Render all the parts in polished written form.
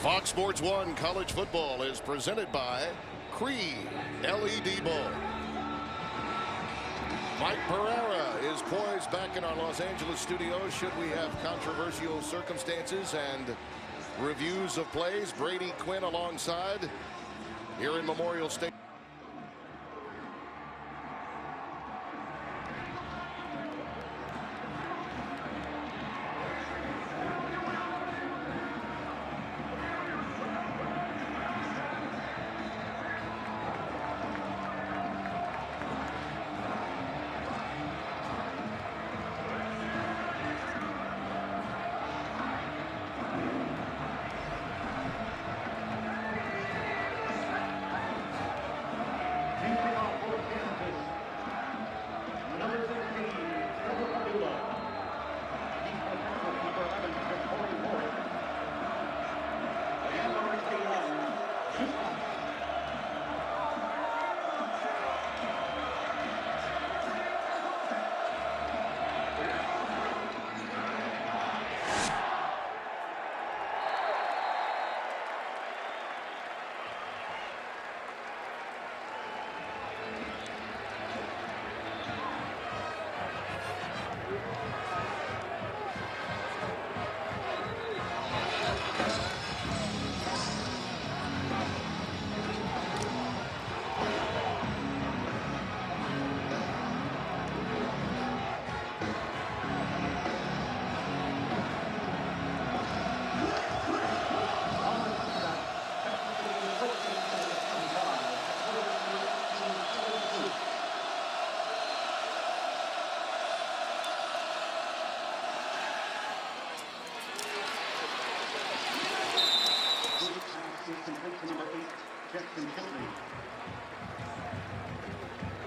Fox Sports 1 College Football is presented by Cree LED Bulb. Mike Pereira is poised back in our Los Angeles studios should we have controversial circumstances and reviews of plays. Brady Quinn alongside here in Memorial Stadium.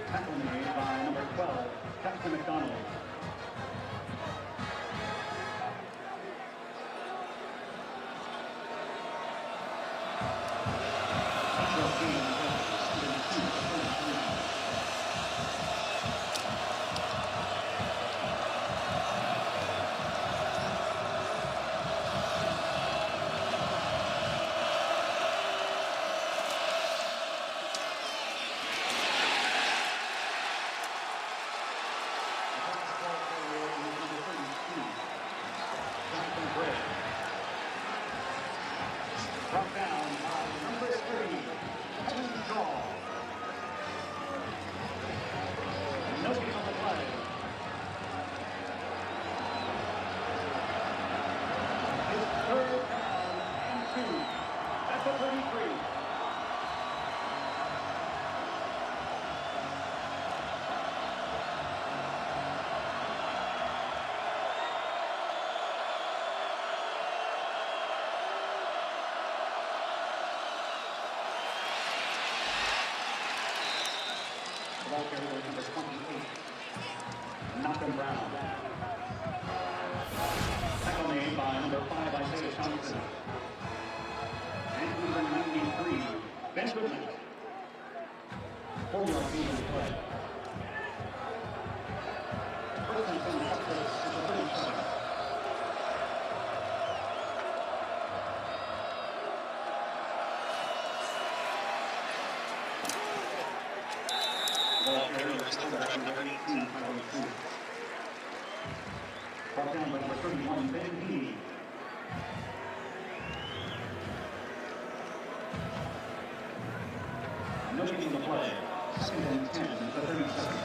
Tackle made by number 12, Captain McDonald. Brought down by number 3, Kevin Shaw. Nobody on the play. His third down and 2 at the 33. Ball carrier number 28, Malcolm Brown. Tackle made by number 5, Isaiah Thompson. And number 93, Ben Goodman. 4-yard field in play. First and 10 at the 37. Brought down by number 31, Ben Heaney. No change in the play. Second and 10 at the 37.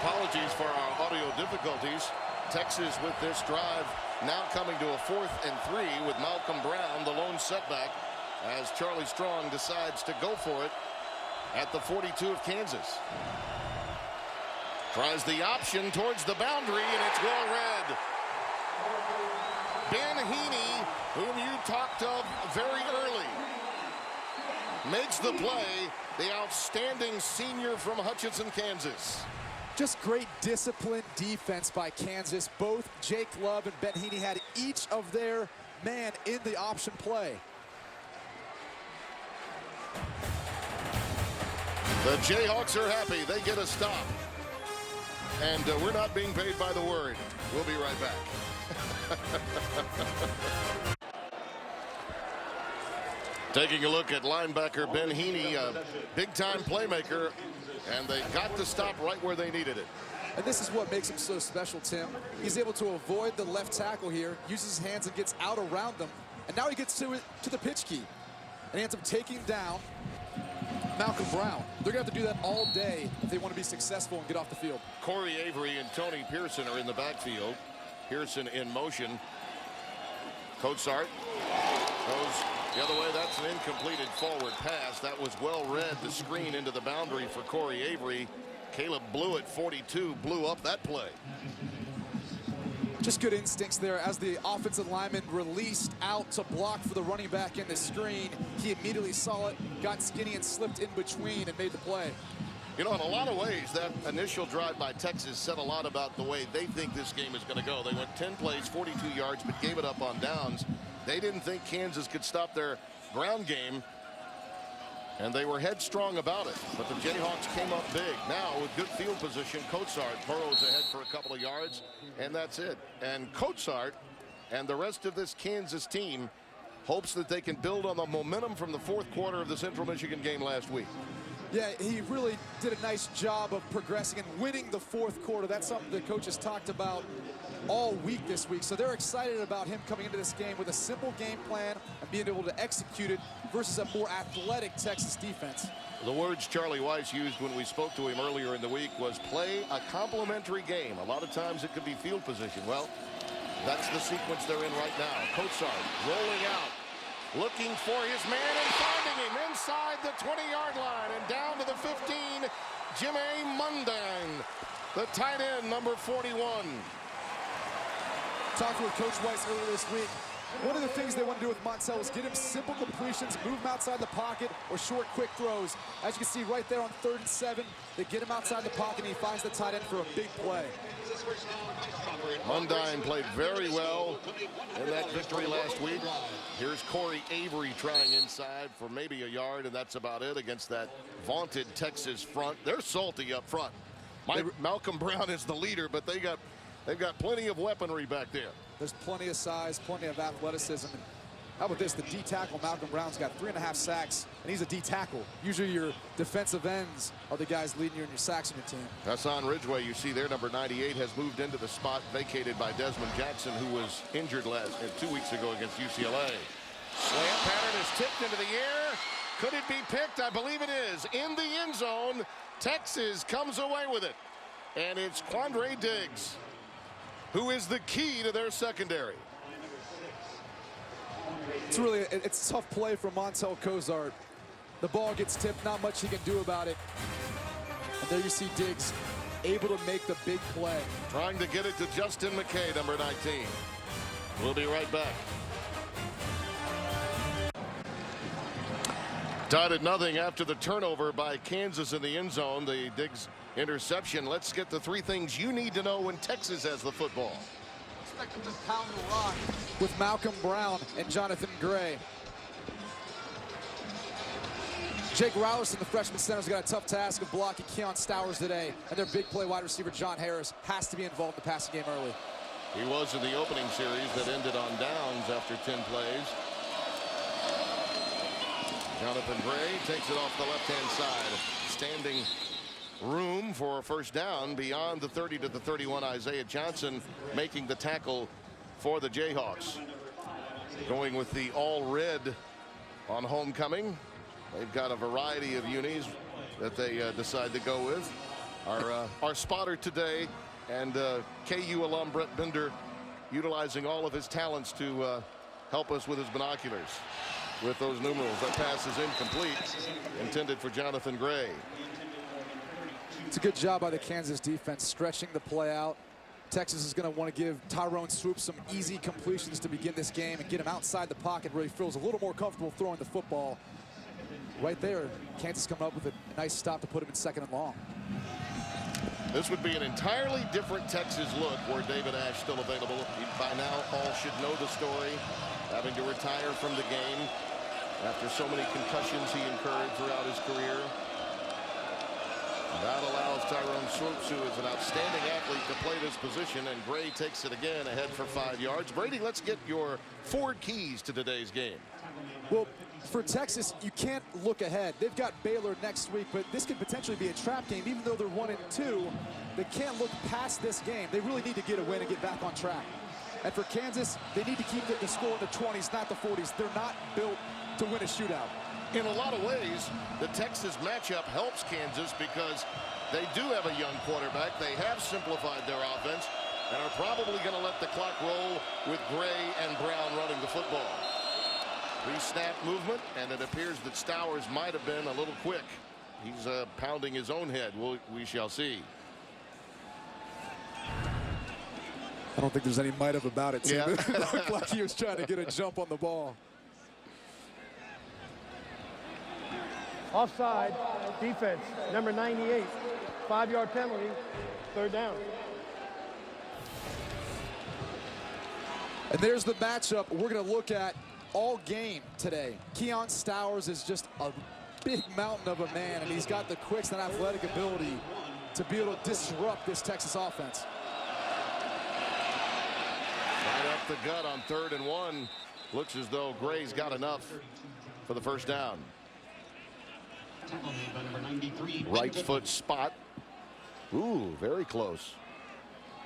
Apologies for our audio difficulties. Texas with this drive now coming to a 4th and 3 with Malcolm Brown, the lone setback, as Charlie Strong decides to go for it at the 42 of Kansas. Tries the option towards the boundary, and it's well read. Ben Heaney, whom you talked of very early, makes the play, the outstanding senior from Hutchinson, Kansas. Just great disciplined defense by Kansas. Both Jake Love and Ben Heaney had each of their man in the option play. The Jayhawks are happy. They get a stop. And we're not being paid by the word. We'll be right back. Taking a look at linebacker Ben Heaney, a big-time playmaker, and they got the stop right where they needed it. And this is what makes him so special, Tim. He's able to avoid the left tackle here, uses his hands and gets out around them. And now he gets to the pitch key. And he ends up taking down Malcolm Brown. They're going to have to do that all day if they want to be successful and get off the field. Corey Avery and Tony Pearson are in the backfield. Pearson in motion. Coatsart goes the other way. That's an incompleted forward pass. That was well read. The screen into the boundary for Corey Avery. Caleb Blewett, 42, blew up that play. Just good instincts there as the offensive lineman released out to block for the running back in the screen. He immediately saw it, got skinny and slipped in between and made the play. You know, in a lot of ways, that initial drive by Texas said a lot about the way they think this game is going to go. They went 10 plays, 42 yards, but gave it up on downs. They didn't think Kansas could stop their ground game, and they were headstrong about it. But the Jayhawks came up big. Now, with good field position, Coatsart burrows ahead for a couple of yards, and that's it. And Coatsart and the rest of this Kansas team hopes that they can build on the momentum from the fourth quarter of the Central Michigan game last week. Yeah, he really did a nice job of progressing and winning the fourth quarter. That's something the coaches talked about all week this week. So they're excited about him coming into this game with a simple game plan and being able to execute it versus a more athletic Texas defense. The words Charlie Weiss used when we spoke to him earlier in the week was play a complementary game. A lot of times it could be field position. Well, that's the sequence they're in right now. Coatsart rolling out, looking for his man and finding him inside the 20-yard line and down to the 15. Jimmy Mundan, the tight end, number 41. Talked with Coach Weiss earlier this week. One of the things they want to do with Montell is get him simple completions, move him outside the pocket, or short, quick throws. As you can see right there on 3rd and 7, they get him outside the pocket, and he finds the tight end for a big play. Mundan played very well in that victory last week. Here's Corey Avery trying inside for maybe a yard, and that's about it against that vaunted Texas front. They're salty up front. Malcolm Brown is the leader, but they've got plenty of weaponry back there. There's plenty of size, plenty of athleticism. And how about this? The D tackle, Malcolm Brown's got 3.5 sacks, and he's a D tackle. Usually your defensive ends are the guys leading you in your sacks on your team. Hassan Ridgeway, you see there, number 98, has moved into the spot vacated by Desmond Jackson, who was injured 2 weeks ago against UCLA. Slant pattern is tipped into the air. Could it be picked? I believe it is. In the end zone, Texas comes away with it. And it's Quandre Diggs, who is the key to their secondary. It's a tough play from Montel Cozart. The ball gets tipped, not much he can do about it. And there you see Diggs able to make the big play. Trying to get it to Justin McKay, number 19. We'll be right back. Tied at 0 after the turnover by Kansas in the end zone. The Diggs interception. Let's get the 3 things you need to know when Texas has the football. Expect him to pound the rock with Malcolm Brown and Jonathan Gray. Jake Rowlerson, the freshman center, has got a tough task of blocking Keon Stowers today. And their big play wide receiver, John Harris, has to be involved in the passing game early. He was in the opening series that ended on downs after 10 plays. Jonathan Gray takes it off the left-hand side. Standing room for a first down beyond the 30 to the 31. Isaiah Johnson making the tackle for the Jayhawks. Going with the all red on homecoming. They've got a variety of unis that they decide to go with. Our spotter today and KU alum Brett Bender utilizing all of his talents to help us with his binoculars. With those numerals, that pass is incomplete, intended for Jonathan Gray. It's a good job by the Kansas defense, stretching the play out. Texas is going to want to give Tyrone Swoopes some easy completions to begin this game and get him outside the pocket where he feels a little more comfortable throwing the football. Right there, Kansas coming up with a nice stop to put him in 2nd and long. This would be an entirely different Texas look were David Ash still available. By now, all should know the story. Having to retire from the game after so many concussions he incurred throughout his career. That allows Tyrone Swoopes, who is an outstanding athlete, to play this position, and Gray takes it again ahead for 5 yards. Brady, let's get your 4 keys to today's game. Well, for Texas, you can't look ahead. They've got Baylor next week, but this could potentially be a trap game. Even though they're 1-2, they can't look past this game. They really need to get a win and get back on track. And for Kansas, they need to keep the score in the 20s, not the 40s. They're not built to win a shootout. In a lot of ways, the Texas matchup helps Kansas because they do have a young quarterback. They have simplified their offense and are probably going to let the clock roll with Gray and Brown running the football. Pre-snap movement, and it appears that Stowers might have been a little quick. He's pounding his own head. We shall see. I don't think there's any might have about it, Tim. Yeah. It looked like he was trying to get a jump on the ball. Offside, defense, number 98, 5-yard penalty, 3rd down. And there's the matchup we're going to look at all game today. Keon Stowers is just a big mountain of a man, and he's got the quicks and athletic ability to be able to disrupt this Texas offense. Right up the gut on 3rd and 1. Looks as though Gray's got enough for the first down. Right foot spot. Ooh, very close.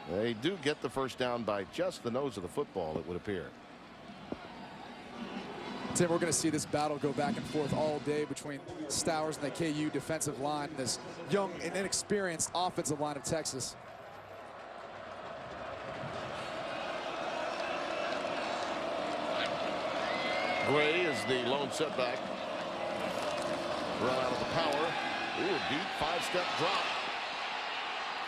They do get the first down by just the nose of the football, it would appear. Tim, we're going to see this battle go back and forth all day between Stowers and the KU defensive line, this young and inexperienced offensive line of Texas. Gray is the lone setback. Run out of the power. Ooh, deep 5-step drop.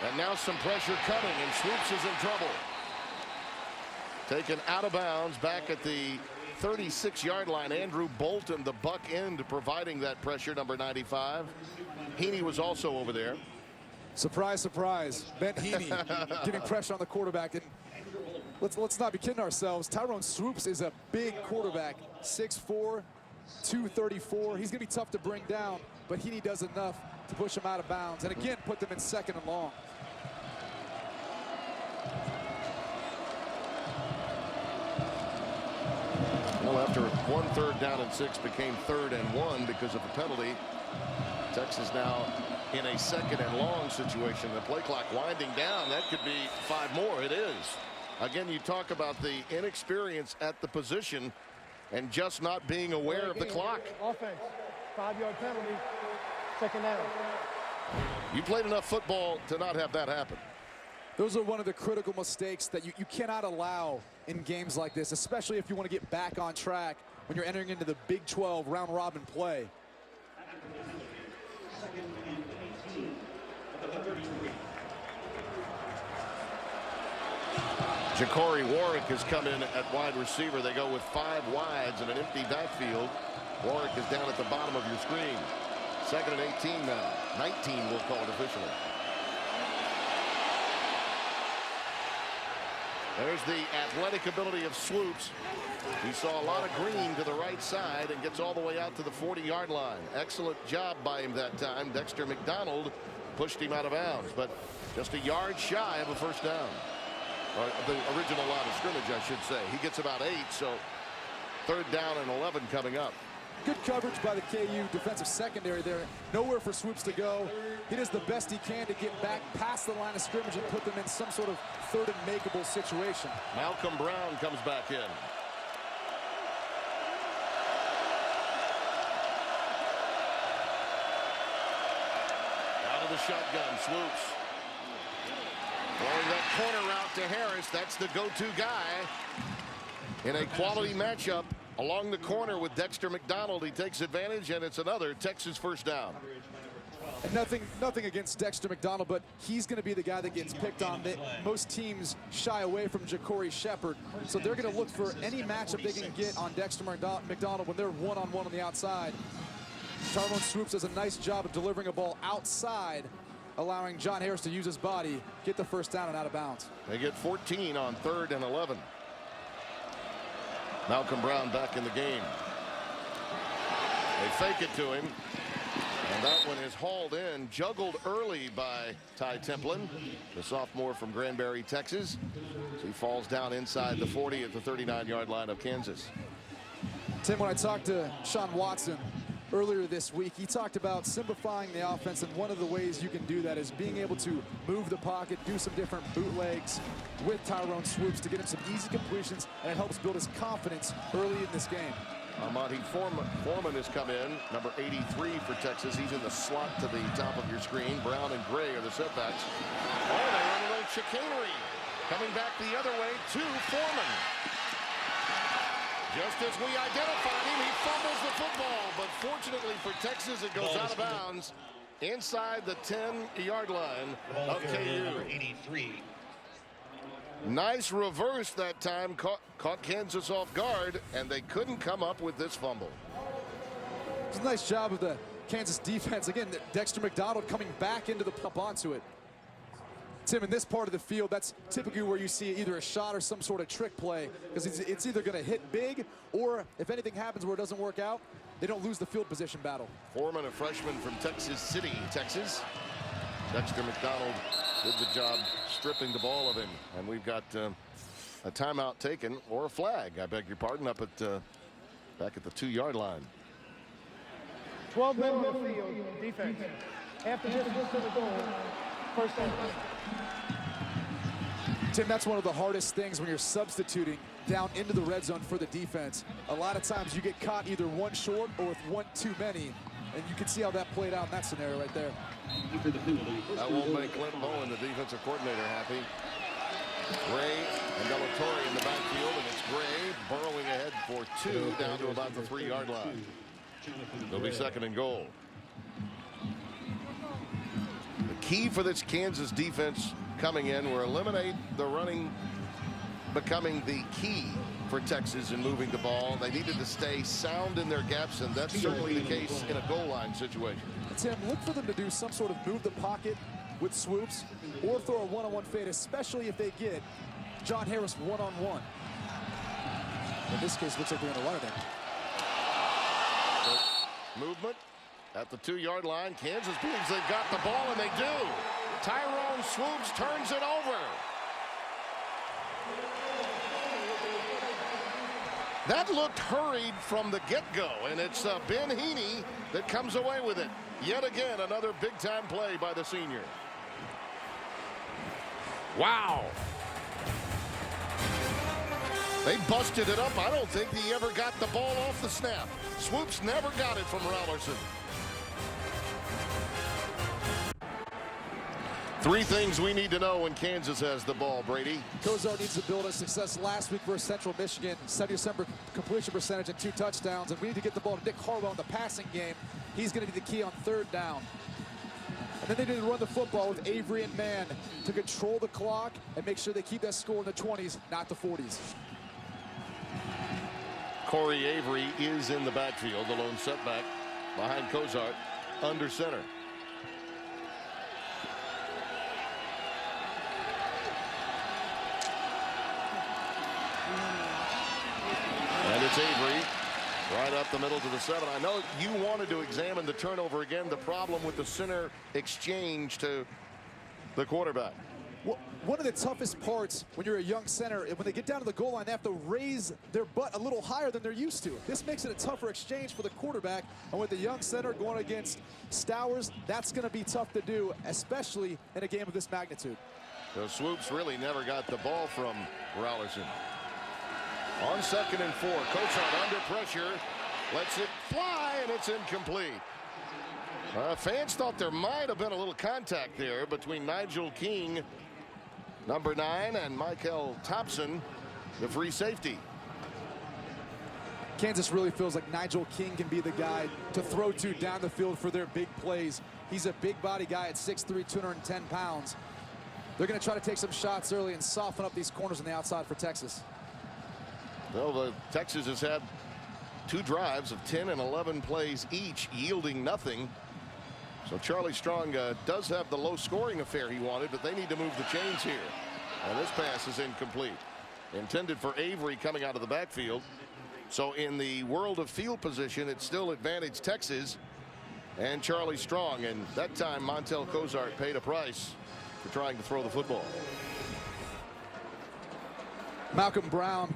And now some pressure coming, and Swoopes is in trouble. Taken out of bounds back at the 36-yard line. Andrew Bolton, the buck end, providing that pressure, number 95. Heaney was also over there. Surprise, surprise. Ben Heaney getting pressure on the quarterback. And let's not be kidding ourselves. Tyrone Swoopes is a big quarterback, 6'4", 234. He's going to be tough to bring down, but Heaney does enough to push them out of bounds, and again, put them in 2nd and long. Well, after 1 3rd down and 6 became 3rd and 1 because of a penalty, Texas now in a 2nd and long situation. The play clock winding down. That could be 5 more. It is. Again, you talk about the inexperience at the position and just not being aware of the clock. Offense, 5-yard penalty, 2nd down. You played enough football to not have that happen. Those are one of the critical mistakes that you cannot allow in games like this, especially if you want to get back on track when you're entering into the Big 12 round-robin play. Ja'Cory Warwick has come in at wide receiver. They go with 5 wides and an empty backfield. Warwick is down at the bottom of your screen. 2nd and 18 now. 19 we'll call it officially. There's the athletic ability of Swoopes. He saw a lot of green to the right side and gets all the way out to the 40-yard line. Excellent job by him that time. Dexter McDonald pushed him out of bounds, but just a yard shy of a 1st down. Or the original line of scrimmage, I should say. He gets about 8, so 3rd down and 11 coming up. Good coverage by the KU defensive secondary there. Nowhere for Swoopes to go. He does the best he can to get back past the line of scrimmage and put them in some sort of 3rd and makeable situation. Malcolm Brown comes back in. Out of the shotgun, Swoopes. Throwing that corner route to Harris. That's the go-to guy. In a quality matchup along the corner with Dexter McDonald, he takes advantage, and it's another Texas 1st down. And nothing against Dexter McDonald, but he's going to be the guy that gets picked on. Most teams shy away from Ja'Cory Shepherd, so they're going to look for any matchup they can get on Dexter McDonald when they're one-on-one on the outside. Tyrone Swoopes does a nice job of delivering a ball outside, allowing John Harris to use his body, get the 1st down and out of bounds. They get 14 on 3rd and 11. Malcolm Brown back in the game. They fake it to him. And that one is hauled in, juggled early by Ty Templin, the sophomore from Granbury, Texas. So he falls down inside the 40 at the 39-yard line of Kansas. Tim, when I talked to Sean Watson earlier this week, he talked about simplifying the offense, and one of the ways you can do that is being able to move the pocket, do some different bootlegs with Tyrone Swoopes to get him some easy completions, and it helps build his confidence early in this game. Monty Foreman has come in, number 83 for Texas. He's in the slot to the top of your screen. Brown and Gray are the setbacks. Oh, they run a little chicanery. Coming back the other way to Foreman. Just as we identified him, he fumbles the football. But fortunately for Texas, it goes out of bounds inside the 10-yard line of KU. Number 83. Nice reverse that time, caught Kansas off guard, and they couldn't come up with this fumble. It's a nice job of the Kansas defense. Again, Dexter McDonald coming back into the pump onto it. Tim, in this part of the field, that's typically where you see either a shot or some sort of trick play, because it's either going to hit big, or if anything happens where it doesn't work out, they don't lose the field position battle. Foreman, a freshman from Texas City, Texas. Dexter McDonald did the job stripping the ball of him, and we've got a timeout taken, or a flag, I beg your pardon, up at back at the 2-yard line. 12 men on the field, defense. After this, to the goal, 1st down. Tim, that's one of the hardest things when you're substituting down into the red zone for the defense. A lot of times you get caught either one short or with one too many, and you can see how that played out in that scenario right there. That won't make Clint Bowen, the defensive coordinator, happy. Gray and Delatorre in the backfield, and it's Gray burrowing ahead for 2 down to about the 3-yard line. It'll be 2nd and goal. The key for this Kansas defense coming in will eliminate the running, becoming the key for Texas in moving the ball. They needed to stay sound in their gaps, and that's certainly the case in a goal line situation. Tim, look for them to do some sort of move the pocket with Swoopes or throw a one-on-one fade, especially if they get John Harris one-on-one. In this case, looks like they're going to run it in. Movement, at the 2-yard line. Kansas believes they've got the ball, and they do. Tyrone Swoopes turns it over. That looked hurried from the get-go, and it's Ben Heaney that comes away with it. Yet again, another big-time play by the senior. Wow. They busted it up. I don't think he ever got the ball off the snap. Swoopes never got it from Rollerson. 3 things we need to know when Kansas has the ball, Brady. Kozar needs to build on success last week versus Central Michigan. 70% completion percentage and 2 touchdowns. And we need to get the ball to Nick Harlow in the passing game. He's going to be the key on 3rd down. And then they need to run the football with Avery and Mann to control the clock and make sure they keep that score in the 20s, not the 40s. Corey Avery is in the backfield, the lone setback behind Kozart under center. And it's Avery right up the middle to the 7. I know you wanted to examine the turnover again, the problem with the center exchange to the quarterback. Well, one of the toughest parts when you're a young center, when they get down to the goal line, they have to raise their butt a little higher than they're used to. This makes it a tougher exchange for the quarterback. And with the young center going against Stowers, that's going to be tough to do, especially in a game of this magnitude. So Swoopes really never got the ball from Rollerson. On 2nd and 4, Kozart under pressure, lets it fly, and it's incomplete. Fans thought there might have been a little contact there between Nigel King, number 9, and Michael Thompson, the free safety. Kansas really feels like Nigel King can be the guy to throw to down the field for their big plays. He's a big body guy at 6'3", 210 pounds. They're going to try to take some shots early and soften up these corners on the outside for Texas. Well, Texas has had 2 drives of 10 and 11 plays each, yielding nothing. So Charlie Strong does have the low scoring affair he wanted, but they need to move the chains here. And this pass is incomplete. Intended for Avery coming out of the backfield. So in the world of field position, it's still advantage Texas and Charlie Strong. And that time, Montel Kozart paid a price for trying to throw the football. Malcolm Brown,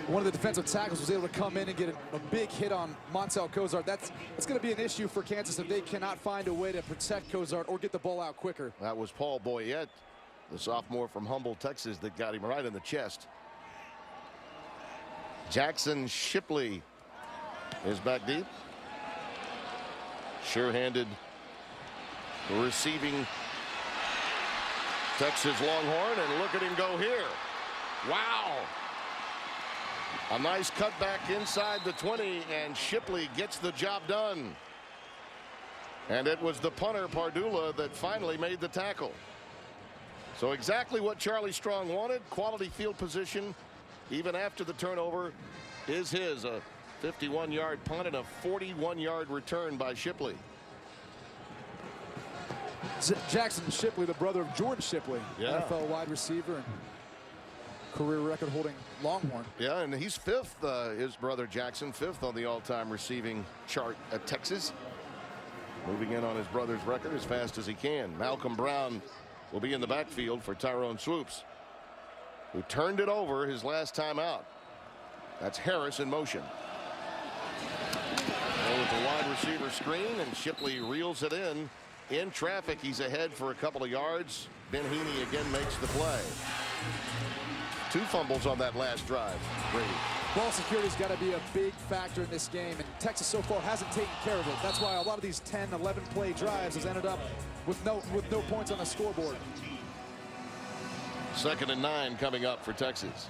one of the defensive tackles was able to come in and get a big hit on Montel Kozart. That's going to be an issue for Kansas if they cannot find a way to protect Kozart or get the ball out quicker. That was Paul Boyette, the sophomore from Humboldt, Texas, that got him right in the chest. Jackson Shipley is back deep. Sure-handed receiving Texas Longhorn, and look at him go here. Wow. A nice cutback inside the 20, and Shipley gets the job done. And it was the punter, Pardula, that finally made the tackle. So exactly what Charlie Strong wanted, quality field position, even after the turnover, is his. A 51-yard punt and a 41-yard return by Shipley. Jackson Shipley, the brother of Jordan Shipley, yeah. NFL wide receiver and career record holding Longhorn. Yeah, and he's 5th, his brother Jackson, 5th on the all-time receiving chart at Texas. Moving in on his brother's record as fast as he can. Malcolm Brown will be in the backfield for Tyrone Swoopes, who turned it over his last time out. That's Harris in motion. With the wide receiver screen, and Shipley reels it in. In traffic, he's ahead for a couple of yards. Ben Heaney again makes the play. 2 fumbles on that last drive, Brady. Ball security's got to be a big factor in this game, and Texas so far hasn't taken care of it. That's why a lot of these 10, 11 play drives has ended up with no points on the scoreboard. 2nd and 9 coming up for Texas.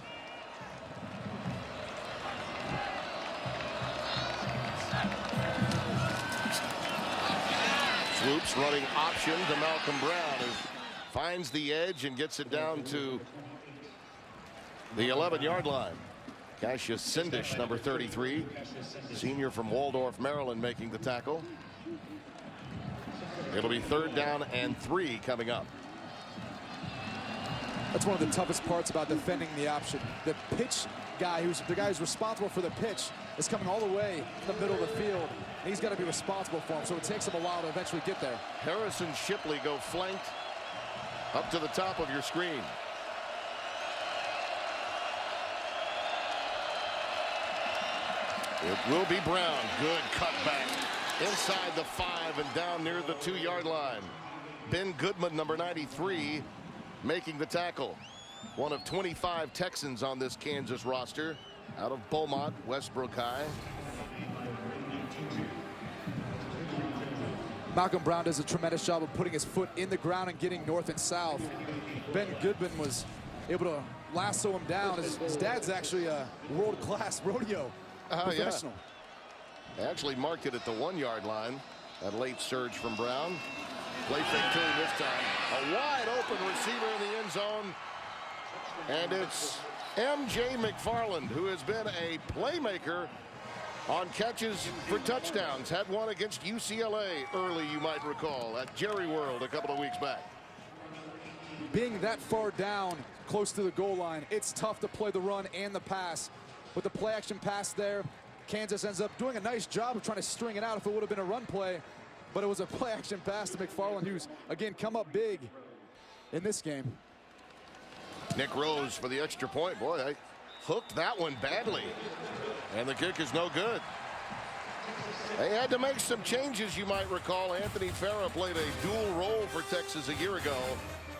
Swoopes running option to Malcolm Brown, who finds the edge and gets it down to the 11-yard line. Cassius Sindish, number 33, senior from Waldorf, Maryland, making the tackle. It'll be 3rd down and 3 coming up. That's one of the toughest parts about defending the option. The pitch guy, the guy who's responsible for the pitch, is coming all the way to the middle of the field. And he's got to be responsible for him, so it takes him a while to eventually get there. Harrison Shipley go flanked up to the top of your screen. It will be Brown. Good cutback inside the 5 and down near the 2-yard line. Ben Goodman, number 93, making the tackle. One of 25 Texans on this Kansas roster out of Beaumont, Westbrook High. Malcolm Brown does a tremendous job of putting his foot in the ground and getting north and south. Ben Goodman was able to lasso him down. His dad's actually a world-class rodeo professional. Yeah. They actually marked it at the 1-yard line. That late surge from Brown. Play fake to him this time. A wide open receiver in the end zone. And it's M.J. McFarland, who has been a playmaker on catches for touchdowns. Had one against UCLA early, you might recall, at Jerry World a couple of weeks back. Being that far down, close to the goal line, it's tough to play the run and the pass. With the play action pass there, Kansas ends up doing a nice job of trying to string it out if it would have been a run play. But it was a play action pass to McFarland, who's, again, come up big in this game. Nick Rose for the extra point. Boy, I hooked that one badly. And the kick is no good. They had to make some changes, you might recall. Anthony Farah played a dual role for Texas a year ago,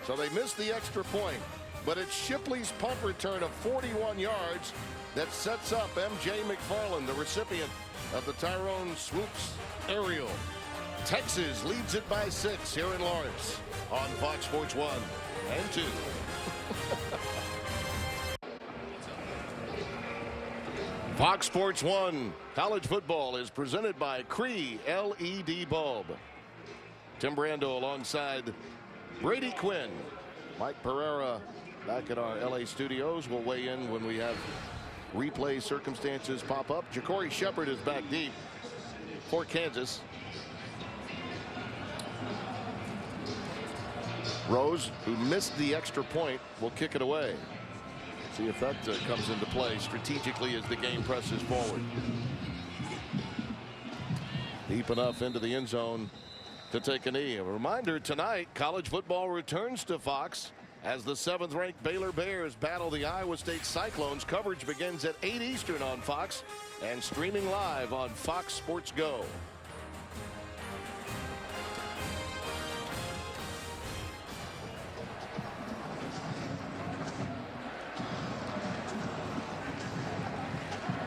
so they missed the extra point. But it's Shipley's punt return of 41 yards that sets up M.J. McFarland, the recipient of the Tyrone Swoopes aerial. Texas leads it by 6 here in Lawrence on Fox Sports 1 and 2. Fox Sports 1 college football is presented by Cree LED Bulb. Tim Brando alongside Brady Quinn. Mike Pereira back at our LA studios will weigh in when we have replay circumstances pop up. Ja'Cory Shepherd is back deep for Kansas. Rose, who missed the extra point, will kick it away. See if that comes into play strategically as the game presses forward. Deep enough into the end zone to take a knee. A reminder tonight, college football returns to Fox as the 7th-ranked Baylor Bears battle the Iowa State Cyclones. Coverage begins at 8 Eastern on Fox and streaming live on Fox Sports Go.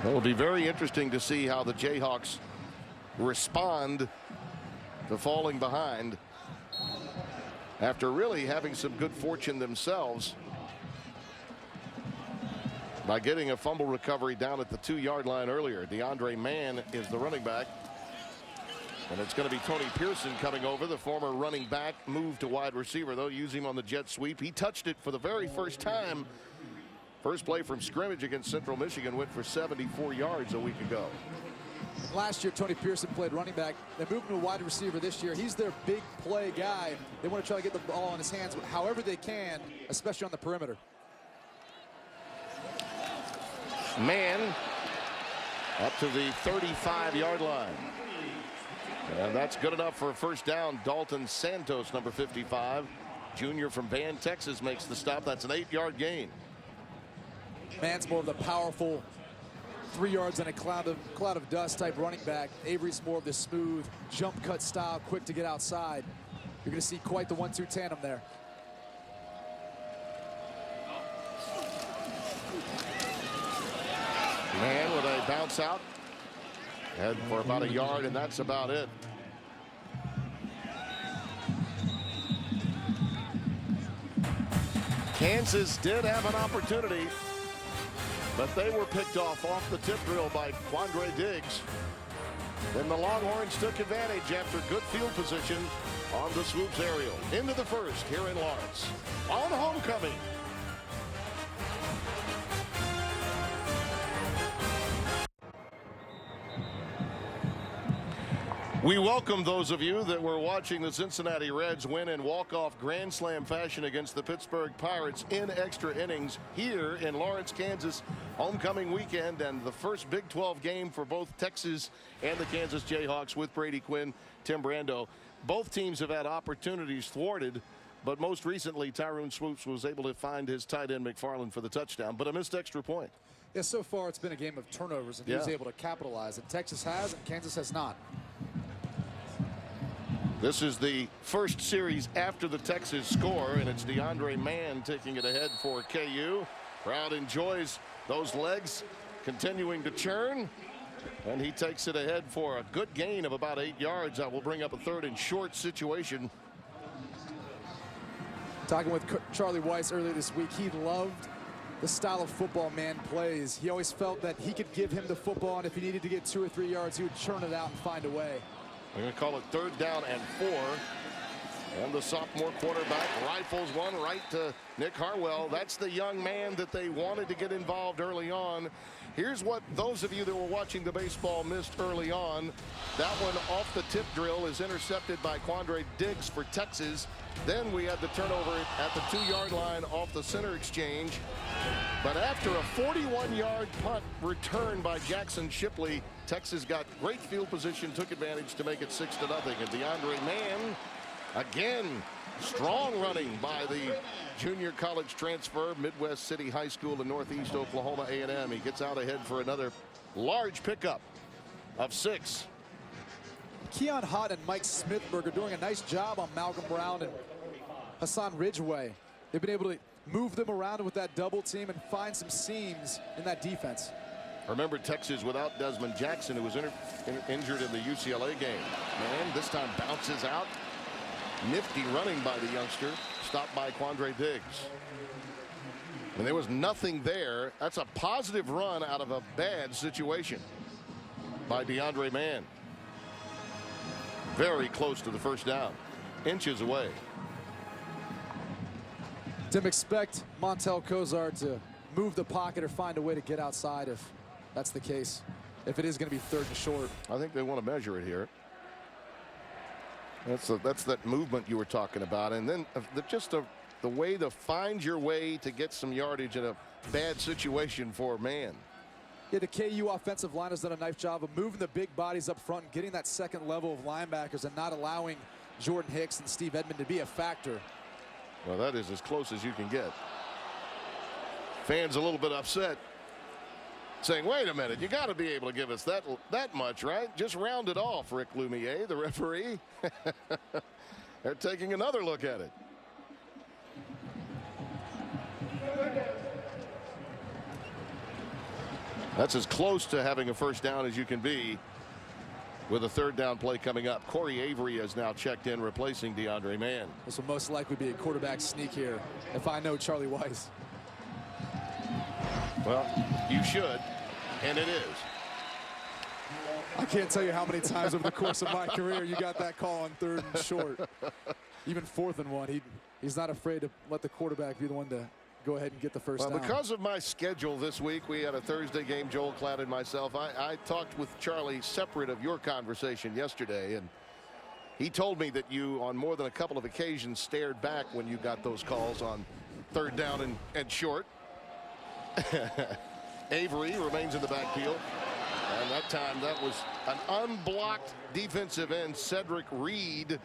It'll be very interesting to see how the Jayhawks respond to falling behind after really having some good fortune themselves by getting a fumble recovery down at the 2-yard line earlier. DeAndre Mann is the running back. And it's going to be Tony Pearson coming over, the former running back, moved to wide receiver. They'll use him on the jet sweep. He touched it for the very first time. First play from scrimmage against Central Michigan, went for 74 yards a week ago. Last year, Tony Pearson played running back. They moved him to wide receiver this year. He's their big play guy. They want to try to get the ball in his hands however they can, especially on the perimeter. Man up to the 35-yard line. And that's good enough for a first down. Dalton Santos, number 55, junior from Van, Texas, makes the stop. That's an 8-yard gain. Mann's more of the powerful 3 yards in a cloud of dust type running back. Avery's more of the smooth jump cut style, quick to get outside. You're going to see quite the 1-2 tandem there. Mann with a bounce out. Head for about a yard, and that's about it. Kansas did have an opportunity, but they were picked off the tip drill by Quandre Diggs. Then the Longhorns took advantage after good field position on the Swoopes aerial. Into the first here in Lawrence on homecoming. We welcome those of you that were watching the Cincinnati Reds win in walk-off grand slam fashion against the Pittsburgh Pirates in extra innings here in Lawrence, Kansas. Homecoming weekend and the first Big 12 game for both Texas and the Kansas Jayhawks with Brady Quinn, Tim Brando. Both teams have had opportunities thwarted, but most recently Tyrone Swoopes was able to find his tight end McFarland for the touchdown, but a missed extra point. Yeah, so far it's been a game of turnovers, and he was able to capitalize. And Texas has, and Kansas has not. This is the first series after the Texas score, and it's DeAndre Mann taking it ahead for KU. Crowd enjoys those legs continuing to churn, and he takes it ahead for a good gain of about 8 yards. That will bring up a 3rd and short situation. Talking with Charlie Weiss earlier this week, he loved the style of football Mann plays. He always felt that he could give him the football, and if he needed to get 2 or 3 yards, he would churn it out and find a way. We're going to call it 3rd down and 4. And the sophomore quarterback rifles one right to Nick Harwell. That's the young man that they wanted to get involved early on. Here's what those of you that were watching the baseball missed early on. That one off the tip drill is intercepted by Quandre Diggs for Texas. Then we had the turnover at the 2-yard line off the center exchange. But after a 41-yard punt return by Jackson Shipley, Texas got great field position, took advantage to make it 6-0. And DeAndre Mann, again, strong running by the junior college transfer, Midwest City High School in Northeast Oklahoma A&M. He gets out ahead for another large pickup of 6. Keon Hott and Mike Smithberg are doing a nice job on Malcolm Brown and Hassan Ridgeway. They've been able to move them around with that double team and find some seams in that defense. Remember, Texas without Desmond Jackson, who was injured in the UCLA game. Man, this time bounces out. Nifty running by the youngster, stopped by Quandre Diggs. And there was nothing there. That's a positive run out of a bad situation by DeAndre Mann. Very close to the 1st down, inches away. Tim, expect Montel Kozar to move the pocket or find a way to get outside if that's the case. If it is going to be 3rd and short. I think they want to measure it here. That's that movement you were talking about. And then the way to find your way to get some yardage in a bad situation for Mann. Yeah, the KU offensive line has done a nice job of moving the big bodies up front and getting that second level of linebackers and not allowing Jordan Hicks and Steve Edmond to be a factor. Well, that is as close as you can get. Fans a little bit upset, saying, wait a minute, you got to be able to give us that much, right? Just round it off, Rick Lumiere, the referee. They're taking another look at it. That's as close to having a 1st down as you can be with a 3rd down play coming up. Corey Avery has now checked in, replacing DeAndre Mann. This will most likely be a quarterback sneak here, if I know Charlie Weiss. Well, you should, and it is. I can't tell you how many times over the course of my career you got that call on 3rd and short. Even 4th and 1. He's not afraid to let the quarterback be the one to go ahead and get the 1st down. Because of my schedule this week, we had a Thursday game, Joel Klatt and myself. I talked with Charlie separate of your conversation yesterday, and he told me that you, on more than a couple of occasions, stared back when you got those calls on 3rd down and short. Avery remains in the backfield, and that time that was an unblocked defensive end. Cedric Reed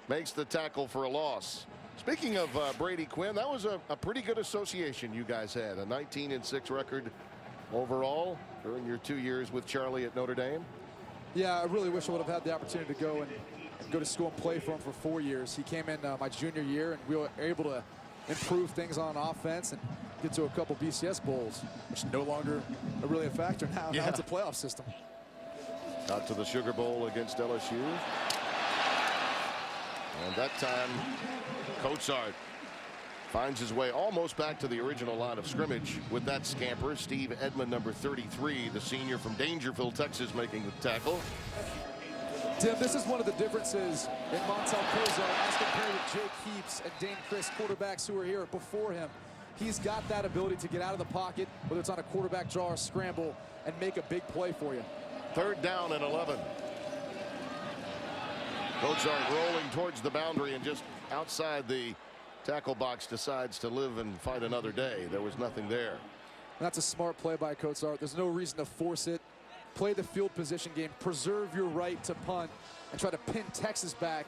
makes the tackle for a loss. Speaking of Brady Quinn, that was a pretty good association you guys had. A 19-6 record overall during your 2 years with Charlie at Notre Dame. Yeah, I really wish I would have had the opportunity to go to school and play for him for 4 years. He came in my junior year, and we were able to improve things on offense and get to a couple BCS bowls, which no longer are really a factor now. Yeah. Now it's a playoff system. Got to the Sugar Bowl against LSU. And that time, Coatsart finds his way almost back to the original line of scrimmage with that scamper. Steve Edmond, number 33, the senior from Dangerfield, Texas, making the tackle. Tim, this is one of the differences in Montel Kozar as compared with Jake Heaps and Dane Chris, quarterbacks who were here before him. He's got that ability to get out of the pocket, whether it's on a quarterback draw or scramble, and make a big play for you. 3rd down and 11. Cozart rolling towards the boundary and just outside the tackle box decides to live and fight another day. There was nothing there. That's a smart play by Cozart. There's no reason to force it. Play the field position game. Preserve your right to punt and try to pin Texas back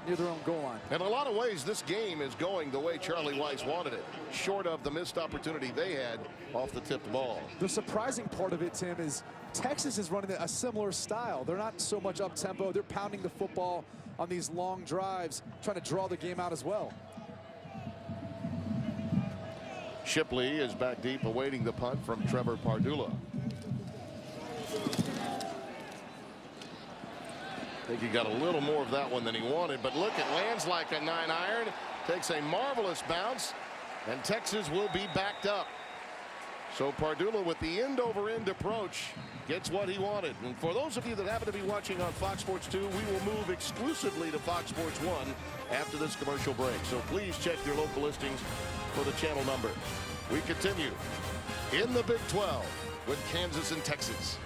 near their own goal line. In a lot of ways, this game is going the way Charlie Weiss wanted it, short of the missed opportunity they had off the tipped ball. The surprising part of it, Tim, is Texas is running a similar style. They're not so much up-tempo. They're pounding the football on these long drives, trying to draw the game out as well. Shipley is back deep awaiting the punt from Trevor Pardula. I think he got a little more of that one than he wanted, but look, it lands like a 9-iron, takes a marvelous bounce, and Texas will be backed up. So Pardula with the end-over-end approach gets what he wanted. And for those of you that happen to be watching on Fox Sports 2, we will move exclusively to Fox Sports 1 after this commercial break. So please check your local listings for the channel number. We continue in the Big 12 with Kansas and Texas.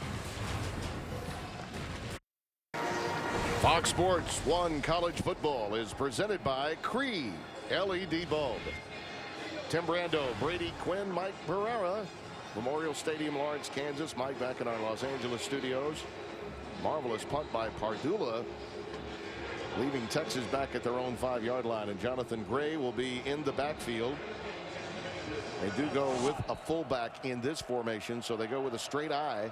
Fox Sports 1 College Football is presented by Cree LED Bulb. Tim Brando, Brady Quinn, Mike Pereira, Memorial Stadium, Lawrence, Kansas. Mike back in our Los Angeles studios. Marvelous punt by Pardula, leaving Texas back at their own 5-yard line, and Jonathan Gray will be in the backfield. They do go with a fullback in this formation, so they go with a straight eye.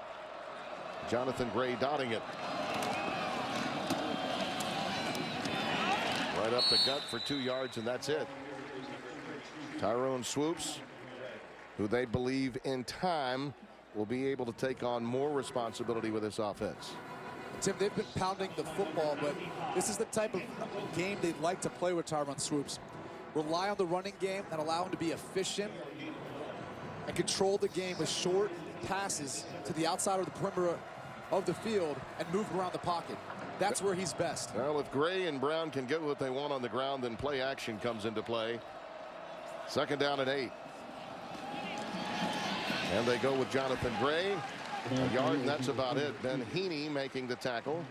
Jonathan Gray dotting it. Right up the gut for 2 yards, and that's it. Tyrone Swoopes, who they believe in time will be able to take on more responsibility with this offense. Tim, they've been pounding the football, but this is the type of game they'd like to play with Tyrone Swoopes. Rely on the running game and allow him to be efficient and control the game with short passes to the outside of the perimeter of the field and move around the pocket. That's where he's best. Well, if Gray and Brown can get what they want on the ground, then play action comes into play. 2nd down and 8. And they go with Jonathan Gray. A yard, and that's about it. Ben Heaney making the tackle.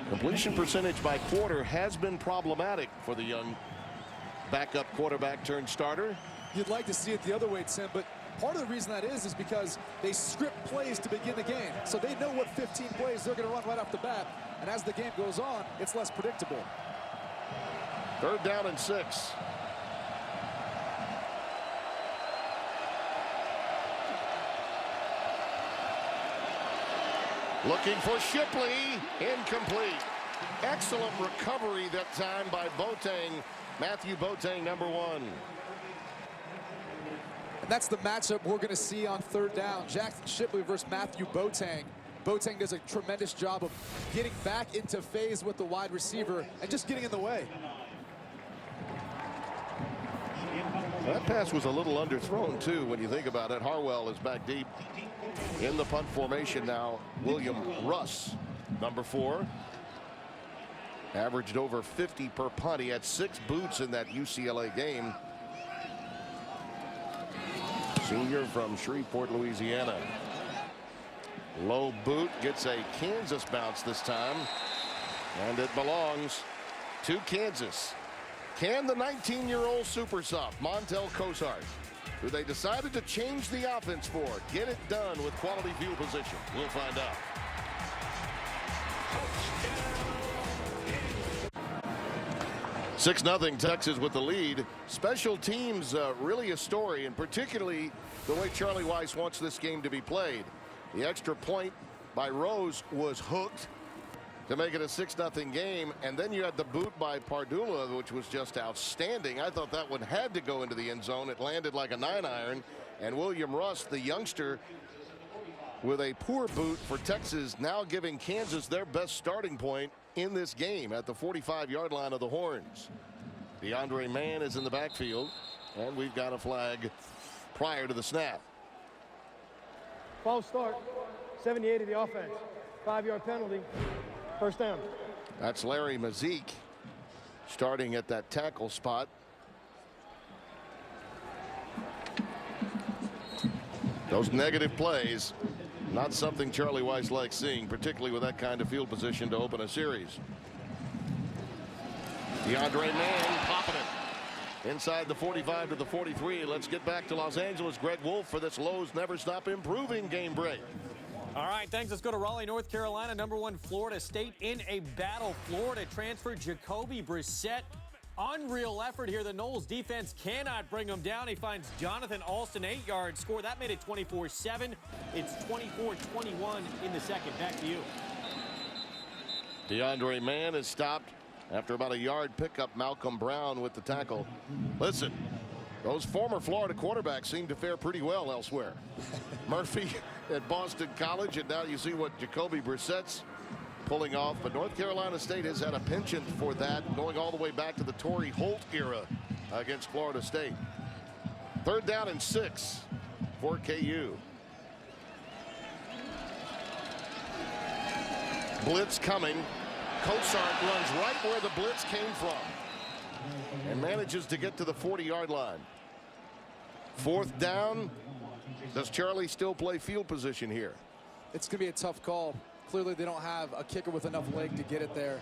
Completion percentage by quarter has been problematic for the young backup quarterback turned starter. You'd like to see it the other way, Tim, but part of the reason that is because they script plays to begin the game. So they know what 15 plays they're going to run right off the bat. And as the game goes on, it's less predictable. 3rd down and 6. Looking for Shipley. Incomplete. Excellent recovery that time by Boateng. Matthew Boateng, number 1. And that's the matchup we're going to see on 3rd down. Jackson Shipley versus Matthew Boateng. Boateng does a tremendous job of getting back into phase with the wide receiver and just getting in the way. That pass was a little underthrown, too, when you think about it. Harwell is back deep in the punt formation now. William Russ, number 4. Averaged over 50 per punt. He had 6 boots in that UCLA game. Senior from Shreveport, Louisiana. Low boot, gets a Kansas bounce this time. And it belongs to Kansas. Can the 19-year-old super soft, Montel Cozart, who they decided to change the offense for, get it done with quality field position? We'll find out. (6-0) Texas with the lead. Special teams really a story, and particularly the way Charlie Weiss wants this game to be played. The extra point by Rose was hooked to make it a 6-0 game, and then you had the boot by Pardula, which was just outstanding. I thought that one had to go into the end zone. It landed like a 9-iron, and William Russ, the youngster, with a poor boot for Texas, now giving Kansas their best starting point in this game at the 45-yard line of the Horns. DeAndre Mann is in the backfield, and we've got a flag prior to the snap. False start, 78 of the offense. 5-yard penalty, 1st down. That's Larry Mazik starting at that tackle spot. Those negative plays Not something Charlie Weiss likes seeing, particularly with that kind of field position to open a series. DeAndre Mann popping it inside the 45 to the 43. Let's get back to Los Angeles. Greg Wolf for this Lowe's Never Stop Improving game break. All right, thanks. Let's go to Raleigh, North Carolina. #1 Florida State in a battle. Florida transfer Jacoby Brissett. Unreal effort here. The Noles defense cannot bring him down. He finds Jonathan Alston, 8-yard score. That made it 24-7. It's 24-21 in the second. Back to you. DeAndre Mann is stopped after about a yard pickup. Malcolm Brown with the tackle. Listen, those former Florida quarterbacks seem to fare pretty well elsewhere. Murphy at Boston College, and now you see what Jacoby Brissett's pulling off. But North Carolina State has had a penchant for that, going all the way back to the Torrey Holt era against Florida State. 3rd down and 6 for KU. Blitz coming. Cosart runs right where the blitz came from and manages to get to the 40-yard line. 4th down. Does Charlie still play field position here? It's going to be a tough call. Clearly, they don't have a kicker with enough leg to get it there.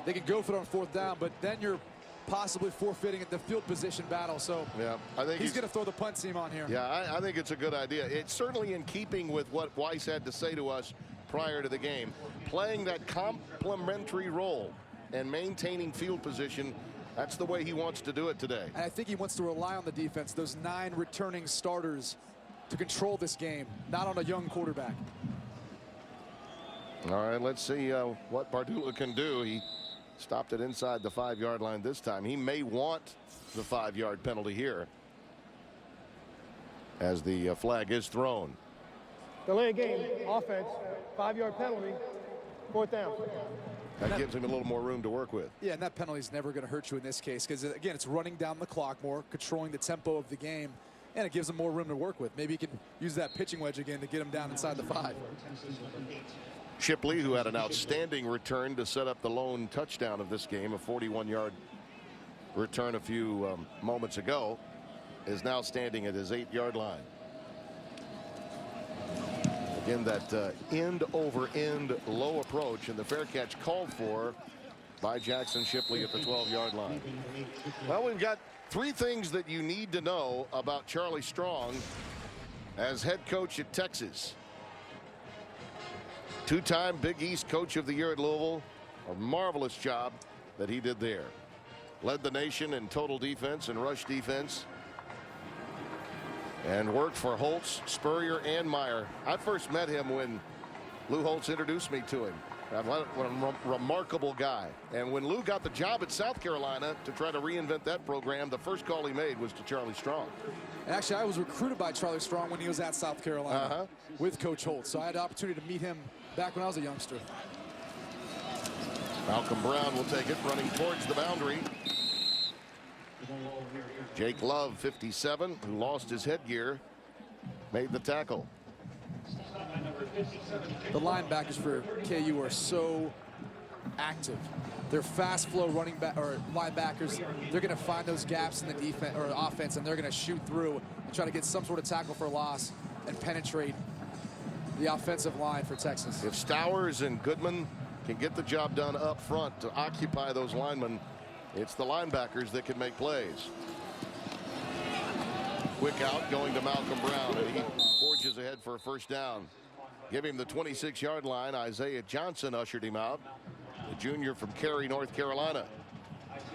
They can go for it on 4th down, but then you're possibly forfeiting at the field position battle. So yeah, I think he's going to throw the punt team on here. Yeah, I think it's a good idea. It's certainly in keeping with what Weiss had to say to us prior to the game. Playing that complementary role and maintaining field position, that's the way he wants to do it today. And I think he wants to rely on the defense, those 9 returning starters, to control this game, not on a young quarterback. All right, let's see what Bardula can do. He stopped it inside the 5-yard line this time. He may want the 5-yard penalty here as the flag is thrown. Delay of game, offense, 5-yard penalty, 4th down. That gives him a little more room to work with. Yeah, and that penalty is never going to hurt you in this case because, again, it's running down the clock more, controlling the tempo of the game, and it gives him more room to work with. Maybe he can use that pitching wedge again to get him down inside the 5. Shipley, who had an outstanding return to set up the lone touchdown of this game, a 41-yard return a few moments ago, is now standing at his 8-yard line. Again, that end over end low approach, and the fair catch called for by Jackson Shipley at the 12-yard line. Well, we've got 3 things that you need to know about Charlie Strong as head coach at Texas. 2-time Big East Coach of the Year at Louisville. A marvelous job that he did there. Led the nation in total defense and rush defense. And worked for Holtz, Spurrier, and Meyer. I first met him when Lou Holtz introduced me to him. What a remarkable guy. And when Lou got the job at South Carolina to try to reinvent that program, the first call he made was to Charlie Strong. Actually, I was recruited by Charlie Strong when he was at South Carolina with Coach Holtz. So I had the opportunity to meet him back when I was a youngster. Malcolm Brown will take it, running towards the boundary. Jake Love, 57, who lost his headgear, made the tackle. The linebackers for KU are so active. They're fast flow running back or linebackers. They're going to find those gaps in the defense or offense, and they're going to shoot through and try to get some sort of tackle for loss and penetrate the offensive line for Texas. If Stowers and Goodman can get the job done up front to occupy those linemen, it's the linebackers that can make plays. Quick out going to Malcolm Brown, and he forges ahead for a 1st down. Give him the 26-yard line. Isaiah Johnson ushered him out, the junior from Cary, North Carolina.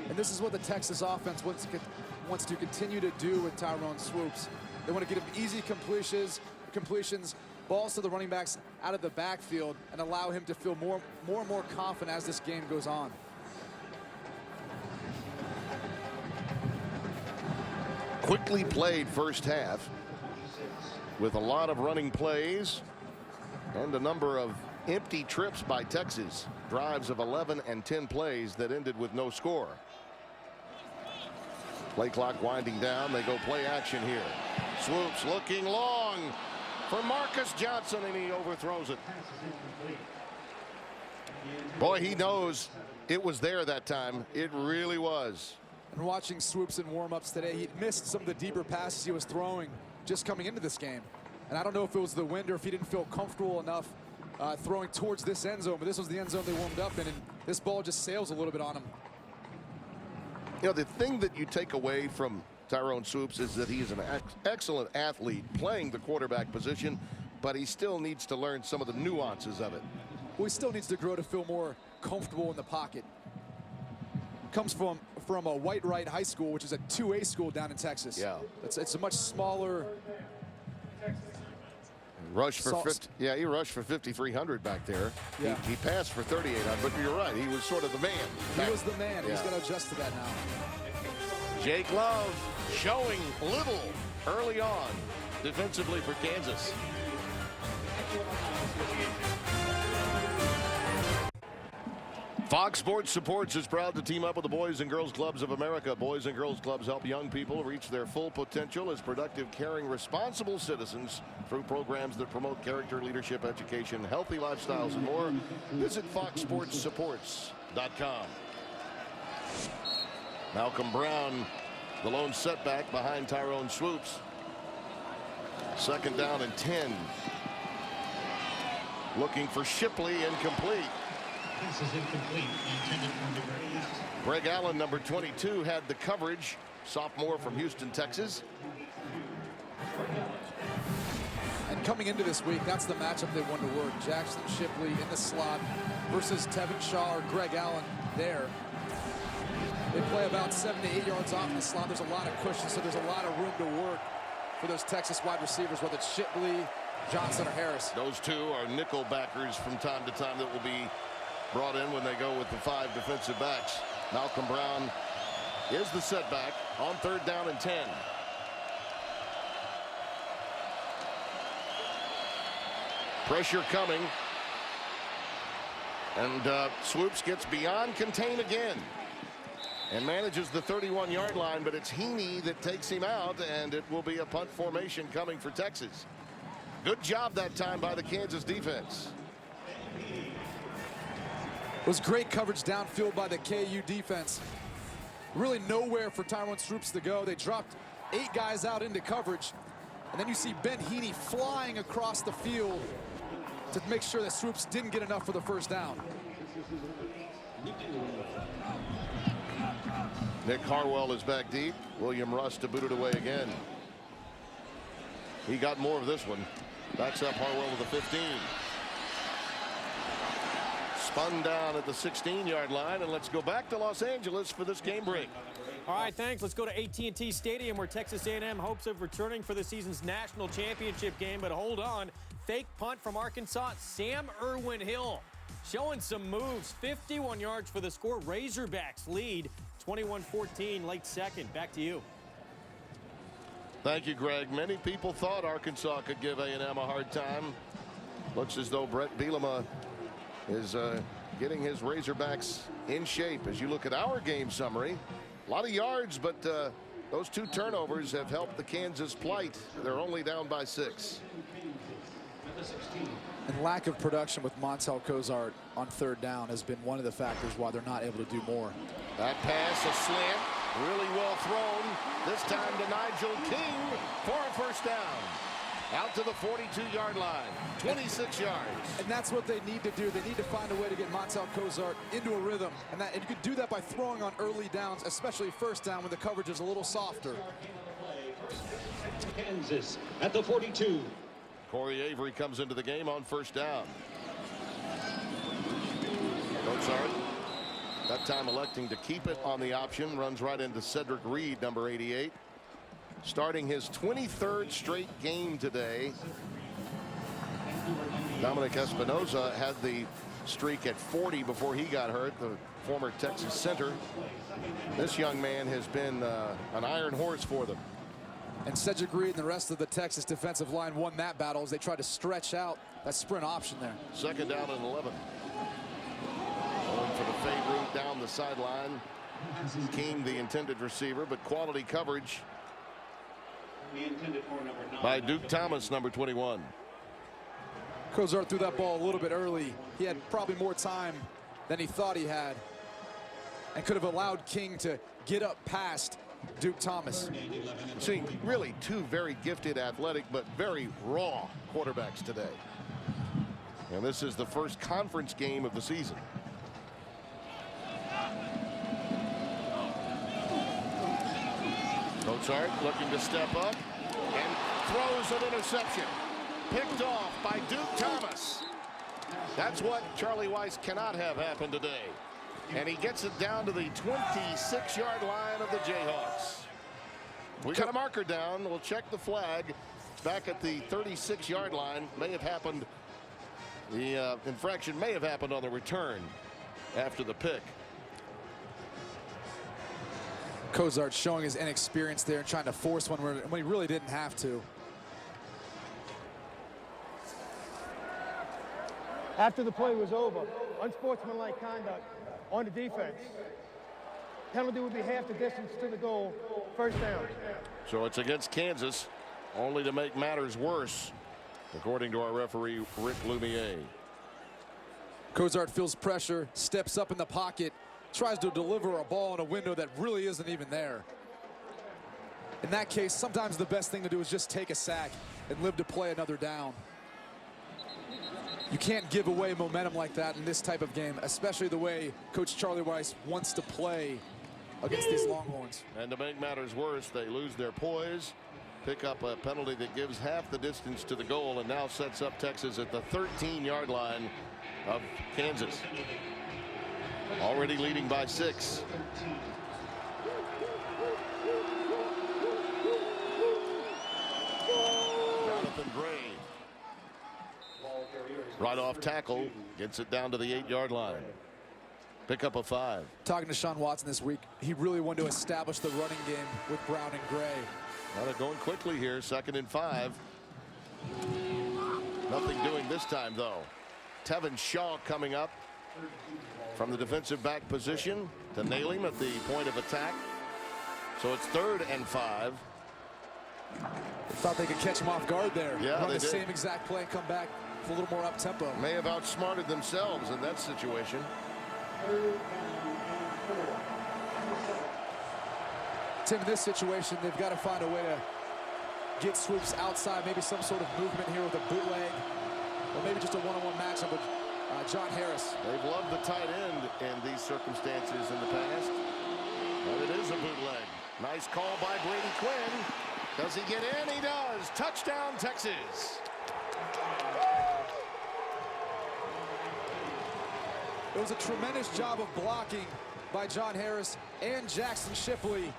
And this is what the Texas offense wants to continue to do with Tyrone Swoopes. They want to get him easy completions, balls to the running backs out of the backfield, and allow him to feel more and more confident as this game goes on. Quickly played first half with a lot of running plays and a number of empty trips by Texas. Drives of 11 and 10 plays that ended with no score. Play clock winding down. They go play action here. Swoopes looking long for Marcus Johnson, and he overthrows it. Boy, he knows it was there that time. It really was. And watching Swoopes in warm-ups today, he missed some of the deeper passes he was throwing just coming into this game. And I don't know if it was the wind or if he didn't feel comfortable enough throwing towards this end zone, but this was the end zone they warmed up in, and this ball just sails a little bit on him. You know, the thing that you take away from Tyrone Swoopes is that he is an excellent athlete playing the quarterback position, but he still needs to learn some of the nuances of it. Well, he still needs to grow to feel more comfortable in the pocket. Comes from a White Wright High School, which is a 2A school down in Texas. Yeah. It's a much smaller. Rush for 50, yeah, he rushed for 5,300 back there. Yeah. He passed for 3,800, but you're right, he was sort of the man. He was the man. Yeah. He's going to adjust to that now. Jake Love showing little early on defensively for Kansas. Fox Sports Supports is proud to team up with the Boys and Girls Clubs of America. Boys and Girls Clubs help young people reach their full potential as productive, caring, responsible citizens through programs that promote character, leadership, education, healthy lifestyles, and more. Visit foxsportssupports.com. Malcolm Brown, the lone setback behind Tyrone Swoopes. Second down and 10. Looking for Shipley, incomplete. This is incomplete. Intended for number 8. Greg Allen, number 22, had the coverage. Sophomore from Houston, Texas. And coming into this week, that's the matchup they wanted to work. Jackson Shipley in the slot versus Tevin Shaw or Greg Allen there. They play about 7 to 8 yards off in the slot. There's a lot of cushion, so there's a lot of room to work for those Texas wide receivers, whether it's Shipley, Johnson, or Harris. Those two are nickel backers from time to time that will be brought in when they go with the 5 defensive backs. Malcolm Brown is the setback on 3rd down and 10. Pressure coming. And Swoopes gets beyond contain again and manages the 31-yard line, but it's Heaney that takes him out, and it will be a punt formation coming for Texas. Good job that time by the Kansas defense. It was great coverage downfield by the KU defense. Really nowhere for Tyrone Swoopes to go. They dropped 8 guys out into coverage. And then you see Ben Heaney flying across the field to make sure that Swoopes didn't get enough for the first down. Nick Harwell is back deep. William Russ to boot it away again. He got more of this one. Backs up Harwell with a 15. Spun down at the 16-yard line, and let's go back to Los Angeles for this game break. All right, thanks. Let's go to AT&T Stadium, where Texas A&M hopes of returning for the season's national championship game. But hold on, fake punt from Arkansas, Sam Irwin-Hill showing some moves. 51 yards for the score. Razorbacks lead 21-14, late second. Back to you. Thank you, Greg. Many people thought Arkansas could give A&M a hard time. Looks as though Brett Bielema is getting his Razorbacks in shape. As you look at our game summary, a lot of yards, but those 2 turnovers have helped the Kansas plight. They're only down by 6. And lack of production with Montel Cozart on 3rd down has been one of the factors why they're not able to do more. That pass, a slant, really well thrown. This time to Nigel King for a first down. Out to the 42-yard line, 26 yards. And that's what they need to do. They need to find a way to get Montel Cozart into a rhythm. And you can do that by throwing on early downs, especially first down when the coverage is a little softer. Kansas at the 42. Corey Avery comes into the game on first down. Cozart, that time electing to keep it on the option, runs right into Cedric Reed, number 88. Starting his 23rd straight game today. Dominic Espinoza had the streak at 40 before he got hurt, the former Texas center. This young man has been an iron horse for them. And Cedric Reed and the rest of the Texas defensive line won that battle as they tried to stretch out that sprint option there. 2nd down and 11. Going for the fade route down the sideline. King, the intended receiver, but quality coverage by Duke Thomas, number 21. Cozart threw that ball a little bit early. He had probably more time than he thought he had and could have allowed King to get up past Duke Thomas. Seeing really two very gifted, athletic, but very raw quarterbacks today. And this is the first conference game of the season. Mozart looking to step up and throws an interception. Picked off by Duke Thomas. That's what Charlie Weiss cannot have happen today. And he gets it down to the 26-yard line of the Jayhawks. We got a marker down. We'll check the flag. Back at the 36-yard line. May have happened. The infraction may have happened on the return after the pick. Cozart showing his inexperience there and trying to force one when he really didn't have to. After the play was over, unsportsmanlike conduct on the defense. Penalty would be half the distance to the goal, first down. So it's against Kansas, only to make matters worse, according to our referee, Rick Lumiere. Cozart feels pressure, steps up in the pocket, tries to deliver a ball in a window that really isn't even there. In that case, sometimes the best thing to do is just take a sack and live to play another down. You can't give away momentum like that in this type of game, especially the way Coach Charlie Weiss wants to play against these Longhorns. And to make matters worse, they lose their poise, pick up a penalty that gives half the distance to the goal, and now sets up Texas at the 13-yard line of Kansas. Already leading by 6. Jonathan Gray. Right off tackle, gets it down to the 8-yard line. Pick up a 5. Talking to Sean Watson this week, he really wanted to establish the running game with Brown and Gray. Well, they're going quickly here, 2nd and 5. Nothing doing this time, though. Tevin Shaw coming up from the defensive back position to nail him at the point of attack. So it's 3rd and 5. They thought they could catch him off guard there. Yeah, run they the did. same exact play and come back with a little more up-tempo. May have outsmarted themselves in that situation. Tim, in this situation, they've got to find a way to get Swoopes outside, maybe some sort of movement here with a bootleg, or maybe just a one-on-one matchup with John Harris. They've loved the tight end in these circumstances in the past. But it is a bootleg. Nice call by Brady Quinn. Does he get in? He does. Touchdown, Texas. It was a tremendous job of blocking by John Harris and Jackson Shipley.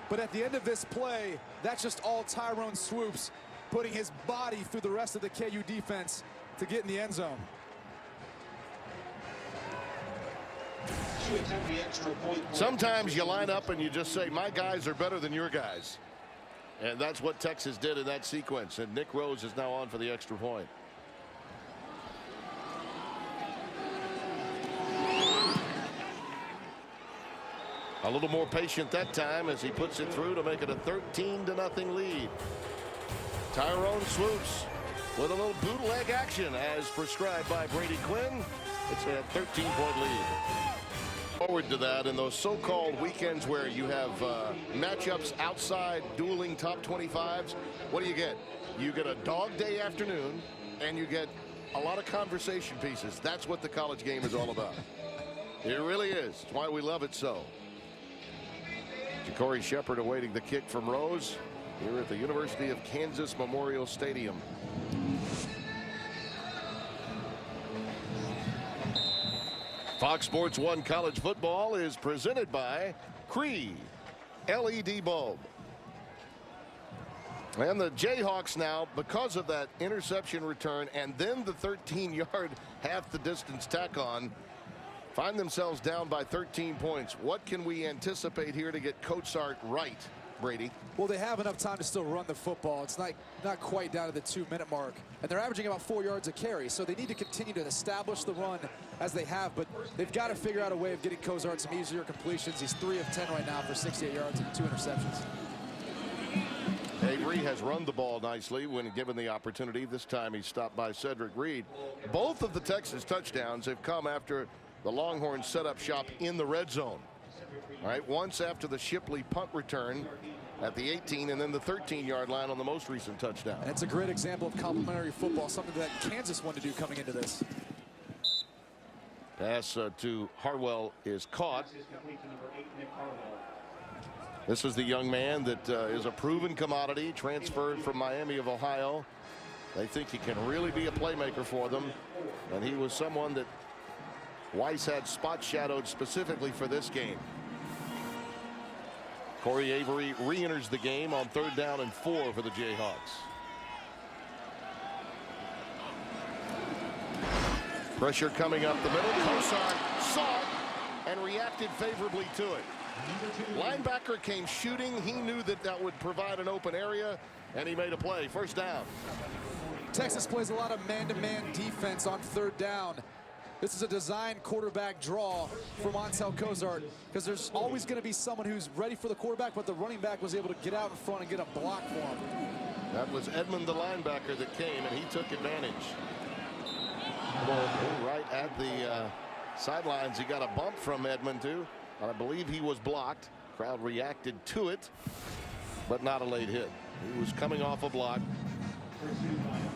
But at the end of this play, that's just all Tyrone Swoopes putting his body through the rest of the KU defense to get in the end zone. Sometimes you line up and you just say, my guys are better than your guys. And that's what Texas did in that sequence. And Nick Rose is now on for the extra point. A little more patient that time as he puts it through to make it a 13-0 lead. Tyrone Swoopes with a little bootleg action as prescribed by Brady Quinn. It's a 13-point lead. Forward to that in those so-called weekends where you have matchups outside dueling top 25s. What do you get? You get a dog day afternoon and you get a lot of conversation pieces. That's what the college game is all about. It really is. It's why we love it so. Corey Shepard awaiting the kick from Rose here at the University of Kansas Memorial Stadium. Fox Sports 1 College Football is presented by Cree LED bulb. And the Jayhawks now, because of that interception return and then the 13-yard half the distance tack on, find themselves down by 13 points. What can we anticipate here to get Cozart right, Brady? Well, they have enough time to still run the football. It's not quite down to the 2-minute mark. And they're averaging about 4 yards a carry. So they need to continue to establish the run as they have. But they've got to figure out a way of getting Cozart some easier completions. He's 3 of 10 right now for 68 yards and 2 interceptions. Avery has run the ball nicely when given the opportunity. This time he's stopped by Cedric Reed. Both of the Texas touchdowns have come after the Longhorns set up shop in the red zone. All right, once after the Shipley punt return at the 18 and then the 13-yard line on the most recent touchdown. And it's a great example of complementary football, something that Kansas wanted to do coming into this. Pass to Harwell is caught. This is the young man that is a proven commodity, transferred from Miami of Ohio. They think he can really be a playmaker for them. And he was someone that Weiss had spot shadowed specifically for this game. Corey Avery re-enters the game on 3rd down and 4 for the Jayhawks. Pressure coming up the middle. Kosar saw it and reacted favorably to it. Linebacker came shooting. He knew that that would provide an open area, and he made a play. 1st down. Texas plays a lot of man-to-man defense on 3rd down. This is a design quarterback draw for Montel Cozart, because there's always going to be someone who's ready for the quarterback, but the running back was able to get out in front and get a block for him. That was Edmond, the linebacker, that came, and he took advantage. Right at the sidelines, he got a bump from Edmond, too. I believe he was blocked. Crowd reacted to it, but not a late hit. He was coming off a block.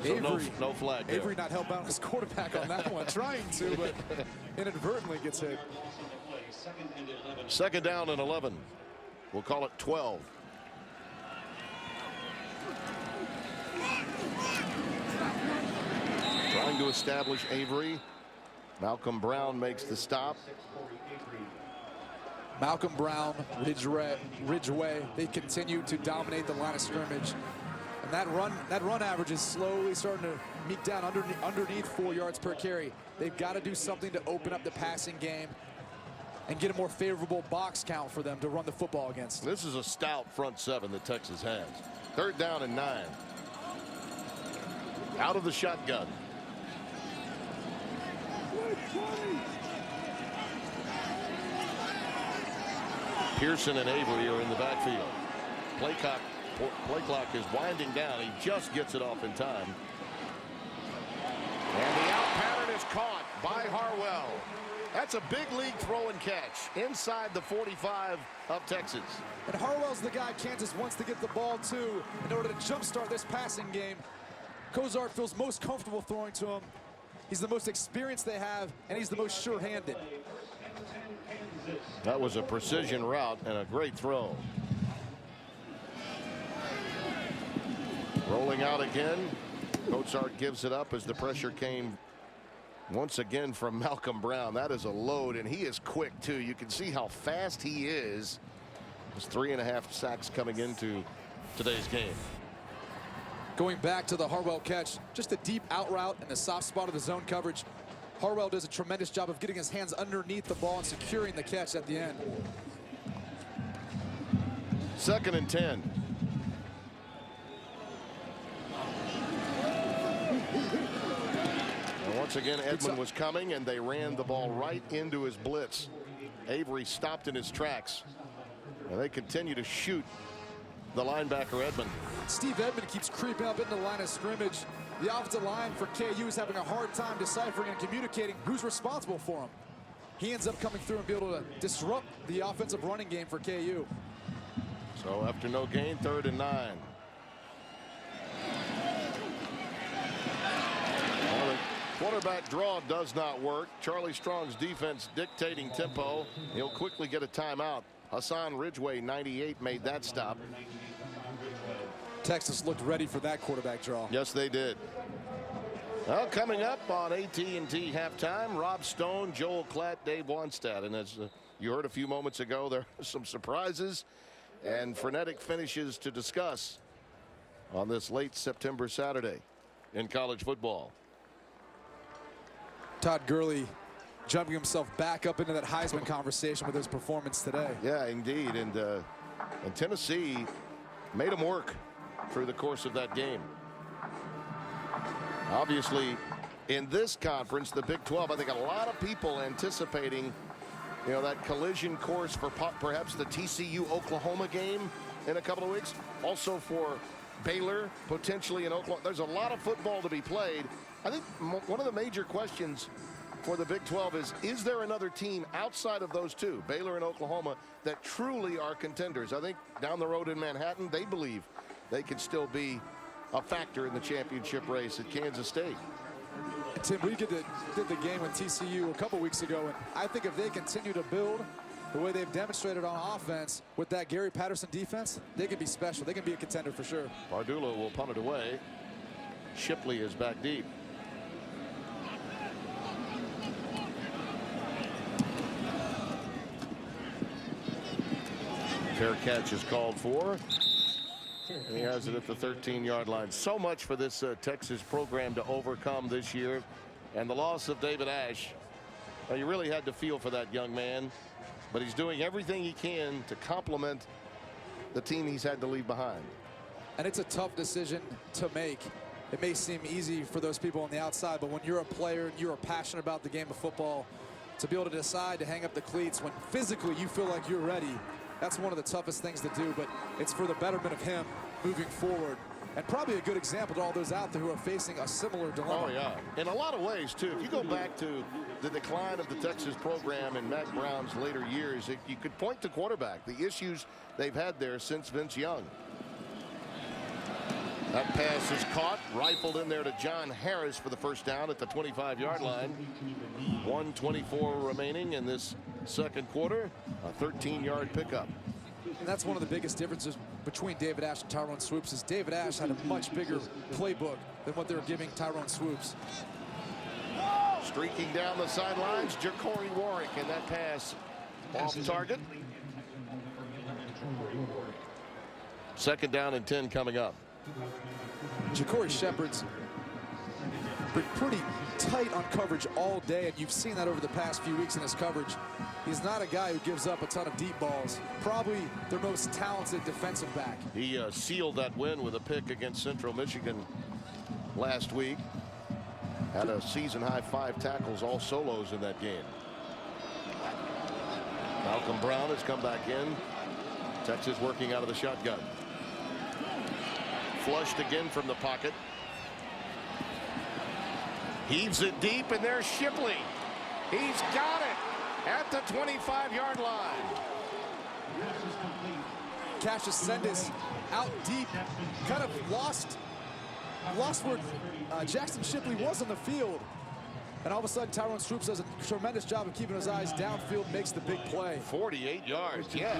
So Avery, no flag there. Avery not helping out his quarterback on that one, trying to, but inadvertently gets hit. 2nd down and 11. We'll call it 12. Trying to establish Avery. Malcolm Brown makes the stop. Malcolm Brown, Ridgeway, they continue to dominate the line of scrimmage. And that run average is slowly starting to meet down underneath 4 yards per carry. They've got to do something to open up the passing game and get a more favorable box count for them to run the football against. This is a stout front 7 that Texas has. 3rd down and 9. Out of the shotgun. Pearson and Avery are in the backfield. Play clock is winding down. He just gets it off in time. And the out pattern is caught by Harwell. That's a big league throw and catch inside the 45 of Texas. And Harwell's the guy Kansas wants to get the ball to in order to jumpstart this passing game. Cozart feels most comfortable throwing to him. He's the most experienced they have, and he's the most sure-handed. That was a precision route and a great throw. Rolling out again. Cozart gives it up as the pressure came once again from Malcolm Brown. That is a load, and he is quick too. You can see how fast he is. There's 3.5 sacks coming into today's game. Going back to the Harwell catch, just a deep out route in the soft spot of the zone coverage. Harwell does a tremendous job of getting his hands underneath the ball and securing the catch at the end. 2nd and 10. And once again, Edmond was coming, and they ran the ball right into his blitz. Avery stopped in his tracks, and they continue to shoot the linebacker Edmond. Steve Edmond keeps creeping up into the line of scrimmage. The offensive line for KU is having a hard time deciphering and communicating who's responsible for him. He ends up coming through and be able to disrupt the offensive running game for KU. So after no gain, 3rd and 9. Well, the quarterback draw does not work. Charlie Strong's defense dictating tempo. He'll quickly get a timeout. Hassan Ridgeway, 98, made that stop. Texas looked ready for that quarterback draw. Yes, they did. Well, coming up on AT&T halftime, Rob Stone, Joel Klatt, Dave Wannstedt. And as you heard a few moments ago, there are some surprises and frenetic finishes to discuss on this late September Saturday in college football. Todd Gurley jumping himself back up into that Heisman conversation with his performance today. Yeah, indeed. And Tennessee made him work through the course of that game. Obviously, in this conference, the Big 12, I think a lot of people anticipating, you know, that collision course for perhaps the TCU-Oklahoma game in a couple of weeks. Also for Baylor, potentially in Oklahoma. There's a lot of football to be played. I think one of the major questions for the Big 12 is there another team outside of those two, Baylor and Oklahoma, that truly are contenders? I think down the road in Manhattan, they believe they can still be a factor in the championship race at Kansas State. Tim, we did the game with TCU a couple weeks ago, and I think if they continue to build the way they've demonstrated on offense with that Gary Patterson defense, they can be special. They can be a contender for sure. Bardula will punt it away. Shipley is back deep. Fair catch is called for. And he has it at the 13-yard line. So much for this Texas program to overcome this year. And the loss of David Ash. Well, you really had to feel for that young man. But he's doing everything he can to complement the team he's had to leave behind. And it's a tough decision to make. It may seem easy for those people on the outside, but when you're a player and you're passionate about the game of football, to be able to decide to hang up the cleats when physically you feel like you're ready, that's one of the toughest things to do, but it's for the betterment of him moving forward. And probably a good example to all those out there who are facing a similar dilemma. Oh, yeah. In a lot of ways, too. If you go back to the decline of the Texas program in Mack Brown's later years, you could point to quarterback, the issues they've had there since Vince Young. That pass is caught, rifled in there to John Harris for the first down at the 25-yard line. 1:24 remaining in this second quarter. A 13-yard pickup. And that's one of the biggest differences between David Ash and Tyrone Swoopes is David Ash had a much bigger playbook than what they're giving Tyrone Swoopes. Streaking down the sidelines, Ja'Cory Warwick, and that pass off target. Second down and 10 coming up. Ja'Cory Shepherd's been pretty tight on coverage all day, and you've seen that over the past few weeks in his coverage. He's not a guy who gives up a ton of deep balls. Probably their most talented defensive back. He sealed that win with a pick against Central Michigan last week. Had a season-high 5 tackles, all solos in that game. Malcolm Brown has come back in. Texas working out of the shotgun. Flushed again from the pocket. Heaves it deep, and there's Shipley. He's got it at the 25-yard line. Cassius Sendis out deep, kind of lost where Jackson Shipley was on the field. And all of a sudden, Tyrone Swoopes does a tremendous job of keeping his eyes downfield, makes the big play. 48 yards, yeah.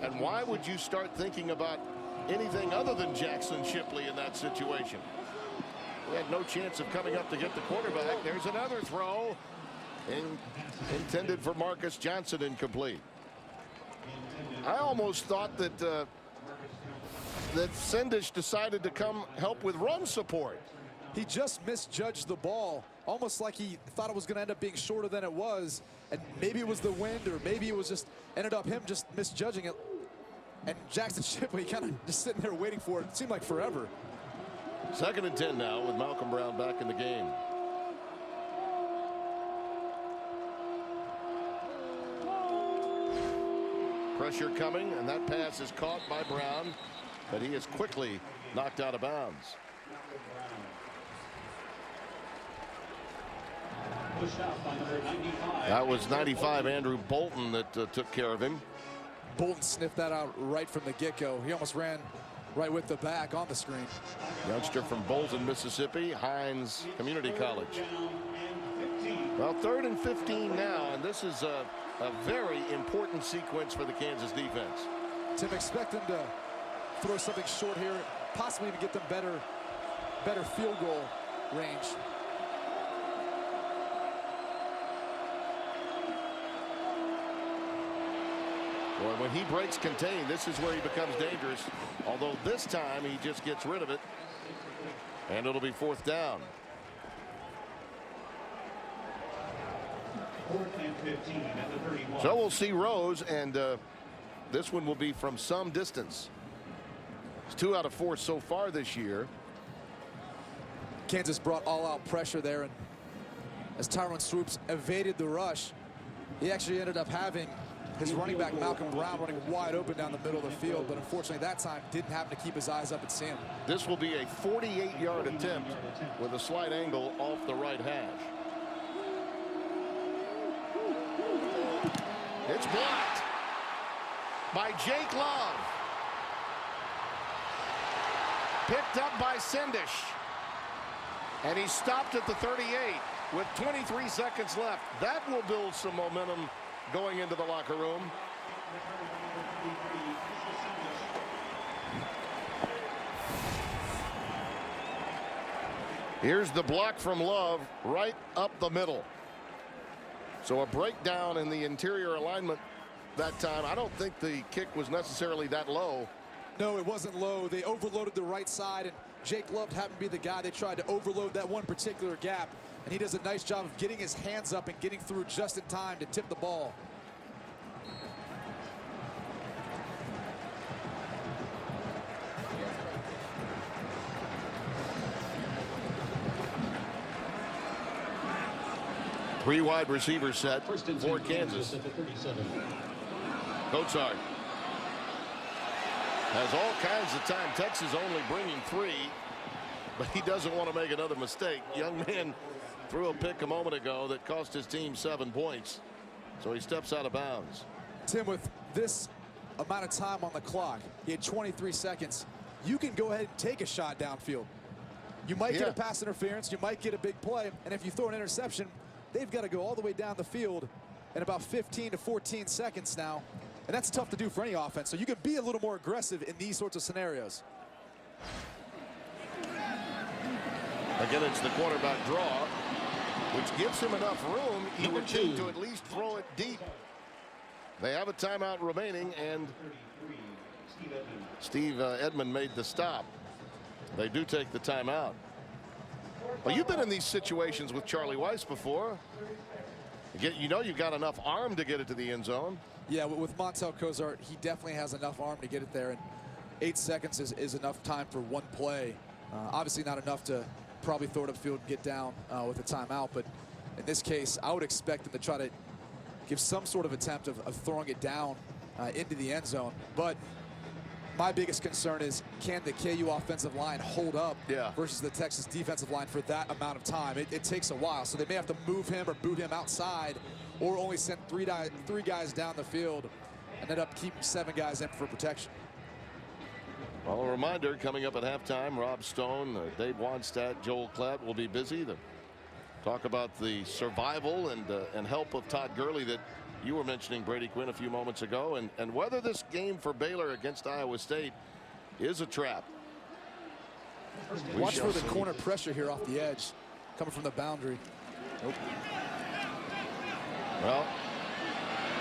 And why would you start thinking about anything other than Jackson Shipley in that situation? We had no chance of coming up to get the quarterback. There's another throw intended for Marcus Johnson, incomplete. I almost thought that that Sendish decided to come help with run support. He just misjudged the ball, almost like he thought it was going to end up being shorter than it was. And maybe it was the wind, or maybe it was just ended up him just misjudging it. And Jackson Shipley kind of just sitting there waiting for it. It seemed like forever. Second and 10 now with Malcolm Brown back in the game. Pressure coming, and that pass is caught by Brown, but he is quickly knocked out of bounds. That was 95 Andrew Bolton that took care of him. Bolton sniffed that out right from the get-go. He almost ran right with the back on the screen. Youngster from Bolton, Mississippi, Hines Community College. Well, 3rd and 15 now, and this is a very important sequence for the Kansas defense. Tim, expect them to throw something short here, possibly to get them better field goal range. Boy, when he breaks contain, this is where he becomes dangerous. Although this time he just gets rid of it. And it'll be 4th down. 4th and 15 at the 31. So we'll see Rose, and this one will be from some distance. It's 2 out of 4 so far this year. Kansas brought all-out pressure there, and as Tyrone Swoopes evaded the rush, he actually ended up having his running back Malcolm Brown running wide open down the middle of the field, but unfortunately that time didn't happen to keep his eyes up and see him. This will be a 48-yard attempt with a slight angle off the right hash. It's blocked by Jake Love. Picked up by Sendish. And he stopped at the 38 with 23 seconds left. That will build some momentum going into the locker room. Here's the block from Love right up the middle. So a breakdown in the interior alignment that time. I don't think the kick was necessarily that low. No, it wasn't low. They overloaded the right side, and Jake Love happened to be the guy they tried to overload that one particular gap. And he does a nice job of getting his hands up and getting through just in time to tip the ball. Three wide receiver set for Kansas. Cozart has all kinds of time. Texas only bringing 3, but he doesn't want to make another mistake. Young man threw a pick a moment ago that cost his team 7 points. So he steps out of bounds. Tim, with this amount of time on the clock, he had 23 seconds. You can go ahead and take a shot downfield. You might get a pass interference. You might get a big play. And if you throw an interception, they've got to go all the way down the field in about 15 to 14 seconds now. And that's tough to do for any offense. So you can be a little more aggressive in these sorts of scenarios. Again, it's the quarterback draw, which gives him enough room, you would think, to at least throw it deep. They have a timeout remaining, and Steve Edmond made the stop. They do take the timeout. Well, you've been in these situations with Charlie Weiss before. You know you've got enough arm to get it to the end zone. Yeah, with Montel Cozart, he definitely has enough arm to get it there, and 8 seconds is enough time for one play. Obviously not enough to probably throw it upfield and get down with a timeout, but in this case, I would expect him to try to give some sort of attempt of throwing it down into the end zone. But my biggest concern is, can the KU offensive line hold up versus the Texas defensive line for that amount of time? It takes a while, so they may have to move him or boot him outside, or only send three guys down the field and end up keeping 7 guys in for protection. Well, a reminder, coming up at halftime, Rob Stone, Dave Wanstadt, Joel Klatt will be busy to talk about the survival and help of Todd Gurley that you were mentioning, Brady Quinn, a few moments ago, and whether this game for Baylor against Iowa State is a trap. Watch for the corner pressure here off the edge, coming from the boundary. Nope. Well,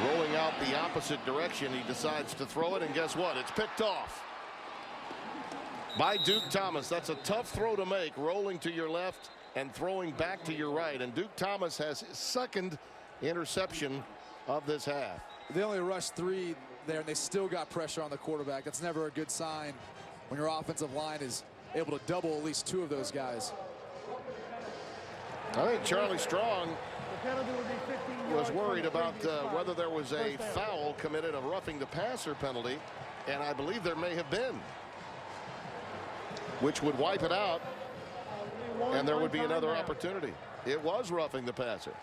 rolling out the opposite direction, he decides to throw it, and guess what? It's picked off by Duke Thomas. That's a tough throw to make, rolling to your left and throwing back to your right. And Duke Thomas has his 2nd interception of this half. They only rushed 3 there, and they still got pressure on the quarterback. That's never a good sign when your offensive line is able to double at least 2 of those guys. I think Charlie Strong was worried about whether there was a foul committed, a roughing the passer penalty, and I believe there may have been, which would wipe it out, and there would be another opportunity. It was roughing the passer.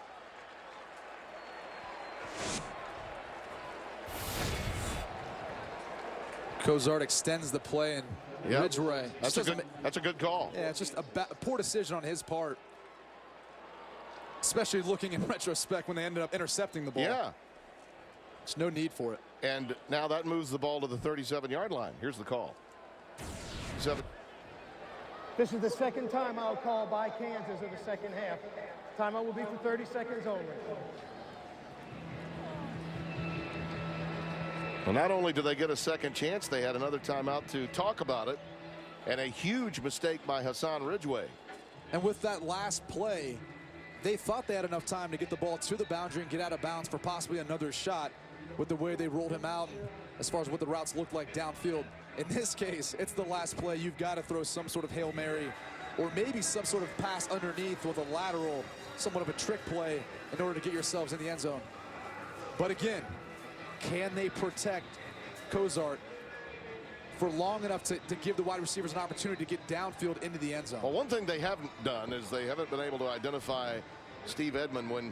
Cozart extends the play, and Ridgeway. That's a good call. Yeah, it's just a poor decision on his part, especially looking in retrospect when they ended up intercepting the ball. Yeah. There's no need for it. And now that moves the ball to the 37-yard line. Here's the call. This is the 2nd timeout called by Kansas in the 2nd half. Timeout will be for 30 seconds only. Well, not only do they get a 2nd chance, they had another timeout to talk about it, and a huge mistake by Hassan Ridgeway. And with that last play, they thought they had enough time to get the ball to the boundary and get out of bounds for possibly another shot with the way they rolled him out as far as what the routes looked like downfield. In this case, it's the last play. You've got to throw some sort of Hail Mary or maybe some sort of pass underneath with a lateral, somewhat of a trick play in order to get yourselves in the end zone. But again, can they protect Cozart for long enough to give the wide receivers an opportunity to get downfield into the end zone? Well, one thing they haven't done is they haven't been able to identify Steve Edmond when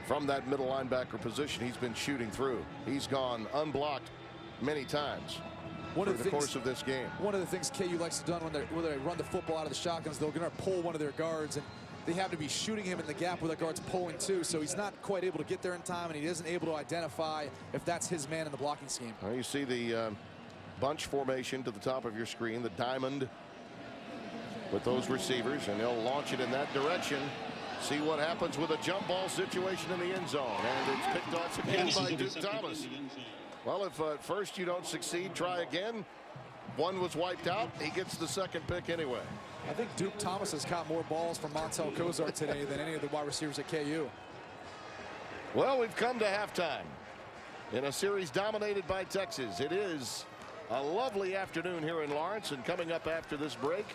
from that middle linebacker position. He's been shooting through. He's gone unblocked many times through the course of this game. One of the things KU likes to do when they run the football out of the shotguns, they're going to pull one of their guards, and they happen to be shooting him in the gap where the guard's pulling too, so he's not quite able to get there in time, and he isn't able to identify if that's his man in the blocking scheme. Well, you see the bunch formation to the top of your screen, the diamond with those receivers, and they'll launch it in that direction. See what happens with a jump ball situation in the end zone, and it's picked off again by Duke Thomas. Well, if at first you don't succeed, try again. One was wiped out. He gets the second pick anyway. I think Duke Thomas has caught more balls from Montel Kozart today than any of the wide receivers at KU. Well, we've come to halftime in a series dominated by Texas. It is a lovely afternoon here in Lawrence, and coming up after this break,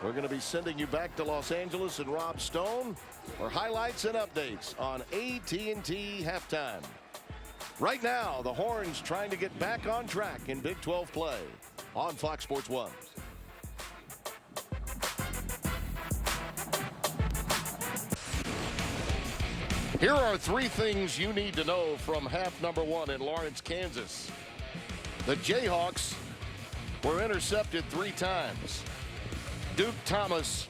we're going to be sending you back to Los Angeles and Rob Stone for highlights and updates on AT&T Halftime. Right now, the Horns trying to get back on track in Big 12 play on Fox Sports 1. Here are 3 things you need to know from half number 1 in Lawrence, Kansas. The Jayhawks were intercepted 3 times. Duke Thomas,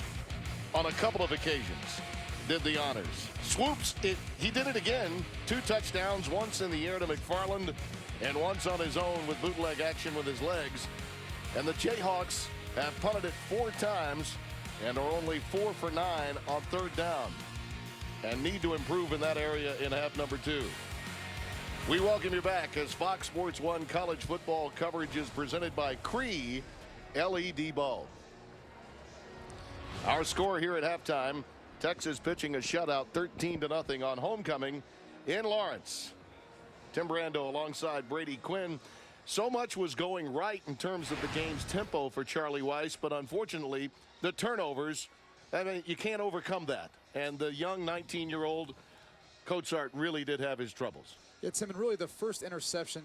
on a couple of occasions, did the honors. Swoopes, he did it again. 2 touchdowns, once in the air to McFarland and once on his own with bootleg action with his legs. And the Jayhawks have punted it 4 times and are only 4 for 9 on 3rd down, and need to improve in that area in half number 2. We welcome you back as Fox Sports 1 college football coverage is presented by Cree LED Bulb. Our score here at halftime, Texas pitching a shutout 13-0 on homecoming in Lawrence. Tim Brando alongside Brady Quinn. So much was going right in terms of the game's tempo for Charlie Weis, but unfortunately the turnovers, I mean, you can't overcome that. And the young 19-year-old Kozart really did have his troubles. Yeah, Tim, and really the first interception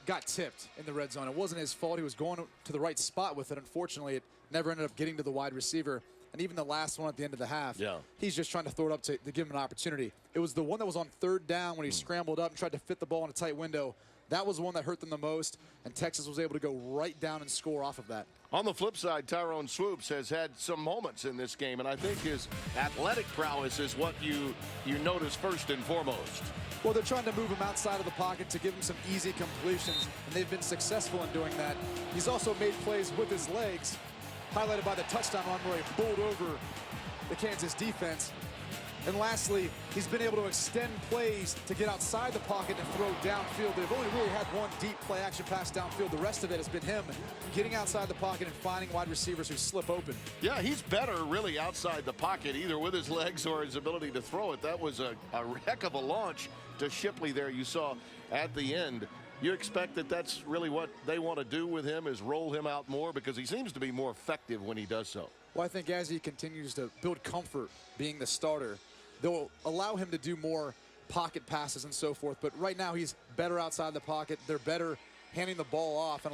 got tipped in the red zone. It wasn't his fault. He was going to the right spot with it. Unfortunately, it never ended up getting to the wide receiver. And even the last one at the end of the half, he's just trying to throw it up to give him an opportunity. It was the one that was on 3rd down when he scrambled up and tried to fit the ball in a tight window. That was the one that hurt them the most, and Texas was able to go right down and score off of that. On the flip side, Tyrone Swoopes has had some moments in this game, and I think his athletic prowess is what you notice first and foremost. Well, they're trying to move him outside of the pocket to give him some easy completions, and they've been successful in doing that. He's also made plays with his legs, highlighted by the touchdown run where he bowled over the Kansas defense. And lastly, he's been able to extend plays to get outside the pocket and throw downfield. They've only really had one deep play action pass downfield. The rest of it has been him getting outside the pocket and finding wide receivers who slip open. Yeah, he's better really outside the pocket, either with his legs or his ability to throw it. That was a heck of a launch to Shipley there you saw at the end. You expect that that's really what they want to do with him, is roll him out more, because he seems to be more effective when he does so. Well, I think as he continues to build comfort being the starter, they'll allow him to do more pocket passes and so forth. But right now he's better outside the pocket. They're better handing the ball off and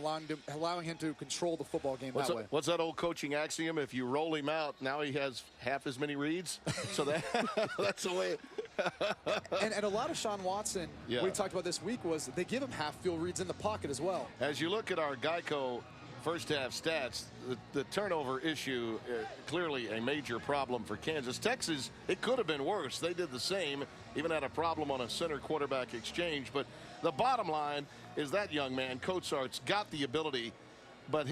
allowing him to control the football game that way. What's that old coaching axiom? If you roll him out, now he has half as many reads. So that's the way. and a lot of Sean Watson, we talked about this week, was they give him half field reads in the pocket as well. As you look at our Geico first half stats, the turnover issue, clearly a major problem for Kansas. Texas, it could have been worse. They did the same, even had a problem on a center quarterback exchange. But the bottom line is that young man, Kozart's got the ability, but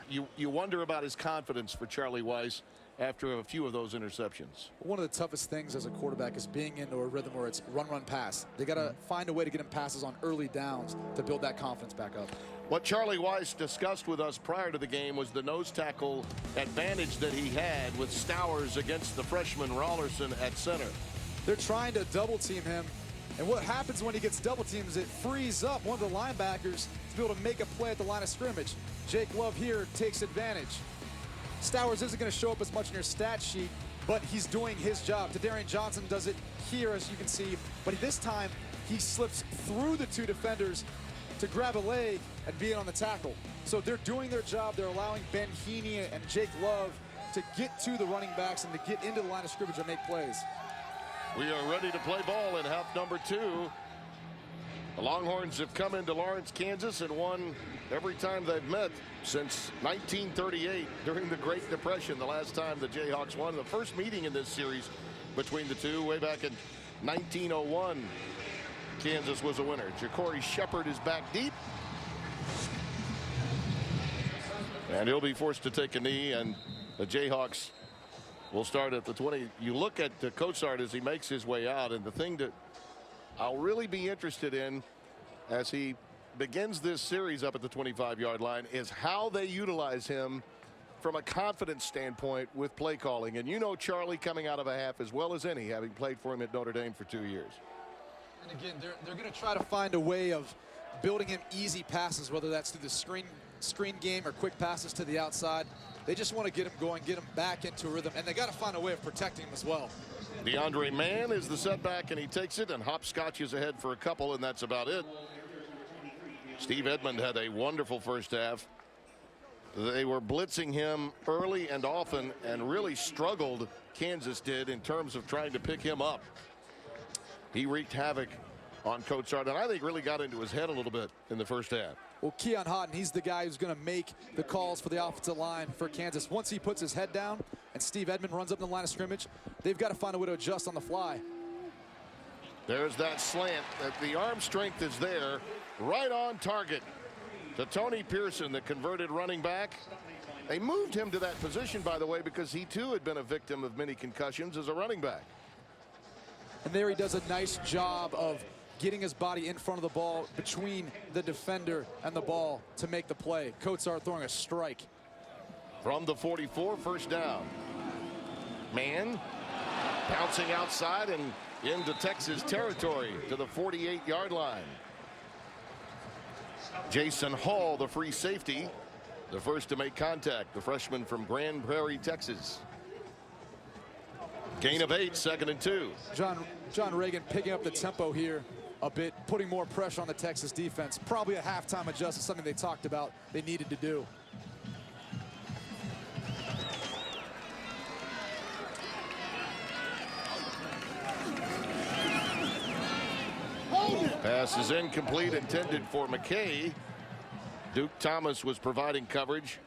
you wonder about his confidence for Charlie Weis after a few of those interceptions. One of the toughest things as a quarterback is being into a rhythm where it's run, pass. They got to find a way to get him passes on early downs to build that confidence back up. What Charlie Weis discussed with us prior to the game was the nose tackle advantage that he had with Stowers against the freshman Rollerson at center. They're trying to double team him, and what happens when he gets double teamed is it frees up one of the linebackers to be able to make a play at the line of scrimmage. Jake Love here takes advantage. Stowers isn't going to show up as much in your stat sheet, but he's doing his job. Tadarian Johnson does it here, as you can see, but this time he slips through the 2 defenders to grab a leg and be in on the tackle. So they're doing their job. They're allowing Ben Heaney and Jake Love to get to the running backs and to get into the line of scrimmage and make plays. We are ready to play ball in half number 2. The Longhorns have come into Lawrence, Kansas and won every time they've met since 1938 during the Great Depression. The last time the Jayhawks won. The first meeting in this series between the two way back in 1901. Kansas was a winner. Ja'Cory Shepherd is back deep. And he'll be forced to take a knee, and the Jayhawks will start at the 20. You look at Coach Art as he makes his way out, and the thing that I'll really be interested in as he begins this series up at the 25-yard line is how they utilize him from a confidence standpoint with play calling. And you know Charlie coming out of a half as well as any, having played for him at Notre Dame for 2 years. And again, they're going to try to find a way of building him easy passes, whether that's through the screen game or quick passes to the outside. They just want to get him going, get him back into a rhythm, and they got to find a way of protecting him as well. DeAndre Mann is the setback, and he takes it, and Hopscotch is ahead for a couple, and that's about it. Steve Edmond had a wonderful first half. They were blitzing him early and often, and really struggled, Kansas did, in terms of trying to pick him up. He wreaked havoc on Coach Art, and I think really got into his head a little bit in the first half. Well, Keon Hodden, he's the guy who's going to make the calls for the offensive line for Kansas. Once he puts his head down and Steve Edmond runs up the line of scrimmage, they've got to find a way to adjust on the fly. There's that slant. The arm strength is there, right on target to Tony Pearson, the converted running back. They moved him to that position, by the way, because he too had been a victim of many concussions as a running back. And there he does a nice job of getting his body in front of the ball between the defender and the ball to make the play. Coatsart throwing a strike. From the 44, first down. Mann bouncing outside and into Texas territory to the 48-yard line. Jason Hall, the free safety, the first to make contact, the freshman from Grand Prairie, Texas. Gain of 8, 2nd and 2. John Reagan picking up the tempo here a bit, putting more pressure on the Texas defense. Probably a halftime adjustment, something they talked about they needed to do. Pass is incomplete, intended for McKay. Duke Thomas was providing coverage.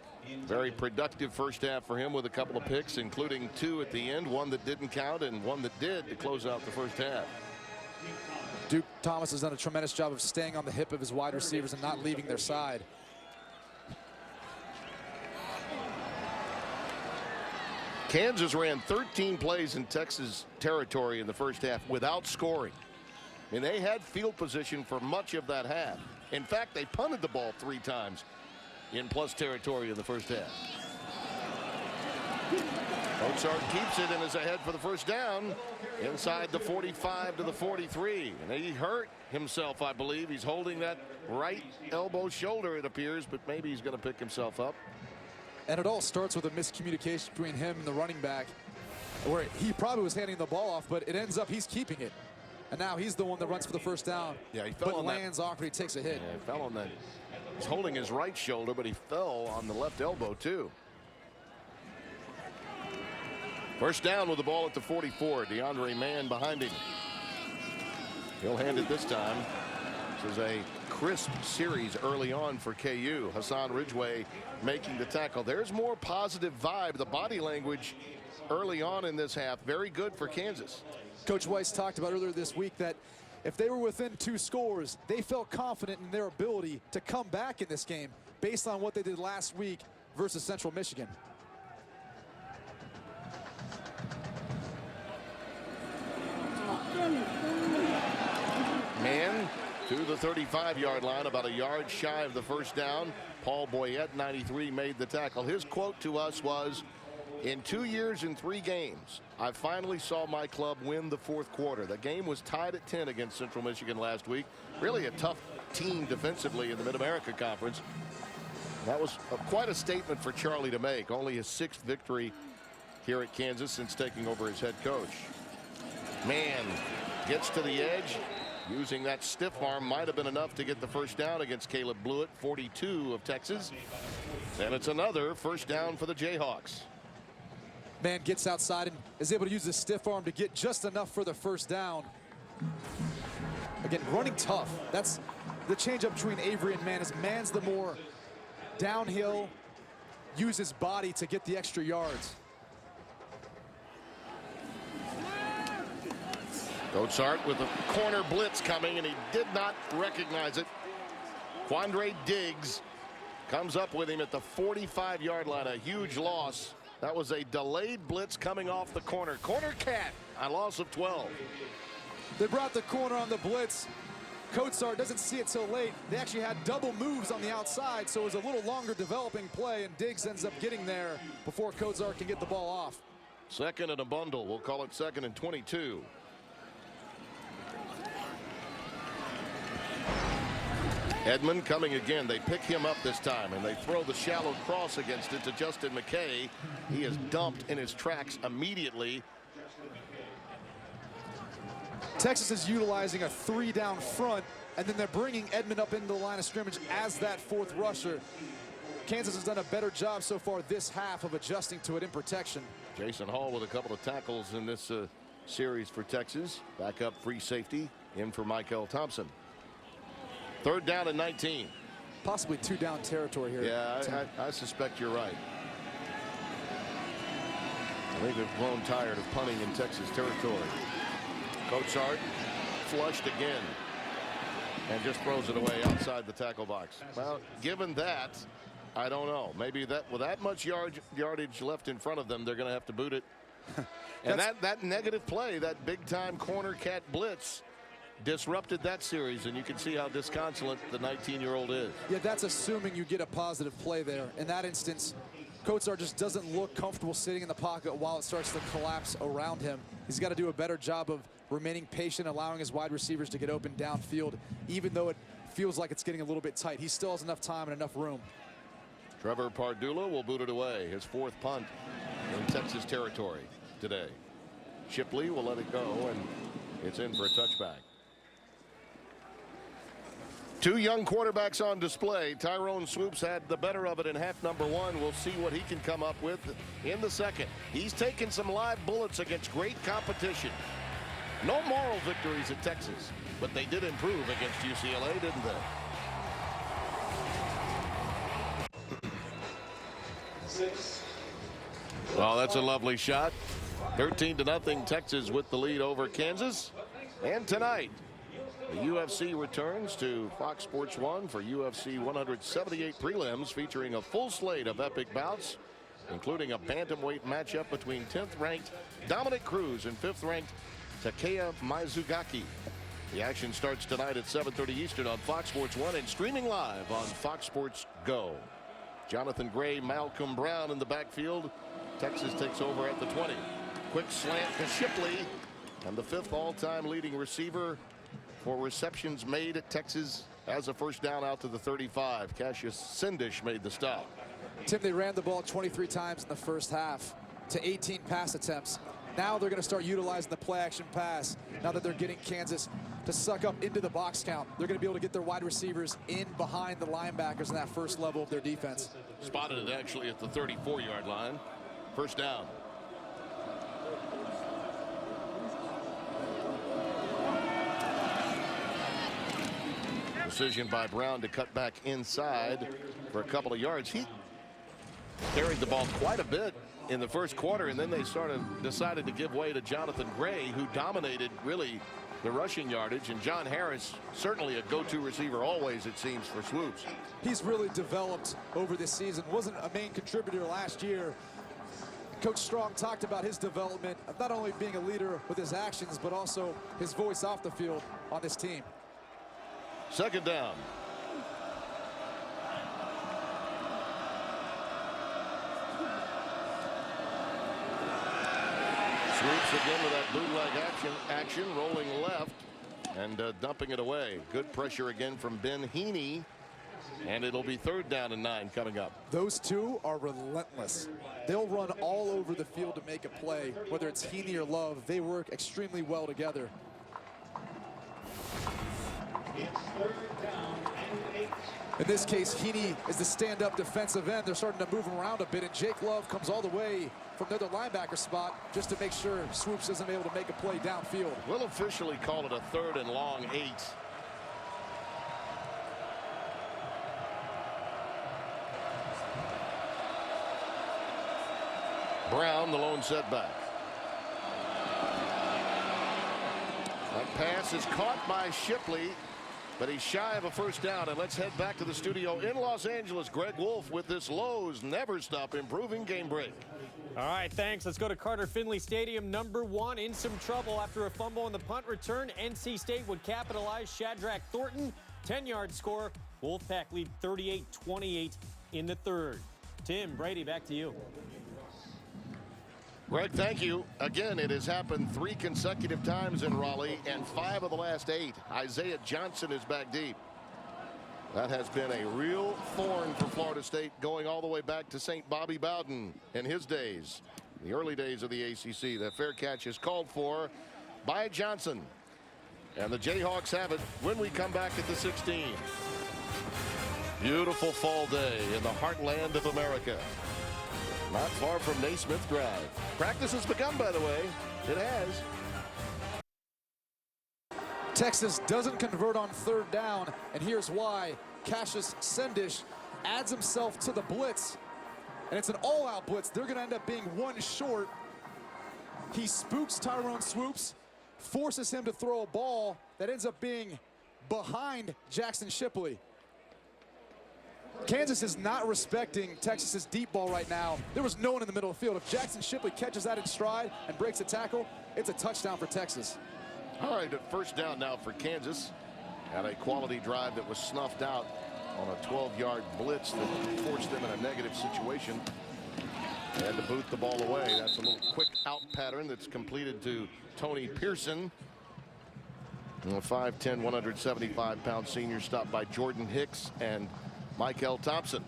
Very productive first half for him with a couple of picks, including 2 at the end, one that didn't count and one that did to close out the first half. Duke Thomas has done a tremendous job of staying on the hip of his wide receivers and not leaving their side. Kansas ran 13 plays in Texas territory in the first half without scoring. And they had field position for much of that half. In fact, they punted the ball 3 times in plus territory in the first half. Mozart keeps it and is ahead for the first down inside the 45 to the 43. And he hurt himself, I believe. He's holding that right elbow shoulder, it appears, but maybe he's going to pick himself up. And it all starts with a miscommunication between him and the running back, where he probably was handing the ball off, but it ends up he's keeping it. And now he's the one that runs for the first down. Yeah, he fell but on lands awkward. He takes a hit. Yeah, he fell on that. He's holding his right shoulder, but he fell on the left elbow, too. First down with the ball at the 44. DeAndre Mann behind him. He'll hand it this time. This is a crisp series early on for KU. Hassan Ridgway making the tackle. There's more positive vibe. The body language early on in this half, very good for Kansas. Coach Weiss talked about earlier this week that if they were within 2 scores, they felt confident in their ability to come back in this game based on what they did last week versus Central Michigan. Mann to the 35-yard line, about a yard shy of the first down. Paul Boyette, 93, made the tackle. His quote to us was, "In 2 years and 3 games, I finally saw my club win the 4th quarter." The game was tied at 10 against Central Michigan last week. Really a tough team defensively in the Mid-America Conference. That was quite a statement for Charlie to make. Only his 6th victory here at Kansas since taking over as head coach. Mann gets to the edge. Using that stiff arm might have been enough to get the first down against Caleb Blewett, 42 of Texas. And it's another first down for the Jayhawks. Man gets outside and is able to use the stiff arm to get just enough for the first down. Again, running tough. That's the change up between Avery and Mann. Is Mann's the more downhill, use his body to get the extra yards. Gottsart with a corner blitz coming, and he did not recognize it. Quandre Diggs comes up with him at the 45-yard line, a huge loss. That was a delayed blitz coming off the corner. Corner cat, a loss of 12. They brought the corner on the blitz. Gottsart doesn't see it till late. They actually had double moves on the outside, so it was a little longer developing play, and Diggs ends up getting there before Gottsart can get the ball off. Second and a bundle. We'll call it 2nd and 22. Edmond coming again. They pick him up this time, and they throw the shallow cross against it to Justin McKay. He is dumped in his tracks immediately. Texas is utilizing a 3-down front, and then they're bringing Edmond up into the line of scrimmage as that 4th rusher. Kansas has done a better job so far this half of adjusting to it in protection. Jason Hall with a couple of tackles in this series for Texas. Back up free safety in for Michael Thompson. 3rd down and 19. Possibly 2-down territory here. Yeah, I suspect you're right. I think they've grown tired of punting in Texas territory. Gottsart flushed again and just throws it away outside the tackle box. Well, given that, I don't know. Maybe that with that much yardage left in front of them, they're going to have to boot it. And that negative play, that big-time corner cat blitz, disrupted that series, and you can see how disconsolate the 19-year-old is. Yeah, that's assuming you get a positive play there. In that instance, Gottsart just doesn't look comfortable sitting in the pocket while it starts to collapse around him. He's got to do a better job of remaining patient, allowing his wide receivers to get open downfield, even though it feels like it's getting a little bit tight. He still has enough time and enough room. Trevor Pardula will boot it away. His 4th punt in Texas territory today. Shipley will let it go, and it's in for a touchback. 2 young quarterbacks on display. Tyrone Swoopes had the better of it in half number 1. We'll see what he can come up with in the second. He's taken some live bullets against great competition. No moral victories at Texas, but they did improve against UCLA, didn't they? Well, that's a lovely shot. 13-0 Texas with the lead over Kansas. And tonight, the UFC returns to Fox Sports 1 for UFC 178 prelims, featuring a full slate of epic bouts, including a bantamweight matchup between 10th-ranked Dominic Cruz and 5th-ranked Takeya Mizugaki. The action starts tonight at 7:30 Eastern on Fox Sports 1 and streaming live on Fox Sports Go. Jonathan Gray, Malcolm Brown in the backfield. Texas takes over at the 20. Quick slant to Shipley, and the 5th all-time leading receiver for receptions made at Texas as a first down out to the 35. Cassius Sindish made the stop. Tim, they ran the ball 23 times in the first half to 18 pass attempts. Now they're going to start utilizing the play-action pass. Now that they're getting Kansas to suck up into the box count, they're going to be able to get their wide receivers in behind the linebackers in that first level of their defense. Spotted it actually at the 34-yard line. First down. Decision by Brown to cut back inside for a couple of yards. He carried the ball quite a bit in the first quarter, and then they decided to give way to Jonathan Gray, who dominated really the rushing yardage. And John Harris, certainly a go-to receiver always, it seems, for Swoopes. He's really developed over this season. Wasn't a main contributor last year. Coach Strong talked about his development of not only being a leader with his actions, but also his voice off the field on this team. Second down. Swoopes again with that bootleg action, rolling left and dumping it away. Good pressure again from Ben Heaney, and it'll be 3rd down and 9 coming up. Those two are relentless. They'll run all over the field to make a play, whether it's Heaney or Love. They work extremely well together. It's 3rd down and 8. In this case, Heaney is the stand-up defensive end. They're starting to move him around a bit, and Jake Love comes all the way from the other linebacker spot just to make sure Swoopes isn't able to make a play downfield. We'll officially call it a 3rd and long 8. Brown, the lone setback. That pass is caught by Shipley, but he's shy of a first down. And let's head back to the studio in Los Angeles. Greg Wolf with this Lowe's Never Stop Improving Game Break. All right, thanks. Let's go to Carter Finley Stadium. Number 1 in some trouble after a fumble on the punt return. NC State would capitalize. Shadrack Thornton, 10-yard score. Wolfpack lead 38-28 in the 3rd. Tim, Brady, back to you. Greg, thank you. Again, it has happened 3 consecutive times in Raleigh, and 5 of the last 8. Isaiah Johnson is back deep. That has been a real thorn for Florida State, going all the way back to St. Bobby Bowden in his days, the early days of the ACC. That fair catch is called for by Johnson. And the Jayhawks have it when we come back at the 16. Beautiful fall day in the heartland of America. Not far from Naismith Drive. Practice has begun, by the way. It has. Texas doesn't convert on 3rd down, and here's why. Cassius Sendish adds himself to the blitz, and it's an all-out blitz. They're going to end up being 1 short. He spooks Tyrone Swoopes, forces him to throw a ball that ends up being behind Jackson Shipley. Kansas is not respecting Texas's deep ball right now. There was no one in the middle of the field. If Jackson Shipley catches that in stride and breaks a tackle, it's a touchdown for Texas. All right, a first down now for Kansas. And a quality drive that was snuffed out on a 12-yard blitz that forced them in a negative situation. And to boot the ball away. That's a little quick out pattern that's completed to Tony Pearson. And a 5'10", 175-pound senior stopped by Jordan Hicks and Michael Thompson.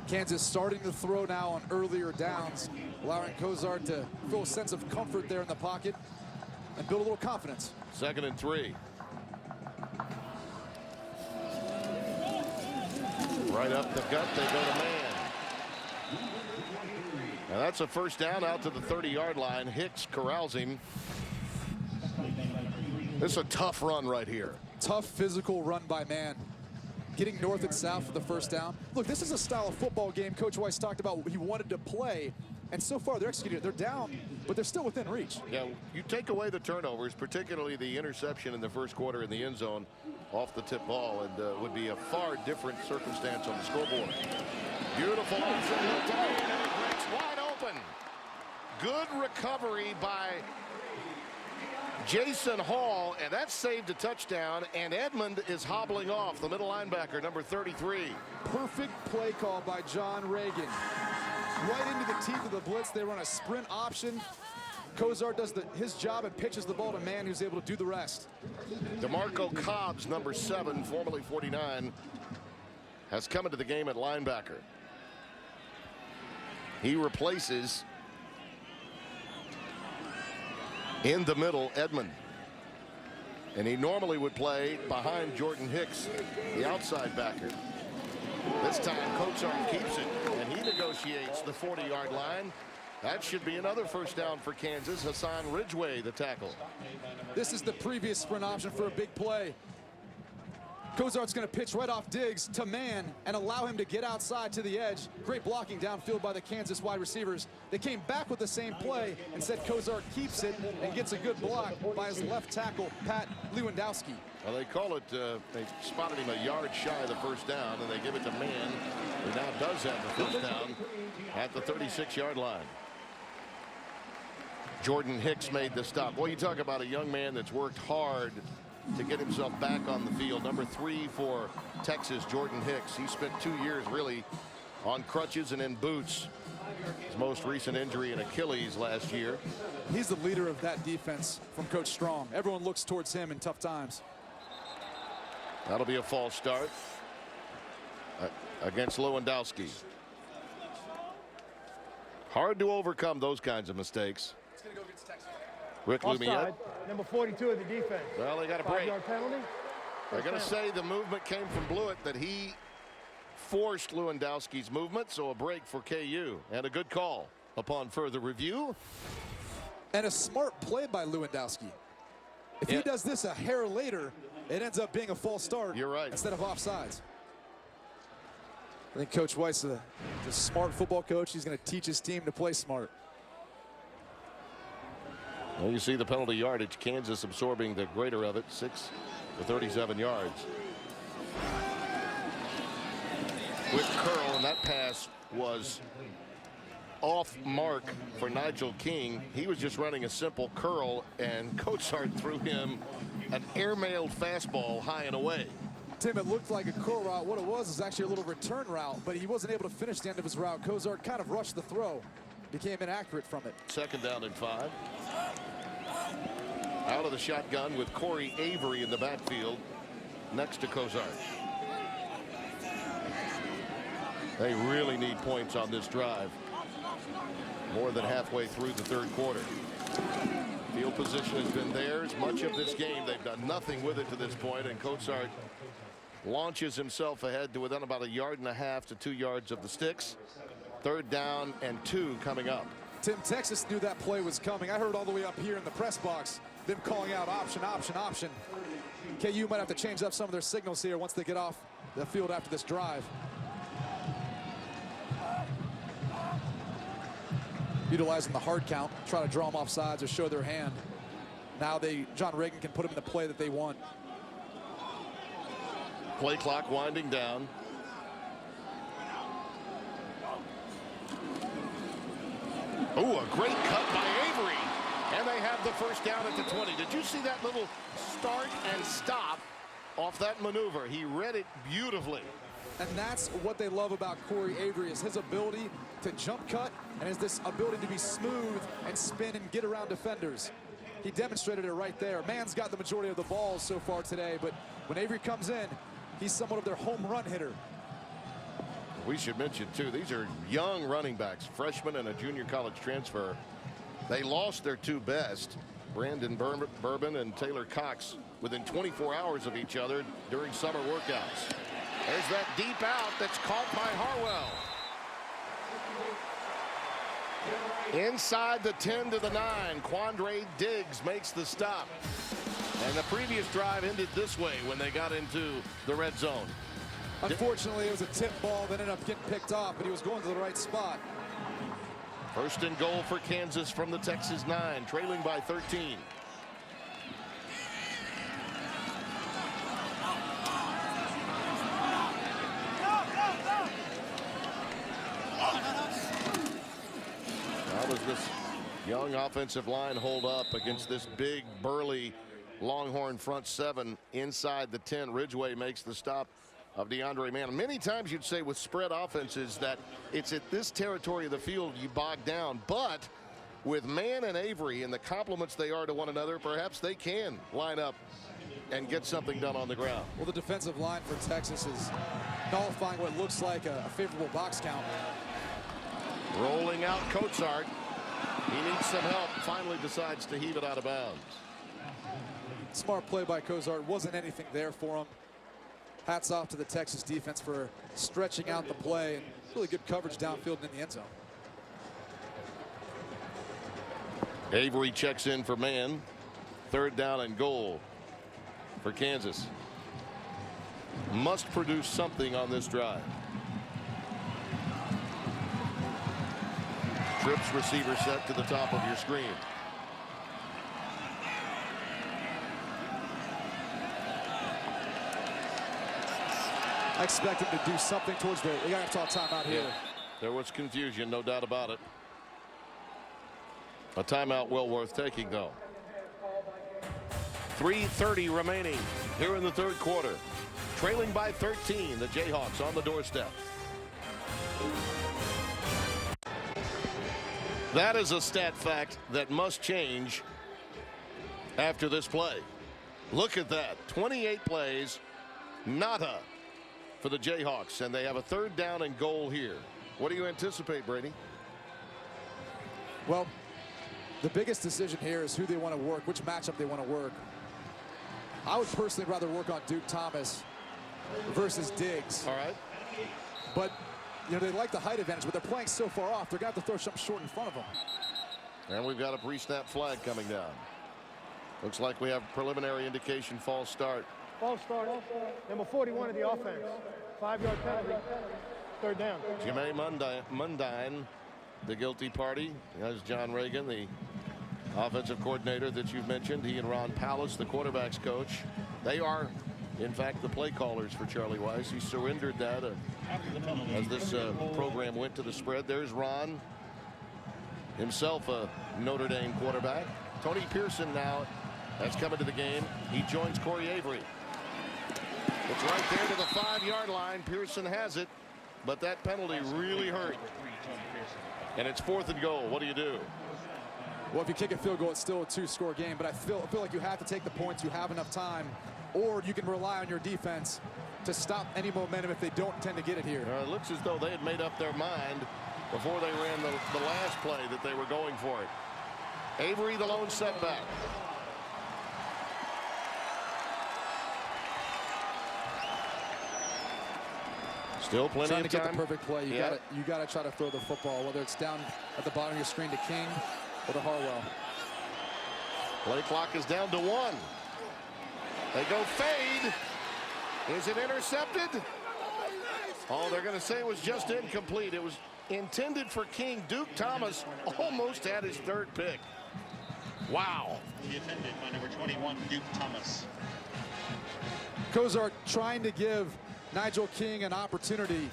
Kansas starting to throw now on earlier downs, allowing Cozart to feel a sense of comfort there in the pocket and build a little confidence. 2nd and 3. Right up the gut, they go to man. And that's a first down out to the 30-yard line. Hicks corrals him. This is a tough run right here. Tough physical run by man. Getting north and south for the first down. Look, this is a style of football game Coach Weiss talked about he wanted to play, and so far they're executing it. They're down, but they're still within reach. Yeah, you take away the turnovers, particularly the interception in the first quarter in the end zone off the tip ball, and would be a far different circumstance on the scoreboard. Beautiful option, looked out, and it breaks wide open. Good recovery by Jason Hall, and that saved a touchdown, and Edmond is hobbling off, the middle linebacker, number 33. Perfect play call by John Reagan. Right into the teeth of the blitz. They run a sprint option. Cozart does his job and pitches the ball to man who's able to do the rest. DeMarco Cobbs, number 7, formerly 49, has come into the game at linebacker. He replaces in the middle Edmond, and he normally would play behind Jordan Hicks, the outside backer. This time Cozart keeps it, and he negotiates the 40-yard line. That should be another first down for Kansas. Hassan Ridgway, the tackle. This is the previous sprint option for a big play. Cozart's going to pitch right off Diggs to man and allow him to get outside to the edge. Great blocking downfield by the Kansas wide receivers. They came back with the same play and said Cozart keeps it and gets a good block by his left tackle, Pat Lewandowski. Well, they call it, they spotted him a yard shy of the first down, and they give it to man, who now does have the first down at the 36-yard line. Jordan Hicks made the stop. Well, you talk about a young man that's worked hard to get himself back on the field. Number 3 for Texas, Jordan Hicks. He spent 2 years really on crutches and in boots. His most recent injury in Achilles last year. He's the leader of that defense from Coach Strong. Everyone looks towards him in tough times. That'll be a false start against Lewandowski. Hard to overcome those kinds of mistakes. Rick Lumiere. Number 42 of the defense. Well, they got a break. 5-yard penalty. They're going to say the movement came from Blewett, that he forced Lewandowski's movement, so a break for KU and a good call upon further review. And a smart play by Lewandowski. If he does this a hair later, it ends up being a false start. You're right. Instead of offsides. I think Coach Weiss is a smart football coach. He's going to teach his team to play smart. Well, you see the penalty yardage. Kansas absorbing the greater of it, 6 for 37 yards. With curl, and that pass was off mark for Nigel King. He was just running a simple curl, and Cozart threw him an airmailed fastball high and away. Tim, it looked like a curl route. What it was actually a little return route, but he wasn't able to finish the end of his route. Cozart kind of rushed the throw, became inaccurate from it. 2nd down and 5. Out of the shotgun with Corey Avery in the backfield next to Cozart. They really need points on this drive. More than halfway through the 3rd quarter. Field position has been theirs much of this game. They've done nothing with it to this point, and Cozart launches himself ahead to within about 1.5 yards to 2 yards of the sticks. 3rd down and 2 coming up. Tim, Texas knew that play was coming. I heard all the way up here in the press box them calling out option, option, option. KU might have to change up some of their signals here once they get off the field after this drive. Utilizing the hard count, try to draw them off sides or show their hand. Now John Reagan can put them in the play that they want. Play clock winding down. Oh, a great cut by Avery. And they have the 1st down at the 20. Did you see that little start and stop off that maneuver? He read it beautifully. And that's what they love about Corey Avery, is his ability to jump cut and this ability to be smooth and spin and get around defenders. He demonstrated it right there. Mann's got the majority of the balls so far today, but when Avery comes in, he's somewhat of their home run hitter. We should mention, too, these are young running backs, freshman and a junior college transfer. They lost their 2 best, Brandon Bourbon and Taylor Cox, within 24 hours of each other during summer workouts. There's that deep out that's caught by Harwell. Inside the 10 to the 9, Quandre Diggs makes the stop. And the previous drive ended this way when they got into the red zone. Unfortunately, it was a tip ball that ended up getting picked off, but he was going to the right spot. 1st and goal for Kansas from the Texas 9, trailing by 13. How does this young offensive line hold up against this big, burly Longhorn front 7 inside the 10? Ridgeway makes the stop of DeAndre Mann. Many times you'd say with spread offenses that it's at this territory of the field you bog down, but with Mann and Avery and the compliments they are to one another, perhaps they can line up and get something done on the ground. Well, the defensive line for Texas is nullifying what looks like a favorable box count. Rolling out Cozart. He needs some help. Finally decides to heave it out of bounds. Smart play by Cozart. Wasn't anything there for him. Hats off to the Texas defense for stretching out the play and really good coverage downfield and in the end zone. Avery checks in for Mann. 3rd down and goal for Kansas. Must produce something on this drive. Trips receiver set to the top of your screen. I expect him to do something towards the. You gotta have to talk timeout here. Yeah, there was confusion, no doubt about it. A timeout well worth taking, though. 3:30 remaining here in the 3rd quarter. Trailing by 13, the Jayhawks on the doorstep. That is a stat fact that must change after this play. Look at that. 28 plays, nada for the Jayhawks, and they have a 3rd down and goal here. What do you anticipate, Brady? Well, the biggest decision here is who they want to work, which matchup they want to work. I would personally rather work on Duke Thomas versus Diggs. All right. But, you know, they like the height advantage, but they're playing so far off, they're going to have to throw something short in front of them. And we've got a pre-snap flag coming down. Looks like we have preliminary indication false start. False start. Number 41 of the offense. 5-yard penalty. Third down. Jermaine Mundine, the guilty party. As John Reagan, the offensive coordinator that you've mentioned. He and Ron Pallas, the quarterback's coach. They are, in fact, the play callers for Charlie Weiss. He surrendered that as this program went to the spread. There's Ron, himself a Notre Dame quarterback. Tony Pearson now has come into the game. He joins Corey Avery. It's right there to the 5-yard line. Pearson has it, but that penalty really hurt. And it's 4th and goal. What do you do? Well, if you kick a field goal, it's still a 2-score game, but I feel like you have to take the points. You have enough time, or you can rely on your defense to stop any momentum if they don't intend to get it here. It looks as though they had made up their mind before they ran the last play that they were going for it. Avery, the lone setback. Still plenty Trying of to time. get the perfect play. You gotta try to throw the football, whether it's down at the bottom of your screen to King or to Harwell. Play clock is down to 1. They go fade. Is it intercepted? Oh, they're going to say it was just incomplete. It was intended for King. Duke Thomas almost had his 3rd pick. Wow. The attended by number 21, Duke Thomas. Kozart trying to give Nigel King an opportunity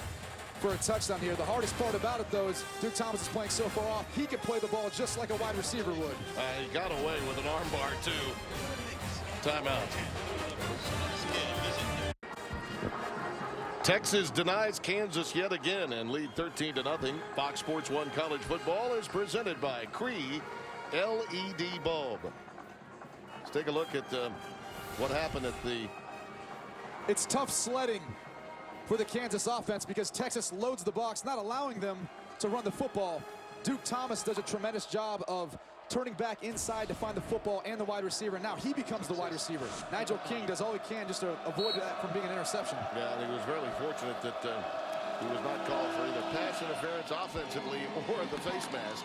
for a touchdown here. The hardest part about it, though, is Duke Thomas is playing so far off. He can play the ball just like a wide receiver would. He got away with an arm bar, too. Timeout. Texas denies Kansas yet again and lead 13-0. Fox Sports 1 College Football is presented by Cree LED Bulb. Let's take a look at what happened at the... It's tough sledding for the Kansas offense because Texas loads the box, not allowing them to run the football. Duke Thomas does a tremendous job of turning back inside to find the football and the wide receiver. Now he becomes the wide receiver. Nigel King does all he can just to avoid that from being an interception. Yeah, and he was really fortunate that he was not called for either pass interference offensively or the face mask.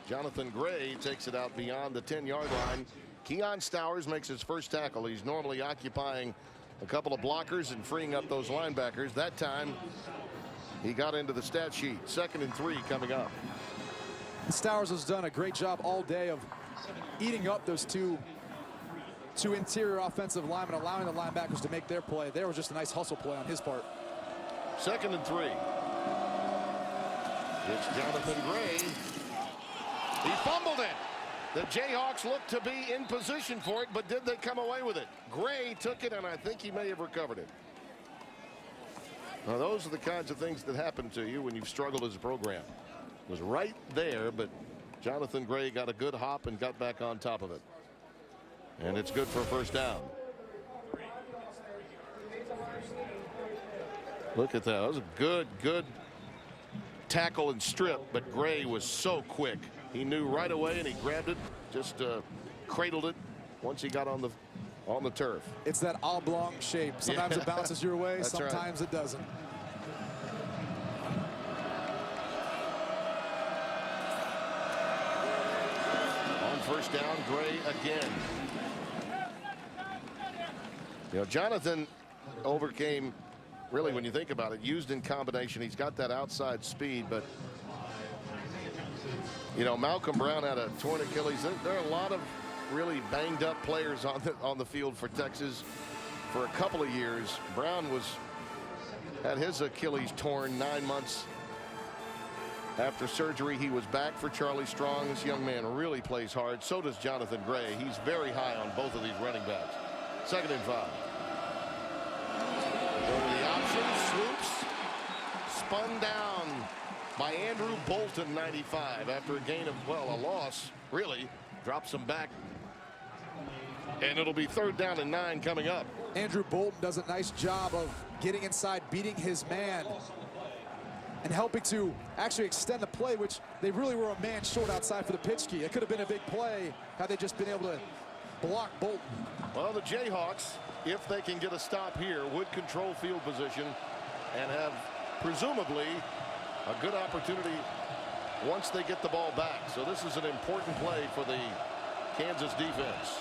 Jonathan Gray takes it out beyond the 10-yard line. Keon Stowers makes his first tackle. He's normally occupying a couple of blockers and freeing up those linebackers. That time he got into the stat sheet. 2nd and 3 coming up. Stowers has done a great job all day of eating up those two interior offensive linemen, allowing the linebackers to make their play. There was just a nice hustle play on his part. 2nd and 3. It's Jonathan Gray. He fumbled it. The Jayhawks looked to be in position for it, but did they come away with it? Gray took it, and I think he may have recovered it. Now, those are the kinds of things that happen to you when you've struggled as a program. It was right there, but Jonathan Gray got a good hop and got back on top of it. And it's good for a first down. Look at that. That was a good tackle and strip, but Gray was so quick. He knew right away, and he grabbed it, just cradled it once he got on the turf. It's that oblong shape. Sometimes it bounces your way, sometimes it doesn't. On first down, Gray again. You know, Jonathan overcame, really, when you think about it, used in combination. He's got that outside speed, but you know, Malcolm Brown had a torn Achilles. There are a lot of really banged up players on the field for Texas for a couple of years. Brown had his Achilles torn 9 months after surgery. He was back for Charlie Strong. This young man really plays hard. So does Jonathan Gray. He's very high on both of these running backs. 2nd and 5. Go to the option. Swoopes spun down by Andrew Bolton, 95, after a gain of, well, a loss, really. Drops him back. And it'll be 3rd down and 9 coming up. Andrew Bolton does a nice job of getting inside, beating his man, and helping to actually extend the play, which they really were a man short outside for the pitch key. It could have been a big play had they just been able to block Bolton. Well, the Jayhawks, if they can get a stop here, would control field position and have presumably a good opportunity once they get the ball back. So this is an important play for the Kansas defense.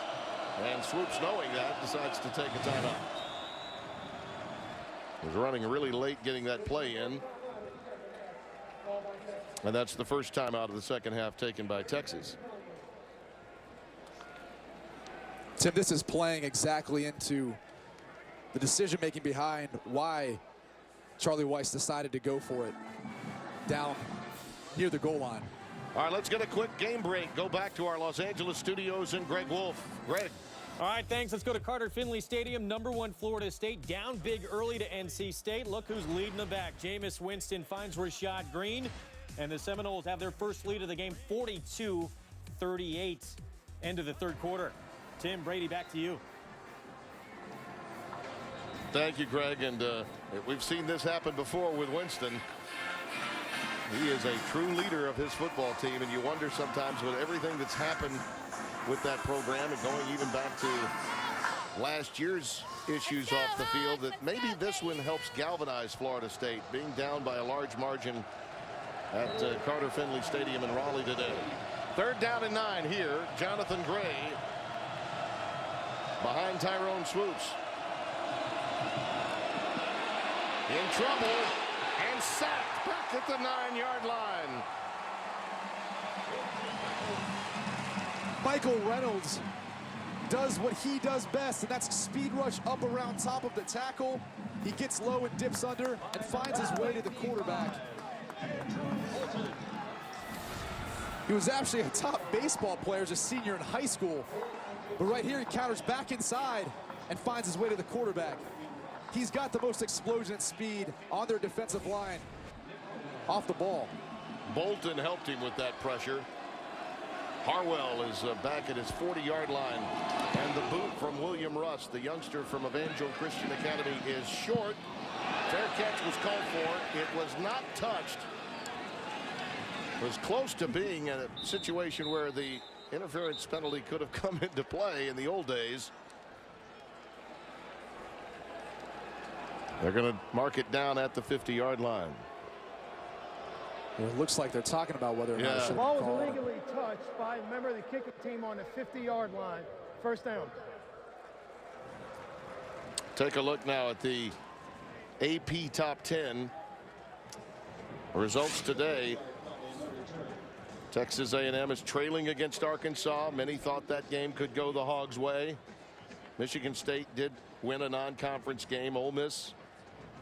And Swoopes, knowing that, decides to take a timeout. Was running really late getting that play in. And that's the first time out of the second half taken by Texas. Tim, this is playing exactly into the decision making behind why Charlie Weis decided to go for it down near the goal line. All right, let's get a quick game break. Go back to our Los Angeles studios and Greg Wolf. Greg. All right, thanks. Let's go to Carter Finley Stadium. #1 Florida State down big early to NC State. Look who's leading the back. Jameis Winston finds Rashad Green. And the Seminoles have their first lead of the game, 42-38. End of the third quarter. Tim, Brady, back to you. Thank you, Greg. And we've seen this happen before with Winston. He is a true leader of his football team. And you wonder sometimes with everything that's happened with that program and going even back to last year's issues off the field, that maybe this one helps galvanize Florida State, being down by a large margin at Carter Finley Stadium in Raleigh today. 3rd down and 9 here. Jonathan Gray behind Tyrone Swoopes. In trouble and sacked back at the 9-yard line. Michael Reynolds does what he does best, and that's speed rush up around top of the tackle. He gets low and dips under and finds his way to the quarterback. He was actually a top baseball player as a senior in high school. But right here, he counters back inside and finds his way to the quarterback. He's got the most explosion and speed on their defensive line off the ball. Bolton helped him with that pressure. Harwell is back at his 40-yard line. And the boot from William Russ, the youngster from Evangel Christian Academy, is short. Fair catch was called for. It was not touched. It was close to being a situation where the interference penalty could have come into play in the old days. They're going to mark it down at the 50-yard line. It looks like they're talking about whether or not it should The be ball was called. illegally touched by a member of the kicking team on the 50-yard line. First down. Take a look now at the AP top 10 results today. Texas A&M is trailing against Arkansas. Many thought that game could go the Hogs' way. Michigan State did win a non-conference game. Ole Miss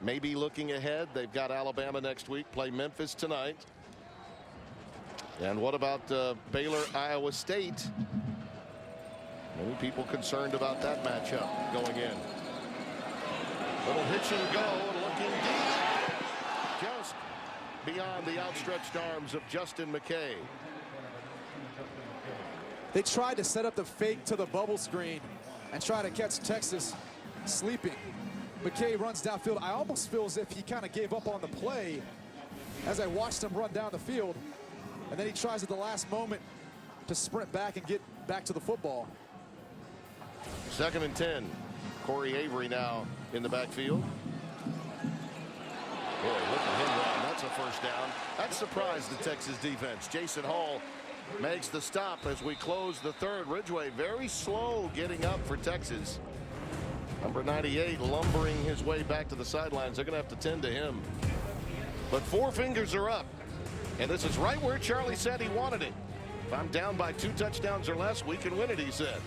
maybe looking ahead. They've got Alabama next week, play Memphis tonight. And what about Baylor, Iowa State? Many people concerned about that matchup going in. Little hitch and go, looking deep. Just beyond the outstretched arms of Justin McKay. They tried to set up the fake to the bubble screen and try to catch Texas sleeping. McKay runs downfield. I almost feel as if he kind of gave up on the play as I watched him run down the field. And then he tries at the last moment to sprint back and get back to the football. 2nd and 10. Corey Avery now in the backfield. Boy, look at him run. That's a first down. That surprised the Texas defense. Jason Hall makes the stop as we close the third. Ridgeway very slow getting up for Texas. Number 98 lumbering his way back to the sidelines. They're going to have to tend to him. But 4 fingers are up. And this is right where Charlie said he wanted it. If I'm down by 2 touchdowns or less, we can win it, he said.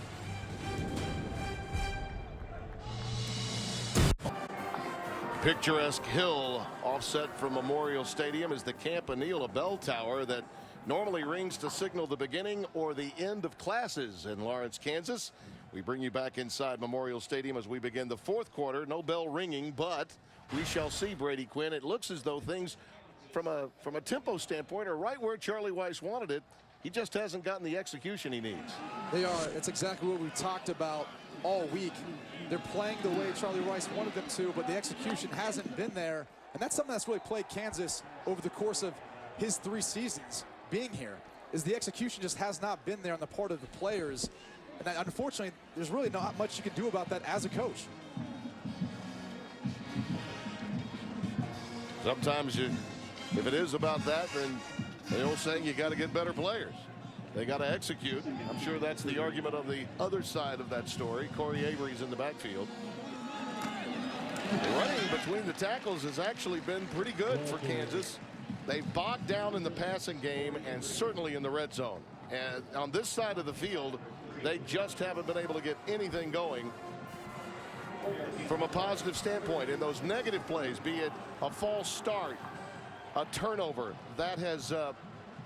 Picturesque hill offset from Memorial Stadium is the Campanile, a bell tower that normally rings to signal the beginning or the end of classes in Lawrence, Kansas. We bring you back inside Memorial Stadium as we begin the 4th quarter. No bell ringing, but we shall see, Brady Quinn. It looks as though things from a tempo standpoint are right where Charlie Weis wanted it. He just hasn't gotten the execution he needs. They are. It's exactly what we talked about all week. They're playing the way Charlie Weis wanted them to, but the execution hasn't been there. And that's something that's really plagued Kansas over the course of his 3 seasons being here, is the execution just has not been there on the part of the players. And that, unfortunately, there's really not much you can do about that as a coach. Sometimes if it is about that, then the old saying, you got to get better players. They got to execute. I'm sure that's the argument on the other side of that story. Corey Avery's in the backfield. Running between the tackles has actually been pretty good for Kansas. They've bogged down in the passing game and certainly in the red zone. And on this side of the field, they just haven't been able to get anything going from a positive standpoint. In those negative plays, be it a false start, a turnover, that has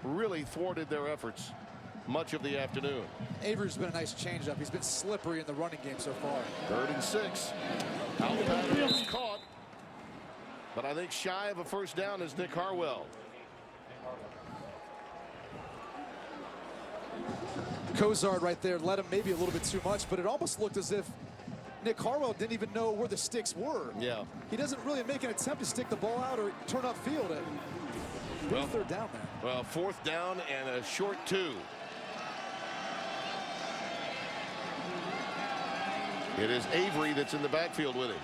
really thwarted their efforts much of the afternoon. Avery's been a nice changeup. He's been slippery in the running game so far. 3rd and 6. Out pattern is caught, but I think shy of a first down is Nick Harwell. Cozart right there led him maybe a little bit too much, but it almost looked as if Nick Harwell didn't even know where the sticks were. Yeah. He doesn't really make an attempt to stick the ball out or turn upfield. Well, 3rd down there. Well, 4th down and a short 2. It is Avery that's in the backfield with him.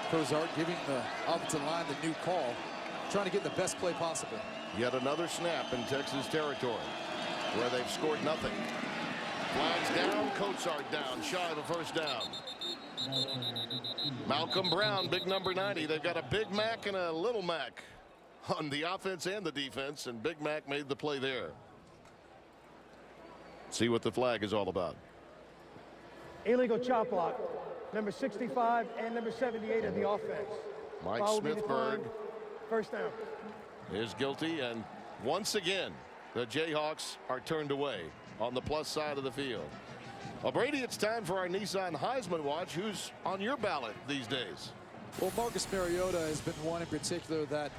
Cozart giving the offensive line the new call, trying to get the best play possible. Yet another snap in Texas territory where they've scored nothing. Flags down, Cozart down, shy of a first down. Malcolm Brown, big number 90. They've got a Big Mac and a Little Mac on the offense and the defense, and Big Mac made the play there. See what the flag is all about. Illegal chop block, number 65 and number 78 of the offense. Mike Foul will be Smithberg declined. First down. is guilty, and once again the Jayhawks are turned away on the plus side of the field. Well, Brady, it's time for our Nissan Heisman Watch. Who's on your ballot these days? Well, Marcus Mariota has been one in particular that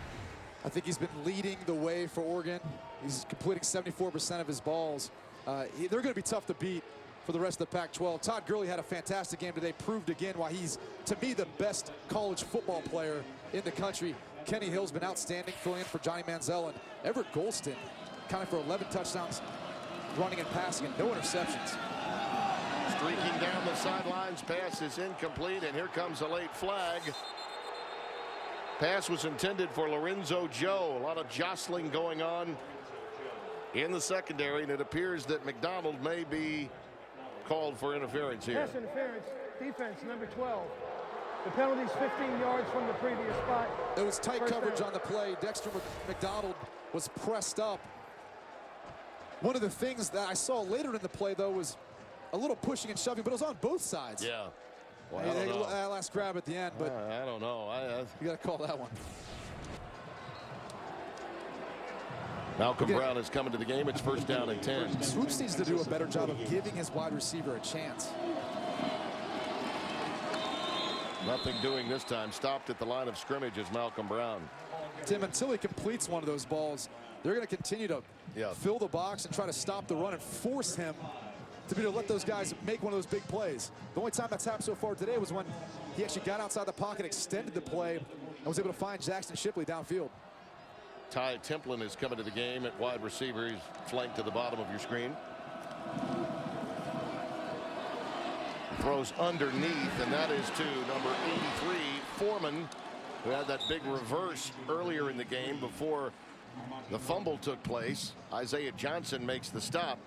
I think he's been leading the way for Oregon. He's completing 74% of his balls. They're going to be tough to beat for the rest of the Pac-12. Todd Gurley had a fantastic game today, proved again why he's, to me, the best college football player in the country. Kenny Hill's been outstanding, filling in for Johnny Manziel, and Everett Golston counting for 11 touchdowns, running and passing, and no interceptions. Streaking down the sidelines, pass is incomplete, and here comes a late flag. Pass was intended for Lorenzo Joe. A lot of jostling going on in the secondary, and it appears that McDonald may be called for interference here. Pass interference, defense, number 12. The penalty's 15 yards from the previous spot. It was tight First coverage down. on the play. Dexter McDonald was pressed up. One of the things that I saw later in the play, though, was a little pushing and shoving, but it was on both sides. Yeah. Well, Hey, that last grab at the end, but I don't know. you got to call that one. Malcolm Brown is coming to the game. It's first down and 10. Swoopes needs to do a better job of giving his wide receiver a chance. Nothing doing this time. Stopped at the line of scrimmage is Malcolm Brown. Tim, until he completes one of those balls, they're going to continue to fill the box and try to stop the run and force him to be able to let those guys make one of those big plays. The only time that's happened so far today was when he actually got outside the pocket, extended the play, and was able to find Jackson Shipley downfield. Ty Templin is coming to the game at wide receiver. He's flanked to the bottom of your screen. Throws underneath, and that is to number 83, Foreman, who had that big reverse earlier in the game before the fumble took place. Isaiah Johnson makes the stop.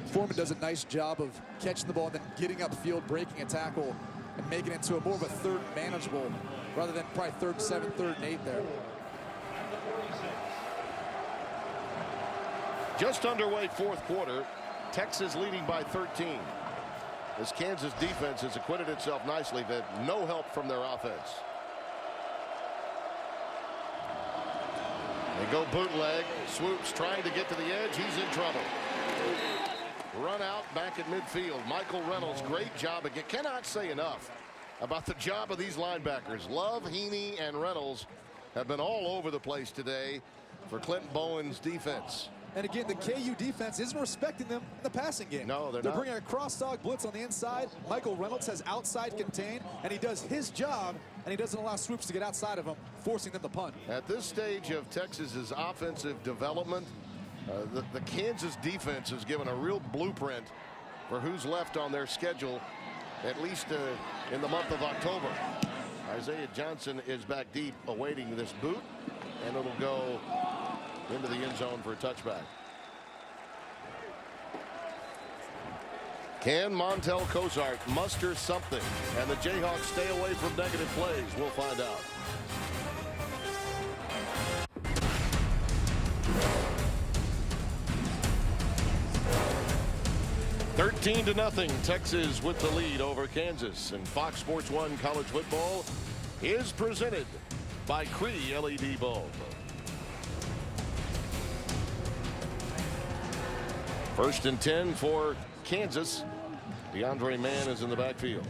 Foreman does a nice job of catching the ball and then getting upfield, breaking a tackle, and making it into a more of a third manageable rather than probably 3rd and 7, 3rd and 8 there. Just underway 4th quarter. Texas leading by 13. This Kansas defense has acquitted itself nicely. They've had no help from their offense. They go bootleg. Swoopes trying to get to the edge. He's in trouble. Run out back at midfield. Michael Reynolds, great job again. Cannot say enough about the job of these linebackers. Love, Heaney, and Reynolds have been all over the place today for Clint Bowen's defense. And again, the KU defense isn't respecting them in the passing game. No, they're not. They're bringing a cross-dog blitz on the inside. Michael Reynolds has outside contain, and he does his job, and he doesn't allow Swoopes to get outside of him, forcing them to punt. At this stage of Texas's offensive development, the Kansas defense has given a real blueprint for who's left on their schedule, at least in the month of October. Isaiah Johnson is back deep awaiting this boot, and it'll go into the end zone for a touchback. Can Montel Cozart muster something and the Jayhawks stay away from negative plays? We'll find out. $13 to nothing. Texas with the lead over Kansas. And Fox Sports 1 college football is presented by Cree LED Bulb. First and 10 for Kansas. DeAndre Mann is in the backfield.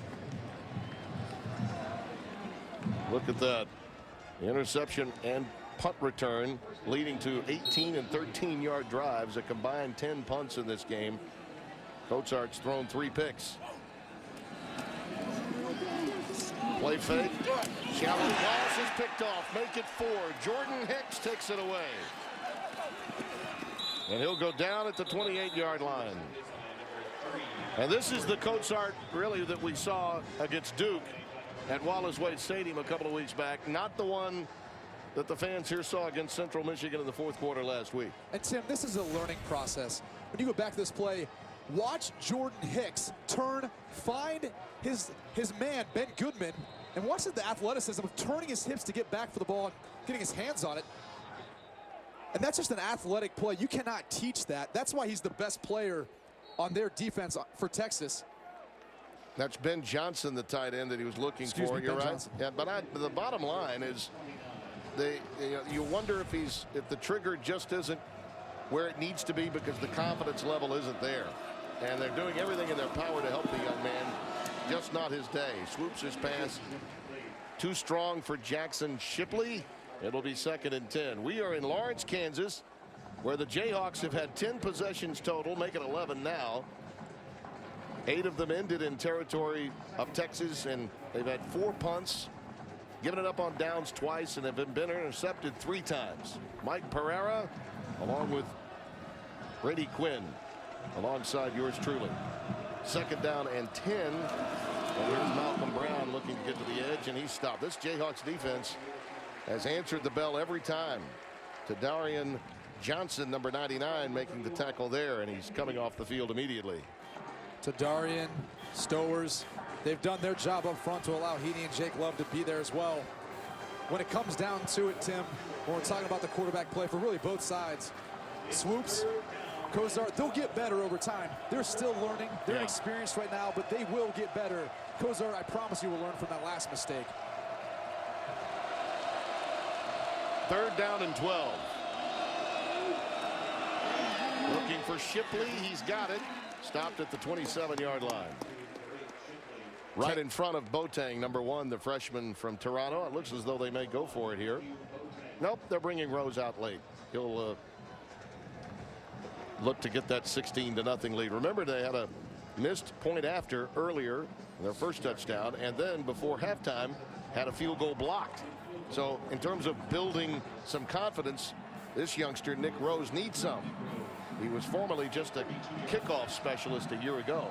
Look at that. Interception and punt return leading to 18 and 13-yard drives, a combined 10 punts in this game. Cozart's thrown 3 picks. Play fake. Shallow pass is picked off. Make it 4. Jordan Hicks takes it away. And he'll go down at the 28-yard line. And this is the Cozart really that we saw against Duke at Wallace Wade Stadium a couple of weeks back. Not the one that the fans here saw against Central Michigan in the fourth quarter last week. And Tim, this is a learning process. When you go back to this play, watch Jordan Hicks turn, find his man, Ben Goodman, and watch the athleticism of turning his hips to get back for the ball and getting his hands on it. And that's just an athletic play. You cannot teach that. That's why he's the best player on their defense for Texas. That's Ben Johnson, the tight end that he was looking for. You're right. Johnson. Yeah, but the bottom line is, you wonder if the trigger just isn't where it needs to be because the confidence level isn't there. And they're doing everything in their power to help the young man. Just not his day. Swoopes his pass. Too strong for Jackson Shipley. It'll be 2nd and 10. We are in Lawrence, Kansas, where the Jayhawks have had 10 possessions total, make it 11 now. 8 of them ended in territory of Texas, and they've had 4 punts, given it up on downs twice, and have been intercepted 3 times. Mike Pereira, along with Brady Quinn, alongside yours truly. 2nd down and 10. And here's Malcolm Brown looking to get to the edge, and he's stopped. This Jayhawks defense has answered the bell every time. To Darian Johnson, number 99, making the tackle there, and he's coming off the field immediately. To Darian, Stowers, they've done their job up front to allow Heaney and Jake Love to be there as well. When it comes down to it, Tim, when we're talking about the quarterback play for really both sides, Swoopes, Cozart, they'll get better over time. They're still learning. They're inexperienced right now, but they will get better. Cozart, I promise you, will learn from that last mistake. 3rd down and 12. Looking for Shipley. He's got it. Stopped at the 27-yard line. Right in front of Boateng, number 1, the freshman from Toronto. It looks as though they may go for it here. Nope, they're bringing Rose out late. He'll look to get that 16 to nothing lead. Remember, they had a missed point after earlier, their first touchdown, and then before halftime had a field goal blocked. So in terms of building some confidence, this youngster, Nick Rose, needs some. He was formerly just a kickoff specialist a year ago.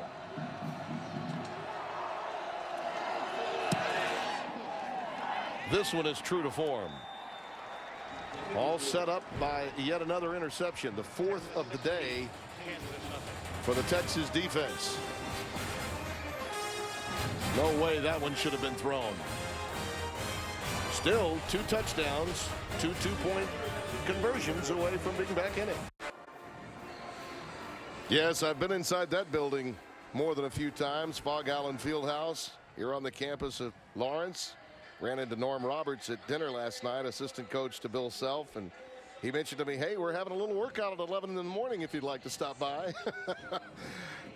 This one is true to form. All set up by yet another interception, the 4th of the day for the Texas defense. No way that one should have been thrown. Still 2 touchdowns, 2 two-point conversions away from being back in it. Yes, I've been inside that building more than a few times. Fog Allen Fieldhouse here on the campus of Lawrence. Ran into Norm Roberts at dinner last night, assistant coach to Bill Self, and he mentioned to me, hey, we're having a little workout at 11 in the morning if you'd like to stop by.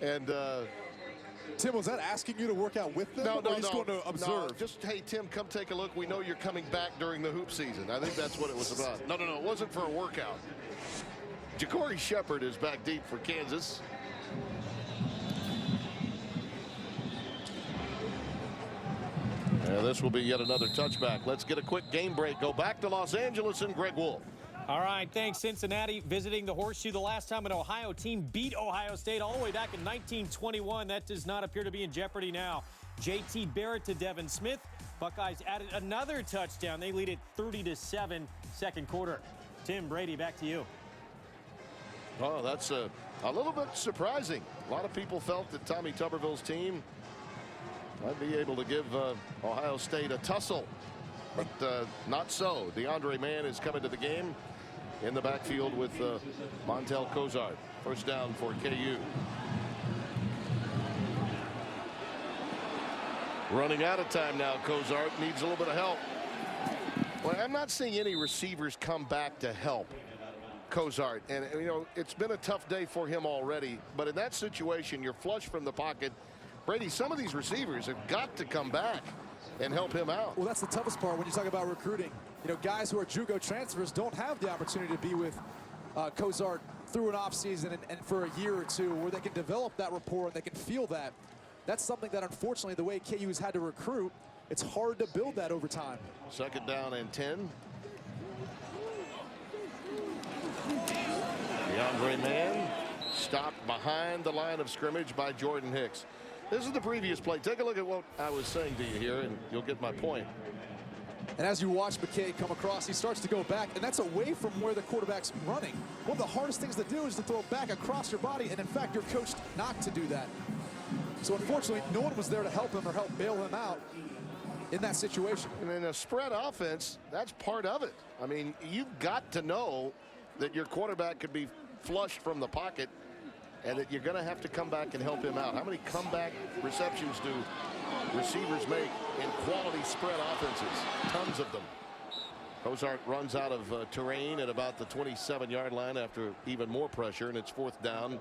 And Tim, was that asking you to work out with them? No, or just going to observe? No, just, hey, Tim, come take a look. We know you're coming back during the hoop season. I think that's what it was about. No, it wasn't for a workout. Ja'Cory Shepherd is back deep for Kansas. And this will be yet another touchback. Let's get a quick game break. Go back to Los Angeles and Greg Wolf. All right, thanks. Cincinnati visiting the Horseshoe. The last time an Ohio team beat Ohio State all the way back in 1921. That does not appear to be in jeopardy now. J.T. Barrett to Devin Smith. Buckeyes added another touchdown. They lead it 30-7 second quarter. Tim, Brady, back to you. Oh, that's a little bit surprising. A lot of people felt that Tommy Tuberville's team might be able to give Ohio State a tussle, but not so. DeAndre Mann is coming to the game in the backfield with Montel Cozart. First down for KU. Running out of time now. Cozart needs a little bit of help. Well, I'm not seeing any receivers come back to help Cozart, and you know it's been a tough day for him already, but in that situation you're flush from the pocket. Brady, some of these receivers have got to come back and help him out. Well, that's the toughest part when you talk about recruiting. You know, guys who are JUCO transfers don't have the opportunity to be with Cozart through an offseason and for a year or two where they can develop that rapport and they can feel that. That's something that, unfortunately, the way KU has had to recruit, it's hard to build that over time. Second down and 10. DeAndre Mann stopped behind the line of scrimmage by Jordan Hicks. This is the previous play. Take a look at what I was saying to you here, and you'll get my point. And as you watch McKay come across, he starts to go back, and that's away from where the quarterback's running. One of the hardest things to do is to throw back across your body, and in fact, you're coached not to do that. So unfortunately, no one was there to help him or help bail him out in that situation. And in a spread offense, that's part of it. I mean, you've got to know that your quarterback could be flushed from the pocket and that you're going to have to come back and help him out. How many comeback receptions do receivers make in quality spread offenses? Tons of them. Cozart runs out of terrain at about the 27-yard line after even more pressure, and it's fourth down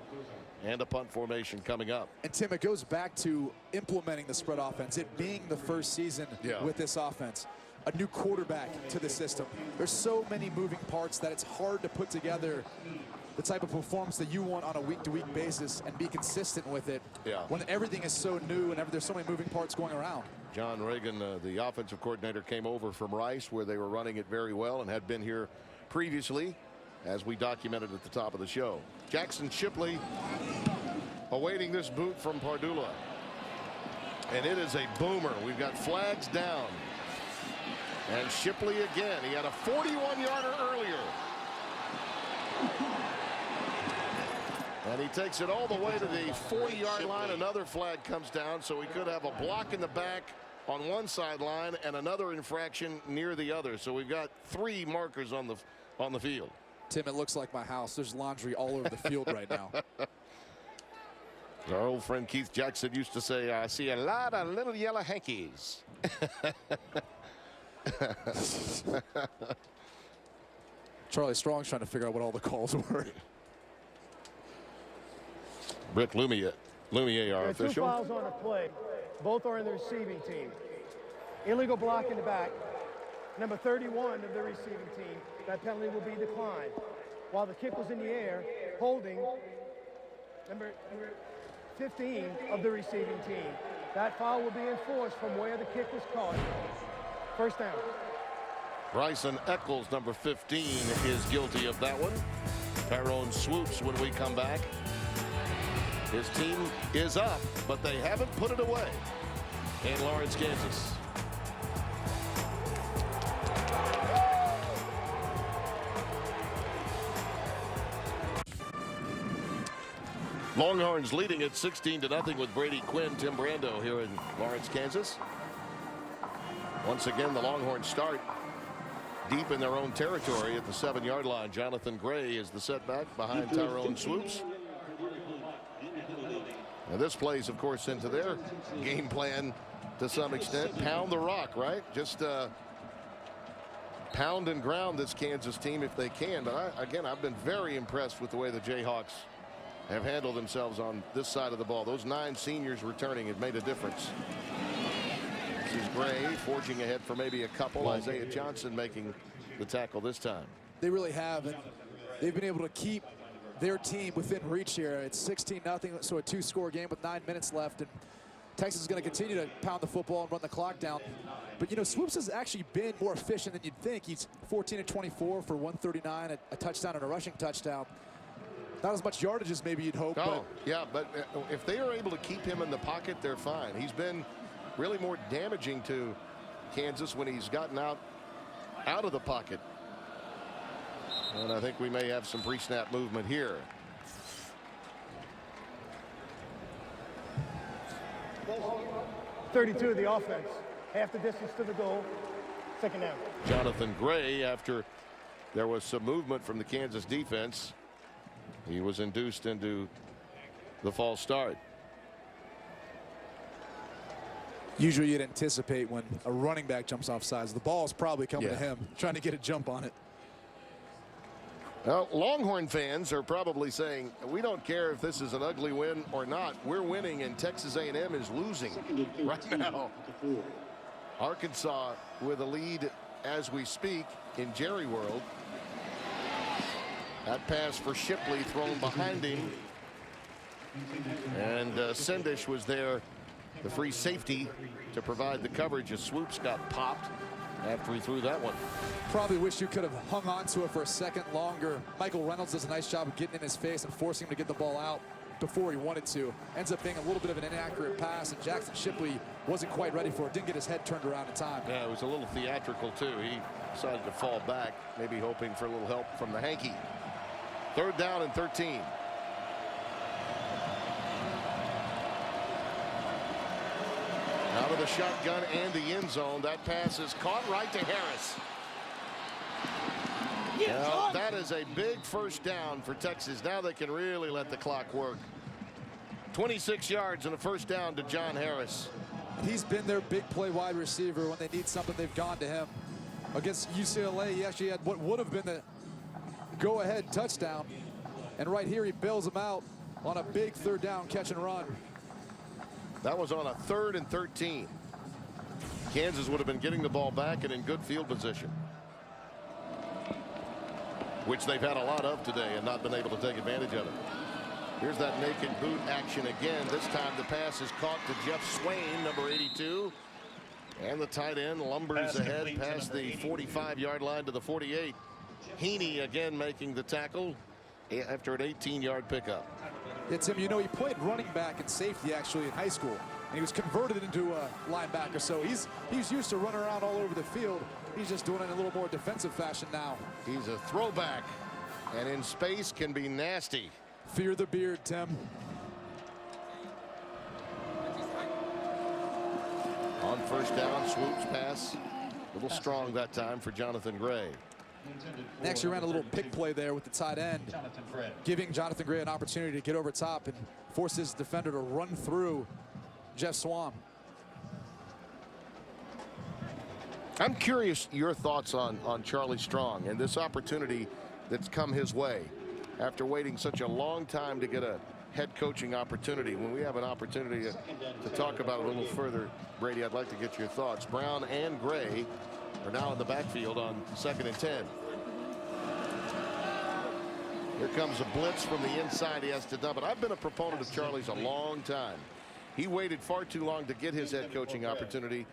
and a punt formation coming up. And Tim, it goes back to implementing the spread offense, it being the first season with this offense. A new quarterback to the system. There's so many moving parts that it's hard to put together the type of performance that you want on a week-to-week basis and be consistent with it when everything is so new and there's so many moving parts going around. John Reagan, the offensive coordinator, came over from Rice, where they were running it very well and had been here previously, as we documented at the top of the show. Jackson Shipley awaiting this boot from Pardula. And it is a boomer. We've got flags down. And Shipley again. He had a 41-yarder earlier. And he takes it all the way to the 40-yard line. Another flag comes down, so we could have a block in the back on one sideline and another infraction near the other. So we've got three markers on the field. Tim, it looks like my house. There's laundry all over the field right now. Our old friend Keith Jackson used to say, I see a lot of little yellow hankies. Charlie Strong's trying to figure out what all the calls were. Britt Lumiere, our official. Two fouls on a play. Both are in the receiving team. Illegal block in the back. Number 31 of the receiving team. That penalty will be declined. While the kick was in the air, holding number 15 of the receiving team. That foul will be enforced from where the kick was caught. First down. Bryson Eccles, number 15, is guilty of that one. Tyrone Swoopes when we come back. His team is up, but they haven't put it away in Lawrence, Kansas. Longhorns leading at 16-0 with Brady Quinn, Tim Brando here in Lawrence, Kansas. Once again, the Longhorns start deep in their own territory at the 7-yard line. Jonathan Gray is the setback behind Tyrone Swoopes. Now this plays, of course, into their game plan to some extent. Pound the rock, right? Just pound and ground this Kansas team if they can. But again, I've been very impressed with the way the Jayhawks have handled themselves on this side of the ball. Those 9 seniors returning have made a difference. This is Gray forging ahead for maybe a couple. Isaiah Johnson making the tackle this time. They really have, and they've been able to keep their team within reach here. It's 16-0, so a 2-score game with 9 minutes left, and Texas is going to continue to pound the football and run the clock down. But you know, Swoopes has actually been more efficient than you'd think. He's 14-24 for 139, a touchdown and a rushing touchdown. Not as much yardage as maybe you'd hope. Oh, yeah, but if they are able to keep him in the pocket, they're fine. He's been really more damaging to Kansas when he's gotten out of the pocket. And I think we may have some pre-snap movement here. .32 of the offense. Half the distance to the goal. Second down. Jonathan Gray, after there was some movement from the Kansas defense, he was induced into the false start. Usually you'd anticipate when a running back jumps off sides, the ball is probably coming to him, trying to get a jump on it. Well, Longhorn fans are probably saying, we don't care if this is an ugly win or not. We're winning and Texas A&M is losing right now. Arkansas with a lead as we speak in Jerry World. That pass for Shipley thrown behind him. And Sendish was there, the free safety, to provide the coverage as Swoopes got popped after he threw that one. Probably wish you could have hung on to it for a second longer. Michael Reynolds does a nice job of getting in his face and forcing him to get the ball out before he wanted to. Ends up being a little bit of an inaccurate pass, and Jackson Shipley wasn't quite ready for it. Didn't get his head turned around in time. Yeah, it was a little theatrical too. He decided to fall back, maybe hoping for a little help from the hanky. 3rd down and 13. Out of the shotgun and the end zone. That pass is caught right to Harris. Now, that is a big first down for Texas. Now they can really let the clock work. 26 yards and a first down to John Harris. He's been their big play wide receiver. When they need something, they've gone to him. Against UCLA, he actually had what would have been the go-ahead touchdown. And right here, he bails him out on a big 3rd down catch and run. That was on a 3rd and 13. Kansas would have been getting the ball back and in good field position, which they've had a lot of today and not been able to take advantage of it. Here's that naked boot action again. This time the pass is caught to Jeff Swain, number 82. And the tight end lumbers ahead past the 45-yard line to the 48. Heaney again making the tackle after an 18-yard pickup. Yeah, Tim, you know, he played running back and safety actually in high school, and he was converted into a linebacker, so he's used to running around all over the field. He's just doing it in a little more defensive fashion now. He's a throwback, and in space can be nasty. Fear the beard, Tim. On first down, Swoopes pass. A little strong that time for Jonathan Gray. Next, he ran a little pick play there with the tight end, giving Jonathan Gray an opportunity to get over top and force his defender to run through Jeff Swan. I'm curious your thoughts on Charlie Strong and this opportunity that's come his way after waiting such a long time to get a head coaching opportunity. When we have an opportunity to talk about it a little further, Brady, I'd like to get your thoughts. Brown and Gray are now in the backfield on 2nd and 10. Here comes a blitz from the inside. He has to dump it. I've been a proponent of Charlie's a long time. He waited far too long to get his head coaching opportunity.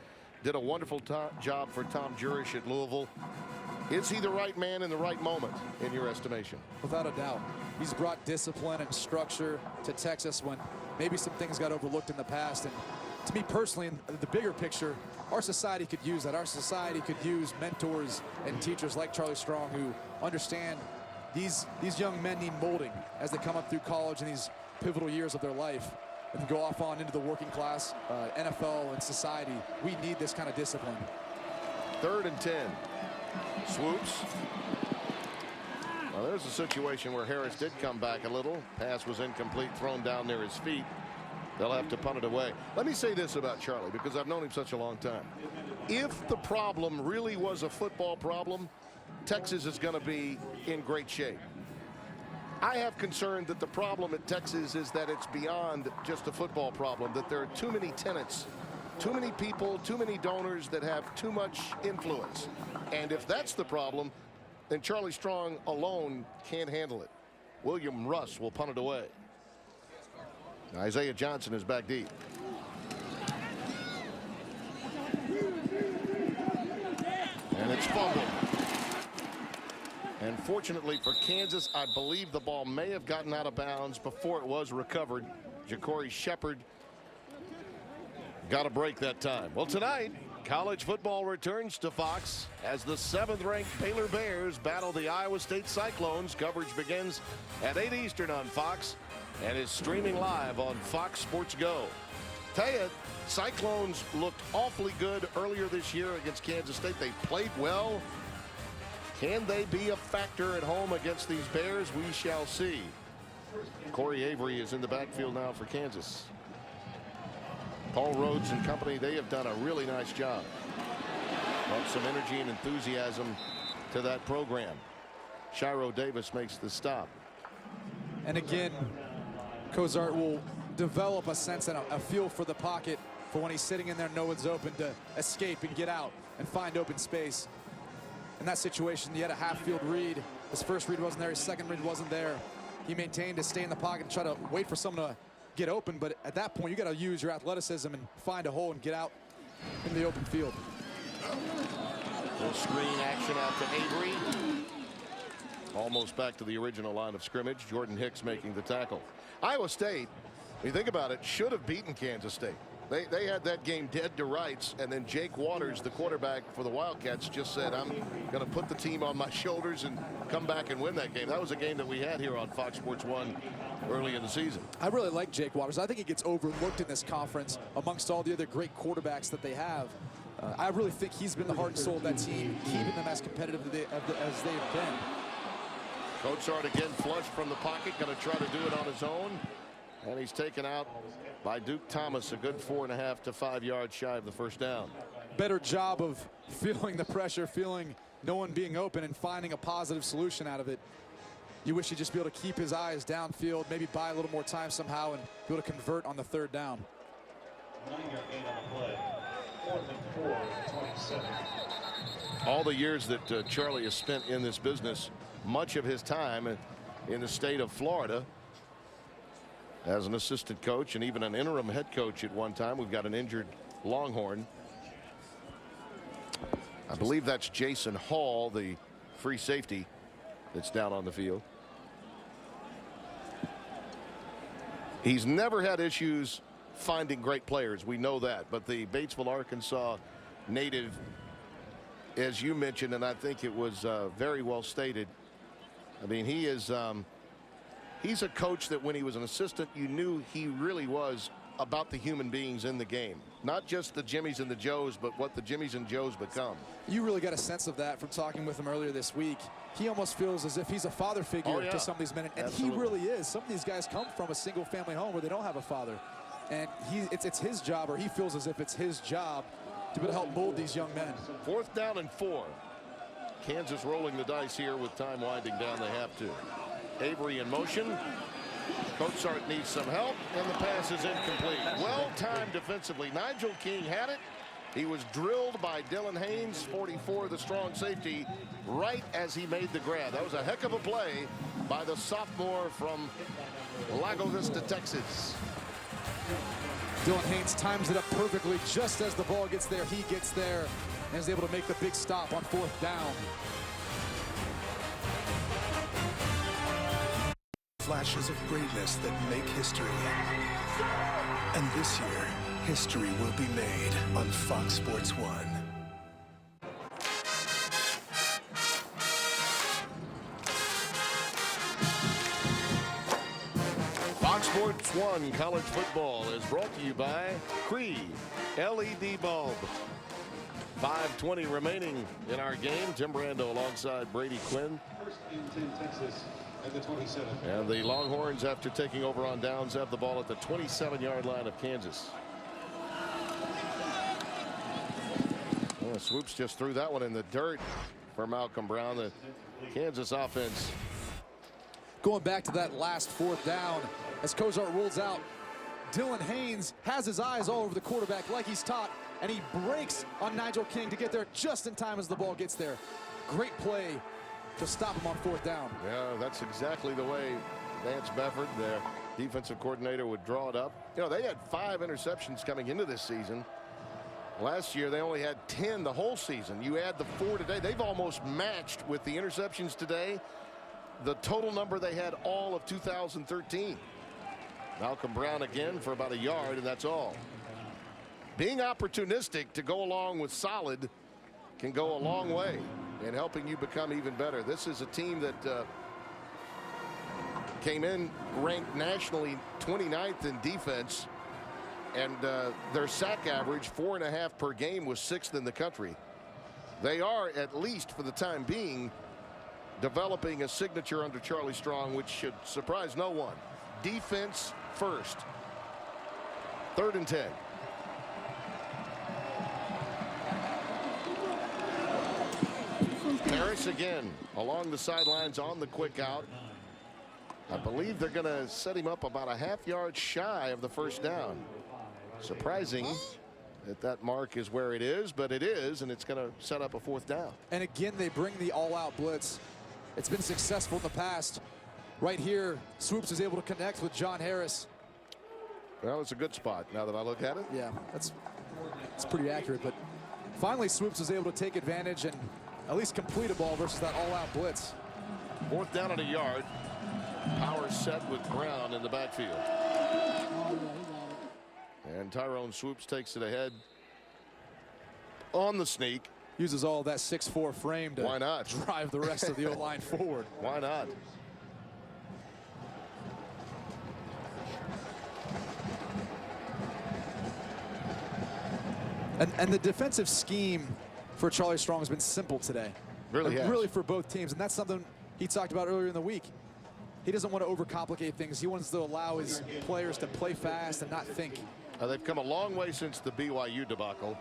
Did a wonderful job for Tom Jurish at Louisville. Is he the right man in the right moment, in your estimation? Without a doubt. He's brought discipline and structure to Texas when maybe some things got overlooked in the past. And to me personally, in the bigger picture, our society could use that. Our society could use mentors and teachers like Charlie Strong who understand these young men need molding as they come up through college in these pivotal years of their life and go off on into the working class, NFL, and society. We need this kind of discipline. 3rd and 10. Swoopes. Well, there's a situation where Harris did come back a little. Pass was incomplete, thrown down near his feet. They'll have to punt it away. Let me say this about Charlie, because I've known him such a long time. If the problem really was a football problem, Texas is going to be in great shape. I have concern that the problem at Texas is that it's beyond just a football problem, that there are too many tenants, too many people, too many donors that have too much influence. And if that's the problem, then Charlie Strong alone can't handle it. William Russ will punt it away. Isaiah Johnson is back deep. And it's fumbled. And fortunately for Kansas, I believe the ball may have gotten out of bounds before it was recovered. Ja'Cory Shepard got a break that time. Well, tonight, College football returns to Fox as the 7th-ranked Baylor Bears battle the Iowa State Cyclones. Coverage begins at 8 Eastern on Fox and is streaming live on Fox Sports Go. Tell you, Cyclones looked awfully good earlier this year against Kansas State. They played well. Can they be a factor at home against these Bears? We shall see. Corey Avery is in the backfield now for Kansas. Paul Rhodes and company, they have done a really nice job. Brought some energy and enthusiasm to that program. Shiro Davis makes the stop. And again, Cozart will develop a sense and a feel for the pocket for when he's sitting in there, no one's open, to escape and get out and find open space. In that situation, he had a half-field read. His first read wasn't there, his second read wasn't there. He maintained to stay in the pocket and try to wait for someone to get open, but at that point, you got to use your athleticism and find a hole and get out in the open field. Little screen action out to Avery. Almost back to the original line of scrimmage. Jordan Hicks making the tackle. Iowa State, when you think about it, should have beaten Kansas State. They had that game dead to rights, and then Jake Waters, the quarterback for the Wildcats, just said, I'm going to put the team on my shoulders and come back and win that game. That was a game that we had here on Fox Sports 1 early in the season. I really like Jake Waters. I think he gets overlooked in this conference amongst all the other great quarterbacks that they have. I really think he's been the heart and soul of that team, keeping them as competitive as they've been. Cozart again flushed from the pocket, going to try to do it on his own. And he's taken out by Duke Thomas, a good 4.5 to 5 yards shy of the first down. Better job of feeling the pressure, feeling no one being open, and finding a positive solution out of it. You wish he'd just be able to keep his eyes downfield, maybe buy a little more time somehow, and be able to convert on the third down. 9-yard gain on the play. 4th and 4, 27. All the years that Charlie has spent in this business, much of his time in the state of Florida as an assistant coach and even an interim head coach at one time. We've got an injured Longhorn. I believe that's Jason Hall, the free safety that's down on the field. He's never had issues finding great players. We know that. But the Batesville, Arkansas native, as you mentioned, and I think it was very well stated. I mean, he is he's a coach that when he was an assistant, you knew he really was about the human beings in the game. Not just the Jimmies and the Joes, but what the Jimmies and Joes become. You really got a sense of that from talking with him earlier this week. He almost feels as if he's a father figure to some of these men. And Absolutely. He really is. Some of these guys come from a single family home where they don't have a father. And it's his job, or he feels as if it's his job to be able to help mold these young men. 4th down and 4. Kansas rolling the dice here with time winding down. They have to. Avery in motion. Cozart needs some help, and the pass is incomplete. Well timed defensively. Nigel King had it. He was drilled by Dylan Haynes, 44, the strong safety, right as he made the grab. That was a heck of a play by the sophomore from Lago Vista, Texas. Dylan Haynes times it up perfectly. Just as the ball gets there, he gets there and is able to make the big stop on 4th down. Flashes of greatness that make history. And this year, history will be made on Fox Sports 1. Fox Sports 1 college football is brought to you by Cree LED bulb. 5:20 remaining in our game. Tim Brando alongside Brady Quinn. 1st and 10 Texas at the 27. And the Longhorns, after taking over on downs, have the ball at the 27-yard line of Kansas. Well, Swoopes just threw that one in the dirt for Malcolm Brown. The Kansas offense. Going back to that last 4th down, as Cozart rolls out, Dylan Haynes has his eyes all over the quarterback like he's taught, and he breaks on Nigel King to get there just in time as the ball gets there. Great play to stop him on 4th down. Yeah, that's exactly the way Vance Befford, their defensive coordinator, would draw it up. You know, they had 5 interceptions coming into this season. Last year, they only had 10 the whole season. You add the 4 today, they've almost matched with the interceptions today the total number they had all of 2013. Malcolm Brown again for about a yard, and that's all. being opportunistic to go along with solid can go a long way in helping you become even better. This is a team that came in ranked nationally 29th in defense, and their sack average 4.5 per game was 6th in the country. They are, at least for the time being, developing a signature under Charlie Strong, which should surprise no one. Defense first. 3rd and 10. Harris again along the sidelines on the quick out. I believe they're going to set him up about a half-yard shy of the first down. Surprising that that mark is where it is, but it is, and it's going to set up a 4th down. And again, they bring the all-out blitz. It's been successful in the past. Right here, Swoopes is able to connect with John Harris. Well, it's a good spot now that I look at it. Yeah, it's pretty accurate, but finally Swoopes was able to take advantage and at least complete a ball versus that all-out blitz. 4th down and a yard. Power set with Brown in the backfield. And Tyrone Swoopes takes it ahead on the sneak. Uses all that 6'4" frame to Why not? drive the rest of the O-line forward. Why not? And the defensive scheme for Charlie Strong has been simple today. Really has. Really for both teams, and that's something he talked about earlier in the week. He doesn't want to overcomplicate things. He wants to allow his players to play fast and not think. They've come a long way since the BYU debacle.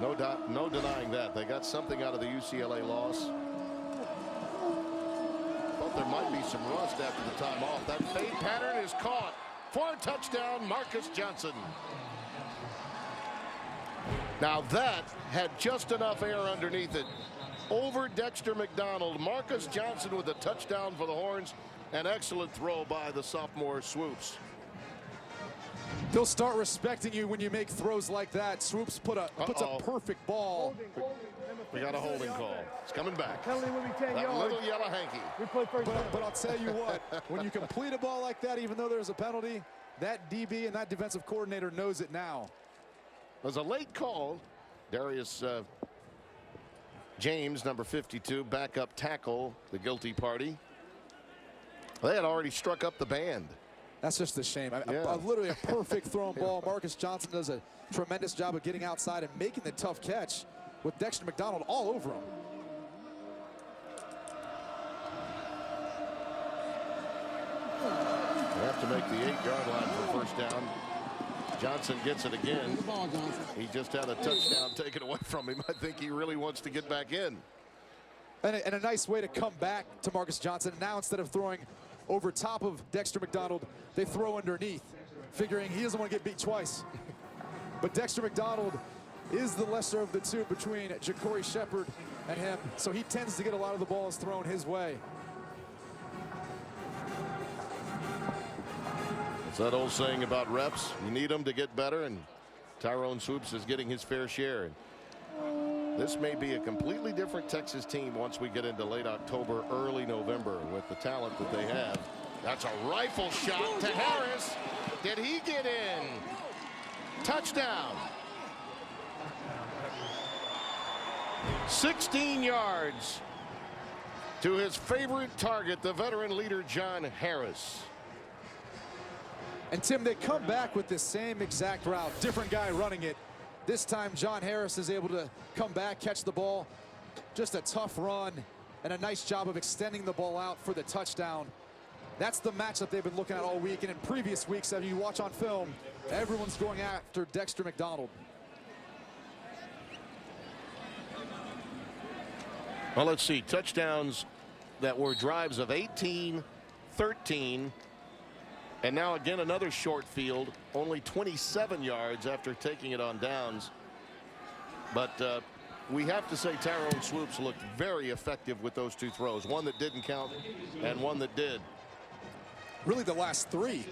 No denying that. They got something out of the UCLA loss. Thought there might be some rust after the time off. That fade pattern is caught for a touchdown, Marcus Johnson. Now that had just enough air underneath it. Over Dexter McDonald. Marcus Johnson with a touchdown for the Horns. An excellent throw by the sophomore Swoopes. They'll start respecting you when you make throws like that. Swoopes puts a perfect ball. We got a holding call. It's coming back. Penalty will be 10 That yards. little yellow hanky. We play first down. But I'll tell you what, when you complete a ball like that, even though there's a penalty, that DB and that defensive coordinator knows it now. There's a late call. Darius James, number 52, backup tackle, the guilty party. They had already struck up the band. That's just a shame. Yeah. Literally a perfect thrown ball. Marcus Johnson does a tremendous job of getting outside and making the tough catch with Dexter McDonald all over him. They have to make the 8-yard line for first down. Johnson gets it again. He just had a touchdown taken away from him. I think he really wants to get back in. And a nice way to come back to Marcus Johnson. Now instead of throwing over top of Dexter McDonald, they throw underneath, figuring he doesn't want to get beat twice. But Dexter McDonald is the lesser of the two between Ja'Cory Shepherd and him, so he tends to get a lot of the balls thrown his way. It's that old saying about reps. You need them to get better, and Tyrone Swoopes is getting his fair share. This may be a completely different Texas team once we get into late October, early November with the talent that they have. That's a rifle shot to Harris. Did he get in? Touchdown. 16 yards to his favorite target, the veteran leader, John Harris. And Tim, they come back with this same exact route, different guy running it. This time, John Harris is able to come back, catch the ball. Just a tough run and a nice job of extending the ball out for the touchdown. That's the matchup they've been looking at all week. And in previous weeks, as you watch on film, everyone's going after Dexter McDonald. Well, let's see. Touchdowns that were drives of 18, 13, and now again another short field, only 27 yards after taking it on downs. But we have to say Tyrone Swoopes looked very effective with those two throws, one that didn't count and one that did. Really the last three.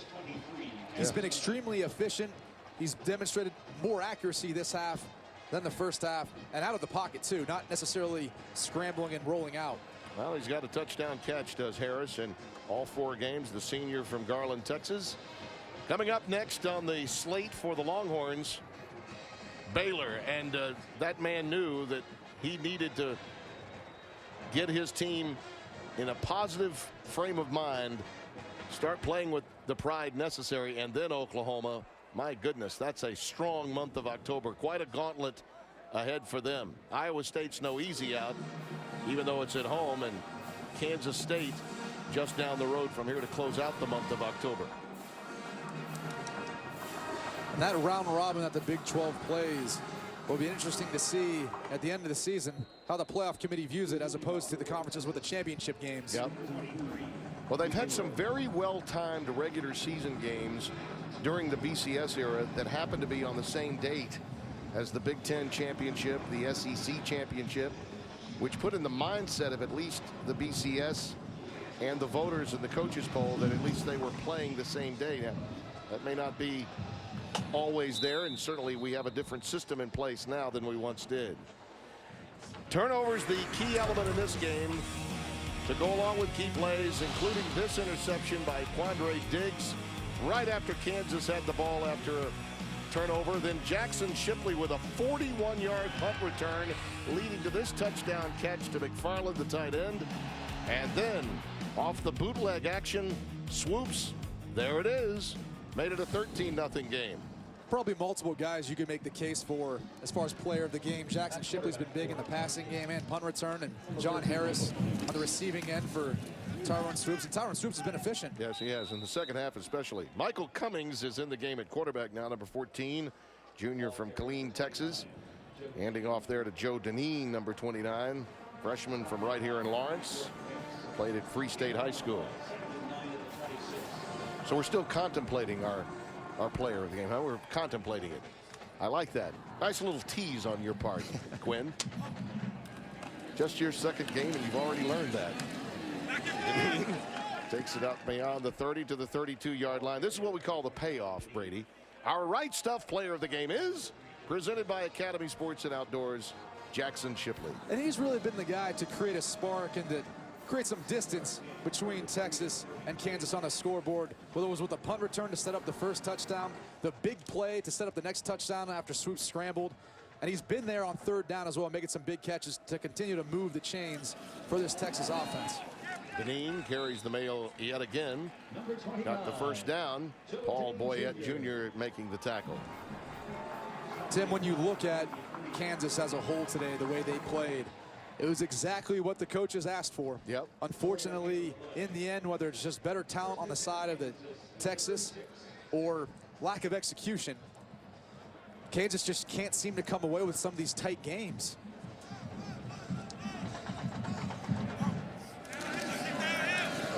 He's been extremely efficient. He's demonstrated more accuracy this half than the first half, and out of the pocket too, not necessarily scrambling and rolling out. Well, he's got a touchdown catch, does Harris, in all 4 games, the senior from Garland, Texas. Coming up next on the slate for the Longhorns, Baylor, and that man knew that he needed to get his team in a positive frame of mind, start playing with the pride necessary, and then Oklahoma. My goodness, that's a strong month of October. Quite a gauntlet ahead for them. Iowa State's no easy out, even though it's at home, and Kansas State just down the road from here to close out the month of October. And that round robin that the Big 12 plays will be interesting to see at the end of the season how the playoff committee views it as opposed to the conferences with the championship games. Yep. Well, they've had some very well-timed regular season games during the BCS era that happened to be on the same date as the Big Ten championship, the SEC championship, which put in the mindset of at least the BCS and the voters in the coaches poll that at least they were playing the same day. Now, that may not be always there, and certainly we have a different system in place now than we once did. Turnovers the key element in this game to go along with key plays, including this interception by Quandre Diggs right after Kansas had the ball after a turnover. Then Jackson Shipley with a 41-yard punt return leading to this touchdown catch to McFarland, the tight end. And then off the bootleg action, Swoopes, there it is, made it a 13-0 game. Probably multiple guys you could make the case for as far as player of the game. Jackson Shipley's been big in the passing game and punt return, and John Harris on the receiving end for Tyrone Swoopes. And Tyrone Swoopes has been efficient. Yes, he has, in the second half especially. Michael Cummings is in the game at quarterback now, number 14, junior from Killeen, Texas. Handing off there to Joe Deneen, number 29, freshman from right here in Lawrence. Played at Free State High School. So we're still contemplating our player of the game, huh? We're contemplating it. I like that. Nice little tease on your part, Quinn. Just your second game, and you've already learned that. Takes it up beyond the 30 to the 32-yard line. This is what we call the payoff, Brady. Our Right Stuff player of the game is presented by Academy Sports and Outdoors, Jackson Shipley. And he's really been the guy to create a spark and to create some distance between Texas and Kansas on the scoreboard, whether it was with a punt return to set up the first touchdown, the big play to set up the next touchdown after Swoopes scrambled. And he's been there on third down as well, making some big catches to continue to move the chains for this Texas offense. Deneen carries the mail yet again. Got the first down. Paul Boyette Jr. making the tackle. Tim, when you look at Kansas as a whole today, the way they played, it was exactly what the coaches asked for. Yep. Unfortunately, in the end, whether it's just better talent on the side of the Texas or lack of execution, Kansas just can't seem to come away with some of these tight games.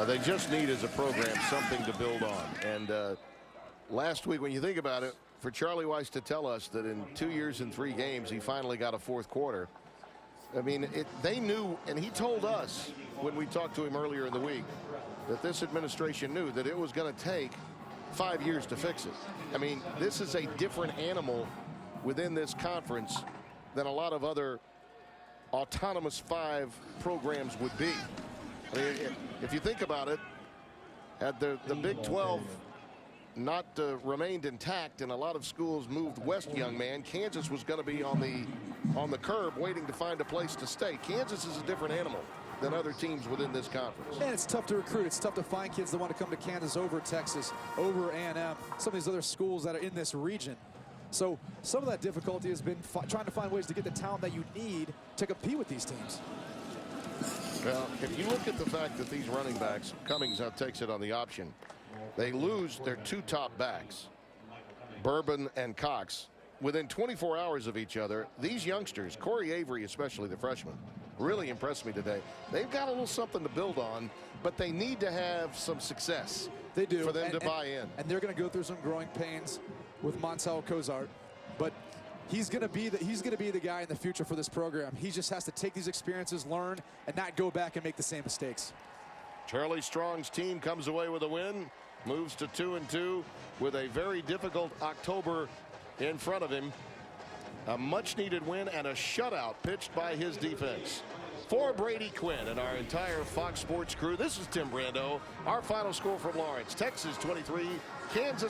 They just need, as a program, something to build on. And last week, when you think about it, for Charlie Weiss to tell us that in 2 years and 3 games, he finally got a fourth quarter. I mean, they knew, and he told us when we talked to him earlier in the week, that this administration knew that it was going to take 5 years to fix it. I mean, this is a different animal within this conference than a lot of other autonomous 5 programs would be. I mean, if you think about it, had the Big 12 not remained intact and a lot of schools moved west, young man, Kansas was going to be on the curb waiting to find a place to stay. Kansas is a different animal than other teams within this conference. And it's tough to recruit. It's tough to find kids that want to come to Kansas over Texas, over A&M, some of these other schools that are in this region. So some of that difficulty has been trying to find ways to get the talent that you need to compete with these teams. Well, if you look at the fact that these running backs, Cummings now takes it on the option, they lose their 2 top backs, Bourbon and Cox, within 24 hours of each other. These youngsters, Corey Avery especially, the freshman, really impressed me today. They've got a little something to build on, but they need to have some success. They do. For them to buy in. And they're going to go through some growing pains with Montel Cozart, but he's going to be the guy in the future for this program. He just has to take these experiences, learn, and not go back and make the same mistakes. Charlie Strong's team comes away with a win, moves to 2-2 with a very difficult October in front of him. A much-needed win and a shutout pitched by his defense. For Brady Quinn and our entire Fox Sports crew, this is Tim Brando. Our final score from Lawrence, Texas 23, Kansas